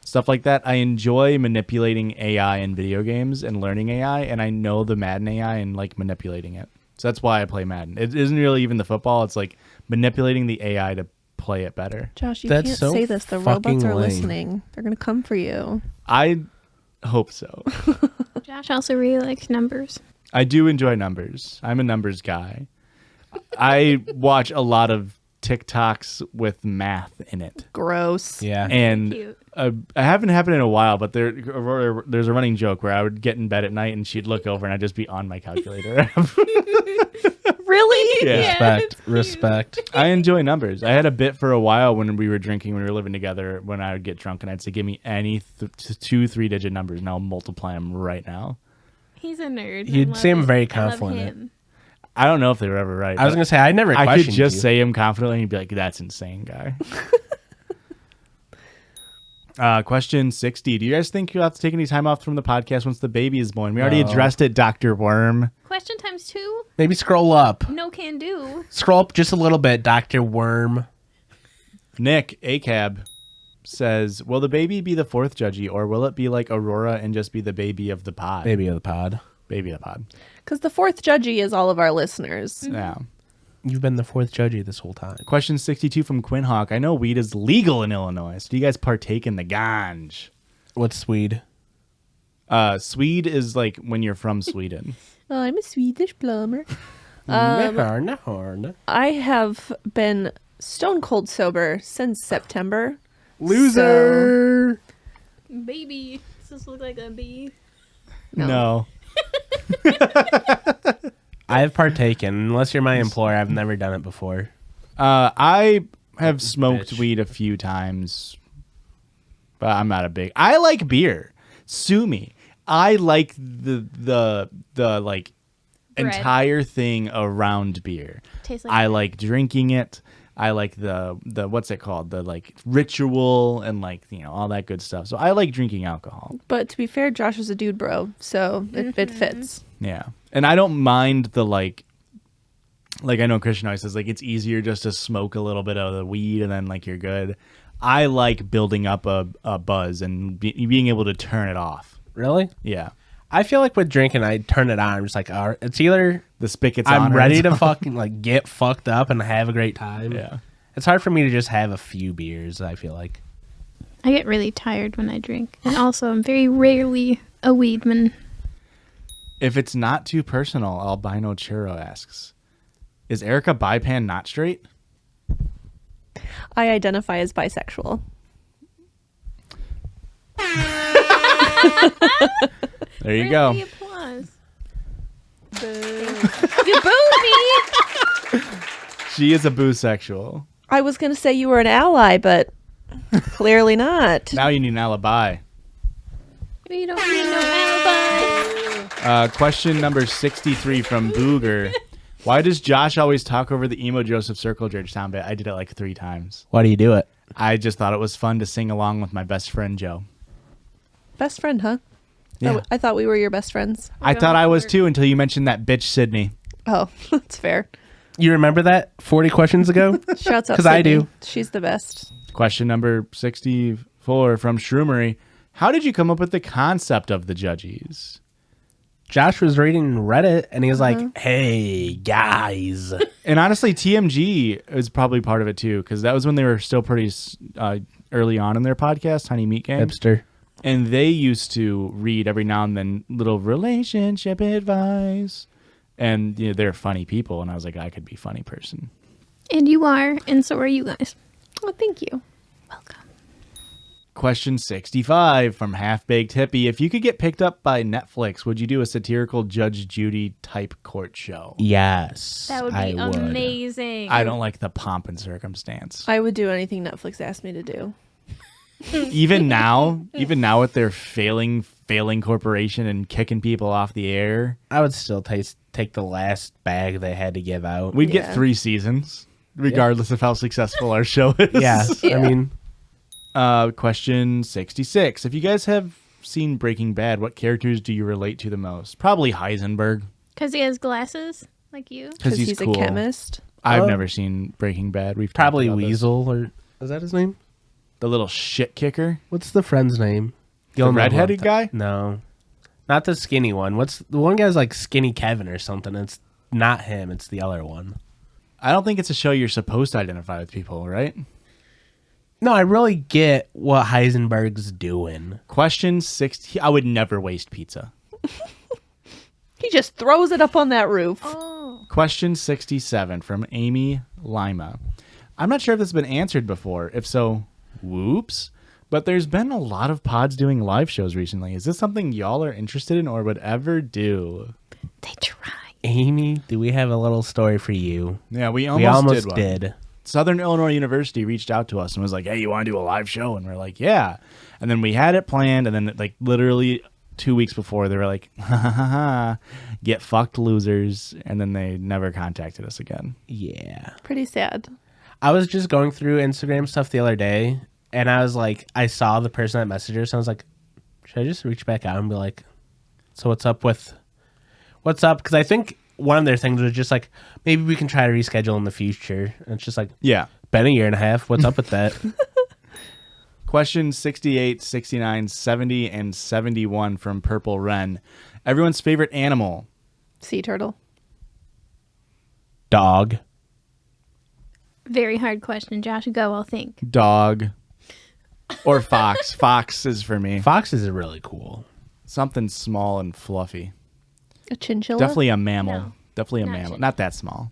stuff like that. I enjoy manipulating AI in video games and learning AI, and I know the Madden AI and like manipulating it. So that's why I play Madden. It isn't really even the football. It's like manipulating the AI to play it better. Josh, you That's can't so say this. The fucking robots are lame. listening. They're gonna come for you. I hope so. Josh also really likes numbers. I do enjoy numbers. I'm a numbers guy. I watch a lot of TikToks with math in it. Gross. Yeah. And Cute. I haven't happened in a while, but there's a running joke where I would get in bed at night and she'd look over and I'd just be on my calculator. Really? Yeah. Respect. I enjoy numbers. I had a bit for a while when we were drinking, when we were living together, when I would get drunk and I'd say, give me any 2-3 digit numbers and I'll multiply them right now. He's a nerd. I You'd love seem it. very I love confident. him. I don't know if they were ever right. I was but going to say, I never I questioned could just you. say him confidently and he'd be like, that's insane, guy. Question 60. Do you guys think you'll have to take any time off from the podcast once the baby is born? We already No. addressed it, Dr. Worm. Question times 2? Maybe scroll up. No can do. Scroll up just a little bit, Dr. Worm. Nick, ACAB, says, will the baby be the 4th Judgy, or will it be like Aurora and just be the baby of the pod? Baby of the pod. Baby of the pod. Because the 4th Judgy is all of our listeners. Yeah. You've been the 4th Judgy this whole time. Question 62 from Quinn Hawk. I know weed is legal in Illinois, so do you guys partake in the ganj? What's Swede? Swede is like when you're from Sweden. Oh, I'm a Swedish plumber. Nahar. I have been stone cold sober since September. Loser. Baby. Does this look like a bee? No. I have partaken. Unless you're my employer, I've never done it before. I have smoked Bitch. weed a few times, but I'm not a big. I like beer. Sue me. I like the like Bread. entire thing around beer. Tastes like I bread. like drinking it. I like the what's it called? The like ritual and like, you know, all that good stuff. So I like drinking alcohol. But to be fair, Josh is a dude bro, so it fits. Yeah. And I don't mind the like I know Christian always says like it's easier just to smoke a little bit of the weed and then like you're good. I like building up a buzz and being able to turn it off. Really? Yeah. I feel like with drinking, I turn it on. I'm just like, all right, it's either The spigot's on. I'm or ready it's to off. fucking like get fucked up and have a great time. Yeah. It's hard for me to just have a few beers, I feel like. I get really tired when I drink. And also, I'm very rarely a weedman. If it's not too personal, Albino Churro asks, is Erica Bipan not straight? I identify as bisexual. There you Where's go. the applause? You booed me! She is a boosexual. I was going to say you were an ally, but clearly not. Now you need an alibi. We don't need no alibi. Question number 63 from Booger. Why does Josh always talk over the emo Joseph Circle Church sound bit? I did it like 3 times. Why do you do it? I just thought it was fun to sing along with my best friend Joe. Best friend, huh? Yeah. I thought we were your best friends. I thought I was too until you mentioned that bitch Sydney. Oh, that's fair. You remember that 40 questions ago? Shouts out 'Cause I Sydney. do. She's the best. Question number 64 from Shroomery. How did you come up with the concept of the Judgies? Josh was reading Reddit and he was like, hey, guys. And honestly, TMG is probably part of it too, because that was when they were still pretty early on in their podcast, Honey Meat Gang. Hipster. And they used to read every now and then little relationship advice. And you know, they're funny people. And I was like, I could be a funny person. And you are, and so are you guys. Oh, thank you. Welcome. Question 65 from Half Baked Hippie. If you could get picked up by Netflix, would you do a satirical Judge Judy type court show? Yes. That would be amazing. I don't like the pomp and circumstance. I would do anything Netflix asked me to do. Even now with their failing corporation and kicking people off the air, I would still take the last bag they had to give out. we'd get 3 seasons, regardless of how successful our show is. Yeah. I mean, question 66. If you guys have seen Breaking Bad, what characters do you relate to the most? Probably Heisenberg. Because he has glasses, like you. Because he's cool. a chemist. I've never seen Breaking Bad. We've talked probably about this. Weasel, or is that his name? The little shit kicker. What's the friend's name? The redheaded guy? No. Not the skinny one. What's the one guy's like Skinny Kevin or something? It's not him. It's the other one. I don't think it's a show you're supposed to identify with people, right? No, I really get what Heisenberg's doing. Question 60. I would never waste pizza. He just throws it up on that roof. Oh. Question 67 from Amy Lima. I'm not sure if this has been answered before. If so, whoops. But there's been a lot of pods doing live shows recently. Is this something y'all are interested in or would ever do? They try. Amy, do we have a little story for you? Yeah, we We almost almost did. did. Southern Illinois University reached out to us and was like, hey, you want to do a live show? And we're like, yeah. And then we had it planned. And then like literally 2 weeks before, they were like, ha ha ha ha, get fucked losers. And then they never contacted us again. Yeah. Pretty sad. I was just going through Instagram stuff the other day, and I was like, I saw the person that messaged her, so I was like, should I just reach back out and be like, so what's up? Because I think one of their things was just like, maybe we can try to reschedule in the future. And it's just like, Yeah. been a year and a half. What's up with that? Question 68, 69, 70, and 71 from Purple Wren. Everyone's favorite animal. Sea turtle. Dog. Very hard question, Josh. Go, I'll think. Dog. Or fox. Fox is for me. Foxes are really cool. Something small and fluffy. A chinchilla. Definitely a mammal. No, Definitely a not mammal. chinchilla. Not that small.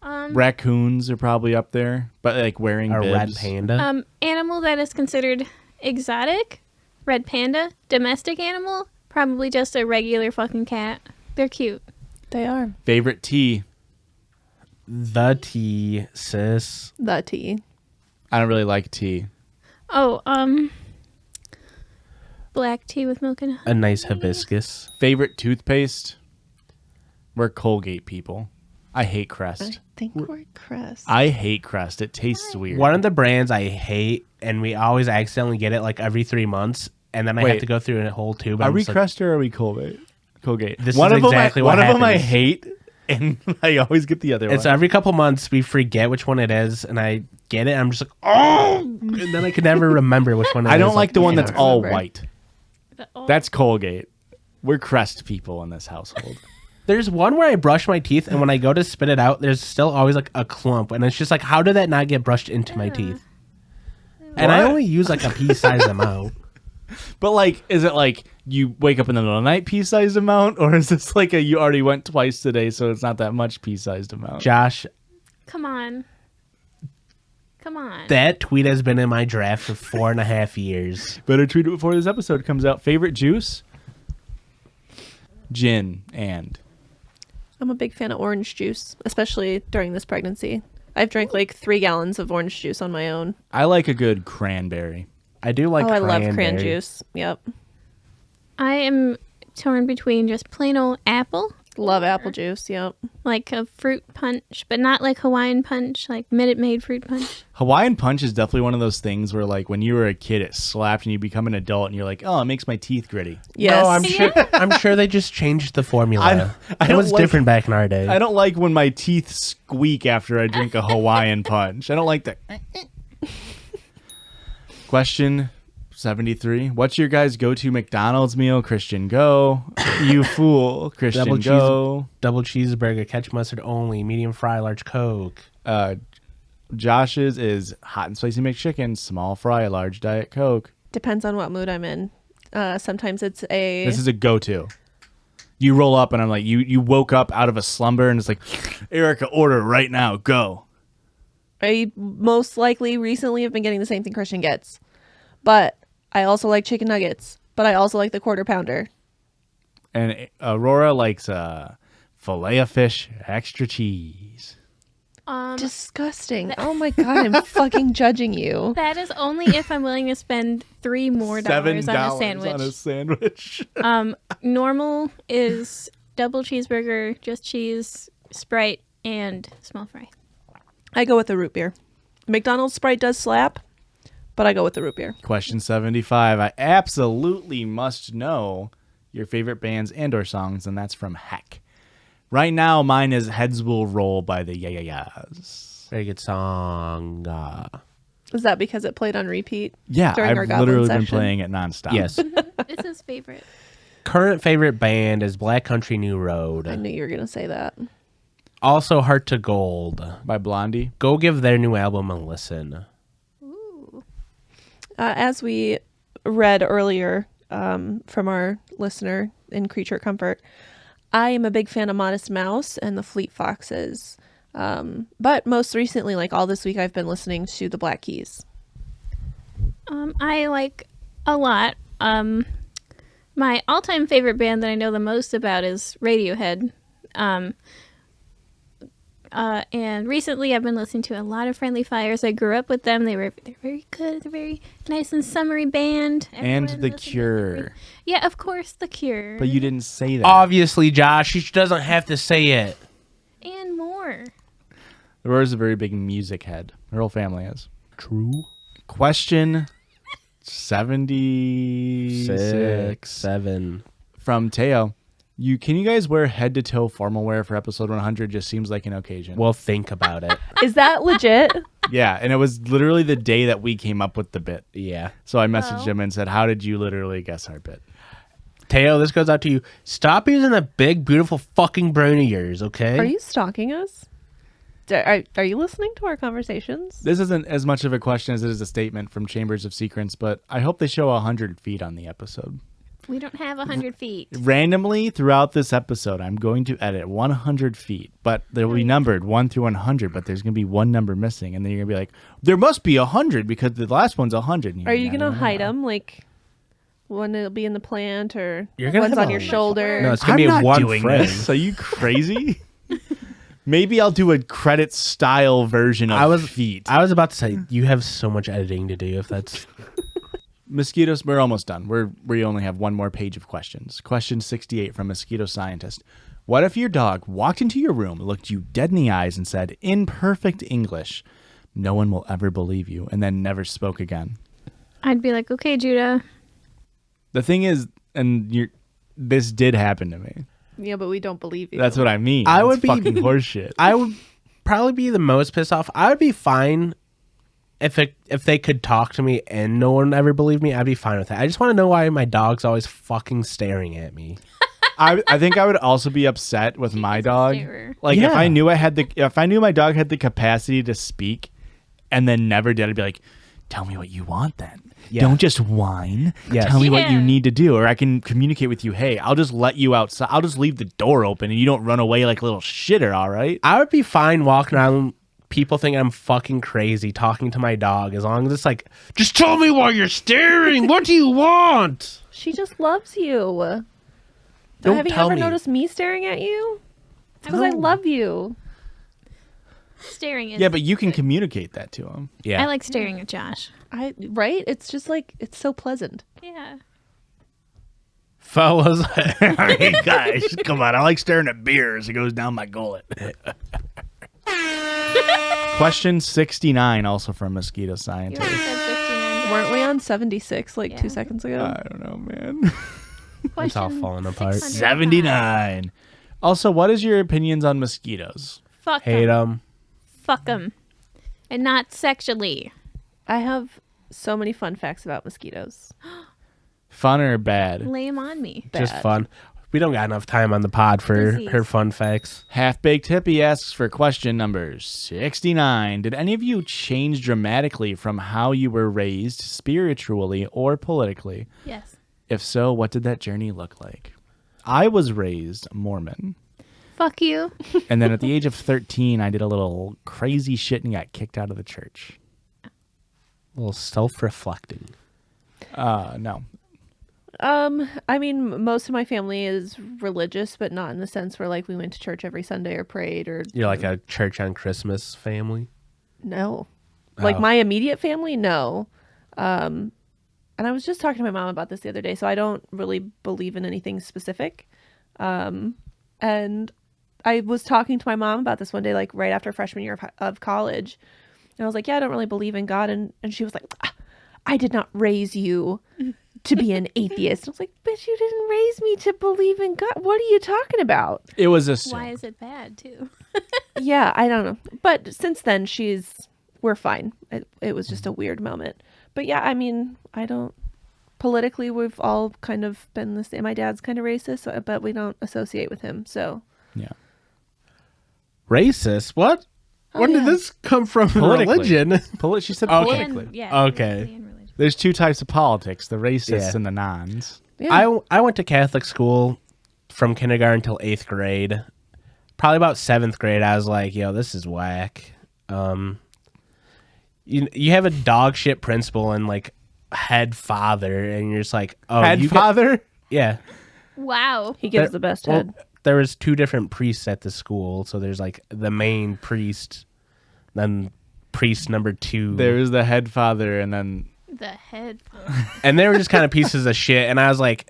Raccoons are probably up there, but like wearing A bibs. red panda. Animal that is considered exotic, red panda. Domestic animal, probably just a regular fucking cat. They're cute. They are. Favorite tea. The tea, sis. The tea. I don't really like tea. Oh, black tea with milk and A nice hibiscus. Favorite toothpaste. We're Colgate people. I hate Crest. I think we're Crest. I hate Crest. It tastes weird. One of the brands I hate, and we always accidentally get it like every 3 months, and then I Wait. have to go through a whole tube. Are I'm we just like, Crest or are we Colgate? Colgate. This one is of them exactly I, what one of them I happens. hate, and I always get the other It's one. every couple months we forget which one it is, and I get it. I'm just like, oh, and then I can never remember which one it is. I don't like the one I that's don't all remember. white. oh, That's Colgate. We're Crest people in this household. There's one where I brush my teeth, and when I go to spit it out, there's still always like a clump, and it's just like, how did that not get brushed into my teeth? And I What? only use like a pea-sized amount. But like, is it like you wake up in the middle of the night pea-sized amount, or is this like a you already went twice today, so it's not that much pea-sized amount? Josh, come on. Come on. that tweet has been in my draft for 4.5 years. Better tweet it before this episode comes out. Favorite juice? Gin and I'm a big fan of orange juice, especially during this pregnancy. I've drank like 3 gallons of orange juice on my own. I like a good cranberry. I do like I love cran cranberry. juice. Yep. I am torn between just plain old apple, Love apple juice. Yep. like a fruit punch, but not like Hawaiian punch, like Minute Maid fruit punch. Hawaiian Punch is definitely one of those things where like when you were a kid it slapped and you become an adult and you're like, oh, it makes my teeth gritty. Yes. No, I'm sure they just changed the formula. I It don't was like- different back in our day. I don't like when my teeth squeak after I drink a Hawaiian Punch. I don't like that. Question 73. What's your guys' go-to McDonald's meal? Christian, go. You fool. Christian, Double go. Double cheeseburger, ketchup mustard only, medium fry, large Coke. Josh's is hot and spicy McChicken, small fry, large Diet Coke. Depends on what mood I'm in. Sometimes it's a This is a go-to. You roll up and I'm like, you woke up out of a slumber and it's like, Erica, order right now, go. I most likely recently have been getting the same thing Christian gets. But I also like chicken nuggets. But I also like the quarter pounder. And Aurora likes filet of fish, extra cheese. Disgusting. Oh my God, I'm fucking judging you. That is only if I'm willing to spend $3 more $7 on a sandwich. on a sandwich. Normal is double cheeseburger, just cheese, Sprite, and small fry. I go with the root beer. McDonald's Sprite does slap, but I go with the root beer. Question 75. I absolutely must know your favorite bands and or songs, and that's from Heck. Right now, mine is Heads Will Roll by the Yeah. Very good song. Is that because it played on repeat? Yeah, during our I've Goblin literally been session? playing it nonstop. Yes. It's his favorite. Current favorite band is Black Country New I Road. knew you were going to say that. Also, Heart to Gold. By Blondie. Go give their new album a listen. As we read earlier from our listener in Creature Comfort, I am a big fan of Modest Mouse and the Fleet Foxes. But most recently, like all this week, I've been listening to the Black Keys. I like a lot. My all-time favorite band that I know the most about is Radiohead. And recently I've been listening to a lot of Friendly Fires. I grew up with them. They're very good. They're very nice and summery band. And Everyone The listens to Cure. Yeah, of course, The Cure. But you didn't say that. Obviously, Josh, she doesn't have to say it. And more. Aurora's a very big music head. Her whole family is. True. Question 76. 7. From Teo. Can you guys wear head-to-toe formal wear for episode 100? Just seems like an occasion. Well, think about it. Is that legit? Yeah, and it was literally the day that we came up with the bit. Yeah. So I messaged Oh. him and said, how did you literally guess our bit? Teo, this goes out to you. Stop using that big, beautiful fucking brain of yours, okay? Are you stalking us? Are you listening to our conversations? This isn't as much of a question as it is a statement from Chambers of Secrets, but I hope they show 100 feet on the episode. We don't have 100 feet. Randomly throughout this episode, I'm going to edit 100 feet, but they will be numbered 1 through 100, but there's going to be one number missing, and then you're going to be like, there must be 100 because the last one's 100. And Are you going going to hide them? Like, one it'll be in the plant or You're gonna one's have on a- your shoulder? No, it's gonna I'm be not one doing frame. this. Are you crazy? Maybe I'll do a credit style version of feet. I was about to say you have so much editing to do. If that's Mosquitoes, we're almost done. We only have one more page of questions. Question 68 from Mosquito Scientist. What if your dog walked into your room, looked you dead in the eyes, and said, in perfect English, no one will ever believe you, and then never spoke again? I'd be like, okay, Judah. The thing is, this did happen to me. Yeah, but we don't believe you. That's what I mean. I It's would be- fucking horseshit. I would probably be the most pissed off. I would be fine if they could talk to me and no one ever believed me. I'd be fine with that. I just want to know why my dog's always fucking staring at me. I think I would also be upset with my dog. starer. Like if Yeah. I knew my dog had the capacity to speak and then never did, I'd be like, tell me what you want then. Yeah. Don't just whine. Yes. Tell me what you Yeah. need to do, or I can communicate with you. Hey, I'll just let you outside. I'll just leave the door open and you don't run away like a little shitter, all right? I would be fine walking around. People think I'm fucking crazy talking to my dog as long as it's like, just tell me why you're staring. What do you want? She just loves you. Don't Have you tell ever me. noticed me staring at you? Because I No. love you. Staring is. Yeah, but you can communicate that to him. Yeah. I like staring at Josh. Right? It's just like, it's so pleasant. Yeah. Fellas. Hey guys, come on! I like staring at beer as it goes down my gullet. Question 69, also from Mosquito You Scientist. already said 69. Weren't we on 76 like Yeah. 2 seconds ago? I don't know, man. It's all Question falling apart. 605. 79. Also, what is your opinions on mosquitoes? Fuck Hate 'em. them. Fuck 'em. And not sexually. I have so many fun facts about mosquitoes. Fun or bad? Lay 'em on me. Just Bad. fun. We don't got enough time on the pod for Disease. her fun facts. Half-Baked Hippie asks for question number 69. Did any of you change dramatically from how you were raised spiritually or politically? Yes. If so, what did that journey look like? I was raised Mormon. Fuck you. And then at the age of 13, I did a little crazy shit and got kicked out of the church. A little self-reflecting. No. I mean, most of my family is religious, but not in the sense where like we went to church every Sunday or prayed or You're like a church on Christmas family. no. Like Oh. my immediate family, no. And I was just talking to my mom about this the other day, so I don't really believe in anything specific. And I was talking to my mom about this one day, like right after freshman year of college. And I was like, yeah, I don't really believe in God. And she was like, I did not raise you to be an atheist. I was like, bitch, you didn't raise me to believe in God. What are you talking about? It was a sin. Why is it bad too? Yeah, I don't know. But since then, we're fine. It was just a weird moment. But yeah, I mean, politically, we've all kind of been the same. My dad's kind of racist, but we don't associate with him. So Yeah. Racist? What? Oh, When did yeah. this come from? Politically. Religion? She said Okay. politically. And, yeah. Okay. politically and religion. There's two types of politics: the racists Yeah. and the nons. yeah. I went to Catholic school from kindergarten till 8th grade. Probably about 7th grade, I was like, yo, this is whack. You have a dog shit principal and like head father, and you're just like, oh, Head you father. yeah. Wow. He gives There- the best well, head. there was 2 different priests at the school, so there's like the main priest, then priest number 2. There was the head father, and then The head. And they were just kind of pieces of shit. And I was like,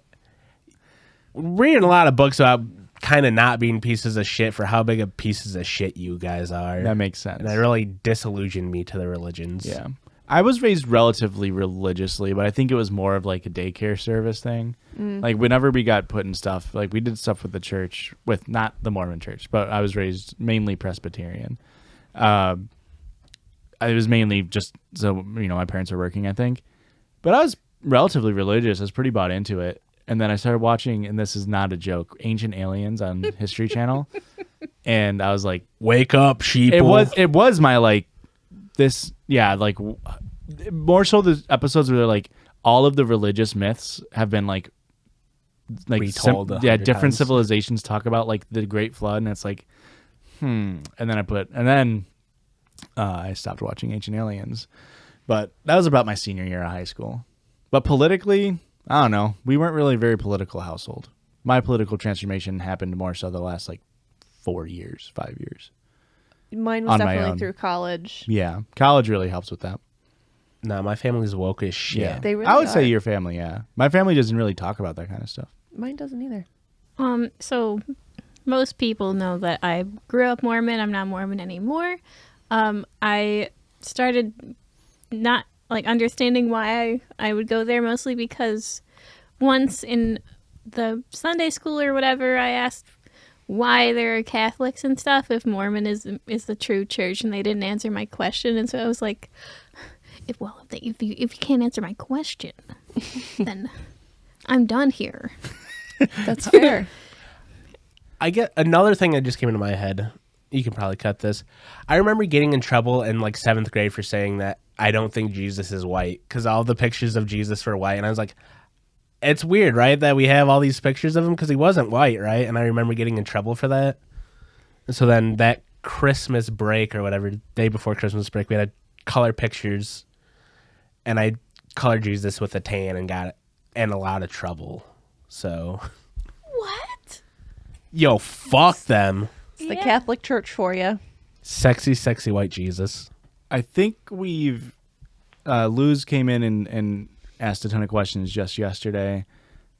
reading a lot of books about kind of not being pieces of shit for how big of pieces of shit you guys are. that makes sense. And it really disillusioned me to the religions. Yeah. I was raised relatively religiously, but I think it was more of like a daycare service thing. Like whenever we got put in stuff, like we did stuff with the church, with not the Mormon church, but I was raised mainly Presbyterian. It was mainly just so, my parents are working, I think. But I was relatively religious. I was pretty bought into it. And then I started watching, and this is not a joke, Ancient Aliens on History Channel. And I was like, Wake up, sheeple. it was my like this more so the episodes where they're like all of the religious myths have been like Retold 100 different times. civilizations talk about like the Great Flood, and it's like and then I stopped watching Ancient Aliens, but that was about my senior year of high school. But politically, I don't know, we weren't really a very political household. My political transformation happened more so the last like 5 years. Mine was on my definitely own. through college. Yeah, college really helps with that. Nah, my family's woke as shit. Yeah, They really I would say are. your family. Yeah, my family doesn't really talk about that kind of stuff. Mine doesn't either. So most people know that I grew up Mormon. I'm not Mormon anymore. I started not like understanding why I would go there, mostly because once in the Sunday school or whatever, I asked why there are Catholics and stuff, if Mormonism is the true church, and they didn't answer my question. And so I was like, if you can't answer my question, then I'm done here. That's fair. I get another thing that just came into my head. You can probably cut this. I remember getting in trouble in like 7th grade for saying that I don't think Jesus is white because all the pictures of Jesus were white. And I was like, it's weird, right? That we have all these pictures of him because he wasn't white, right? And I remember getting in trouble for that. And so then that Christmas break or whatever, day before Christmas break, we had color pictures. And I colored Jesus with a tan and got in a lot of trouble. So, What? yo, fuck them. It's the Catholic Church for you. Sexy, sexy white Jesus. I think we've Luz came in and asked a ton of questions just yesterday.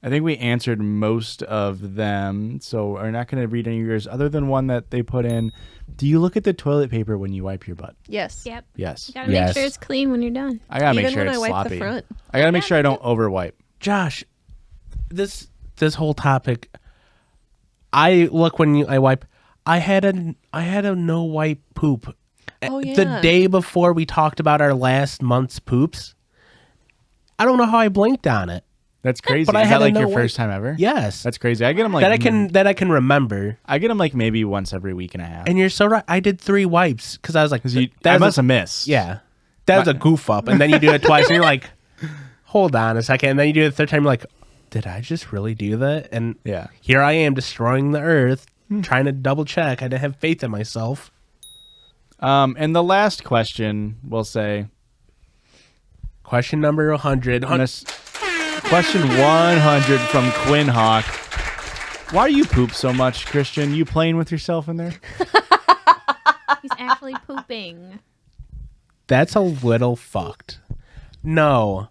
I think we answered most of them, so we're not going to read any of yours other than one that they put in. Do you look at the toilet paper when you wipe your butt? Yes. Yep. Yes. You gotta Yes. make sure it's clean when you're done. I gotta make Even sure when it's I wipe sloppy. the front. I gotta make Yeah, sure I me don't over wipe. Josh, this whole topic. I look when I wipe. I had a no wipe poop. Oh, The yeah. day before we talked about our last month's poops. I don't know how I blinked on it. That's crazy. But I Is had that to like your know first time ever? Yes, That's crazy. I get them like that I can remember. I get them like maybe once every week and a half. And you're so right. I did 3 wipes because I was like, I that must was have missed. yeah, that was a goof up. And then you do it twice, and you're like, hold on a second. And then you do it the third time, you're like, did I just really do that? And Yeah. here I am destroying the earth, trying to double check. I didn't have faith in myself. And the last question we'll say, Question number 100. and this Question 100 from Quinn Hawk. Why do you poop so much, Christian? You playing with yourself in there? He's actually pooping. That's a little fucked. No.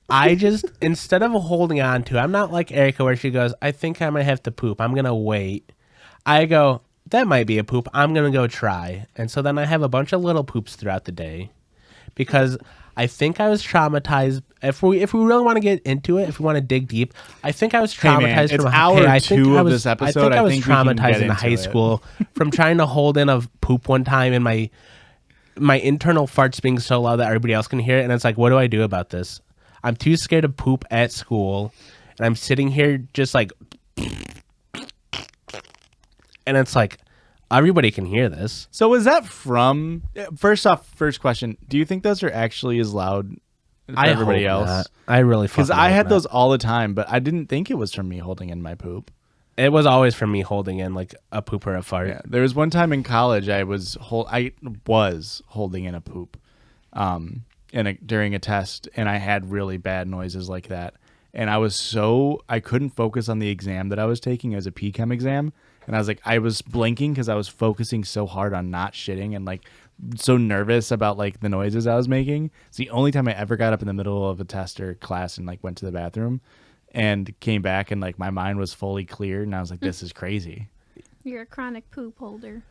I just, instead of holding on to, I'm not like Erica where she goes, I think I might have to poop. I'm going to wait. I go, that might be a poop. I'm going to go try. And so then I have a bunch of little poops throughout the day because I think I was traumatized. If we really want to get into it, if we want to dig deep, I think I was traumatized it's from hour I think two I of was, this episode. I think I was we can traumatized get in into high it. school from trying to hold in a poop one time and my internal farts being so loud that everybody else can hear it. And it's like, what do I do about this? I'm too scared to poop at school. And I'm sitting here just like, and it's like, everybody can hear this. So is that from, first question, do you think those are actually as loud for everybody hope else? not. I really fucking Because I hope had not. those all the time, but I didn't think it was from me holding in my poop. It was always from me holding in like a poop or a fart. Yeah, there was one time in college I was holding in a poop, during a test, and I had really bad noises like that, and I couldn't focus on the exam that I was taking. It was a P-Chem exam, and I was blinking because I was focusing so hard on not shitting and like so nervous about like the noises I was making. It's the only time I ever got up in the middle of a test or class and like went to the bathroom. And came back and like my mind was fully clear and I was like, this is crazy. You're a chronic poop holder.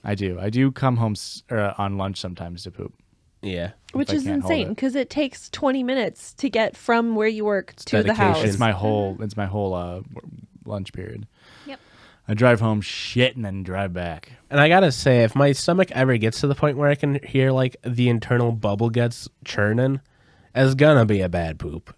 I do come home on lunch sometimes to poop. Yeah. Which I is can't hold insane it. because it takes 20 minutes to get from where you work to the house. dedication. It's my whole lunch period. Yep. I drive home shit and then drive back. And I gotta say, if my stomach ever gets to the point where I can hear like the internal bubble guts churning, it's gonna be a bad poop.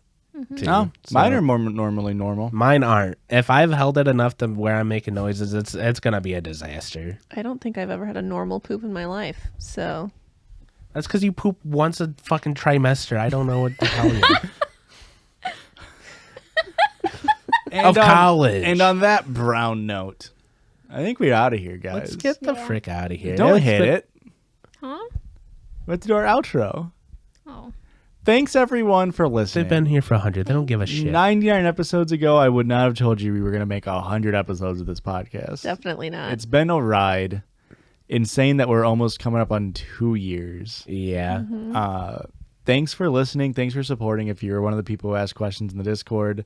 too. No, So mine are more normally normal. mine aren't. If I've held it enough to where I'm making noises, it's gonna be a disaster. I don't think I've ever had a normal poop in my life. So That's because you poop once a fucking trimester. I don't know what to tell you. Of college. And on that brown note, I think we're out of here, guys. Let's get the Yeah. frick out of here. Don't It's hit been- it. Huh? Let's do our outro. Oh. Thanks everyone for listening. They've been here for 100. They don't give a shit. 99 episodes ago, I would not have told you we were going to make 100 episodes of this podcast. definitely not. It's been a ride. Insane that we're almost coming up on 2 years. Yeah. Thanks for listening. Thanks for supporting. If you're one of the people who ask questions in the Discord,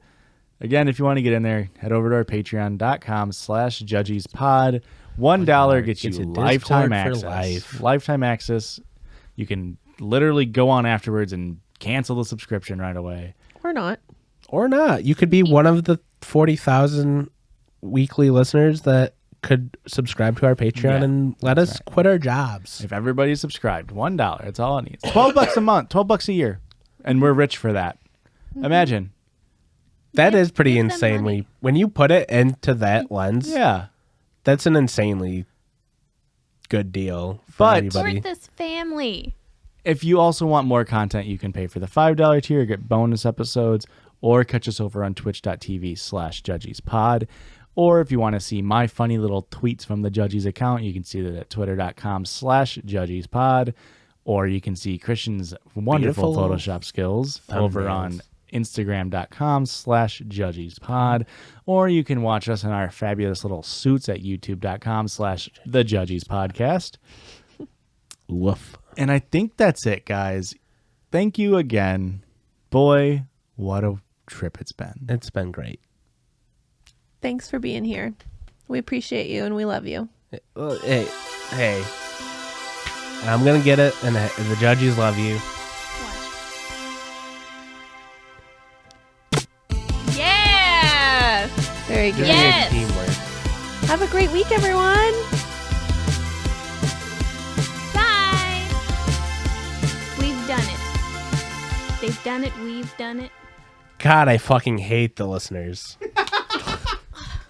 again, if you want to get in there, head over to our patreon.com/judgiespod. $1 gets you Gets you lifetime Discord for access. life. Lifetime access. You can literally go on afterwards and cancel the subscription right away. or not. Or not. You could be one of the 40,000 weekly listeners that could subscribe to our Patreon Yeah, and let us quit our jobs. If everybody's subscribed, $1, that's all it needs. $12 a month, $12 a year, and we're rich for that. Imagine. That is pretty Give them insane money. when you put it into that lens. Yeah. That's an insanely good deal for But- everybody. Support this family. If you also want more content, you can pay for the $5 tier, get bonus episodes, or catch us over on twitch.tv/judgiespod. Or if you want to see my funny little tweets from the Judgies account, you can see that at twitter.com/judgiespod. Or you can see Christian's wonderful Beautiful Photoshop skills over on Instagram.com/judgiespod. Or you can watch us in our fabulous little suits at youtube.com/thejudgiespodcast. Woof. And I think that's it, guys. Thank you again. Boy, what a trip it's been. It's been great. Thanks for being here. We appreciate you and we love you. Well, hey. I'm going to get it, and the Judgies love you. Watch. Yeah! Very good. Doing Yes. good teamwork. Have a great week, everyone. Bye! We've done it. They've done it. We've done it. God, I fucking hate the listeners.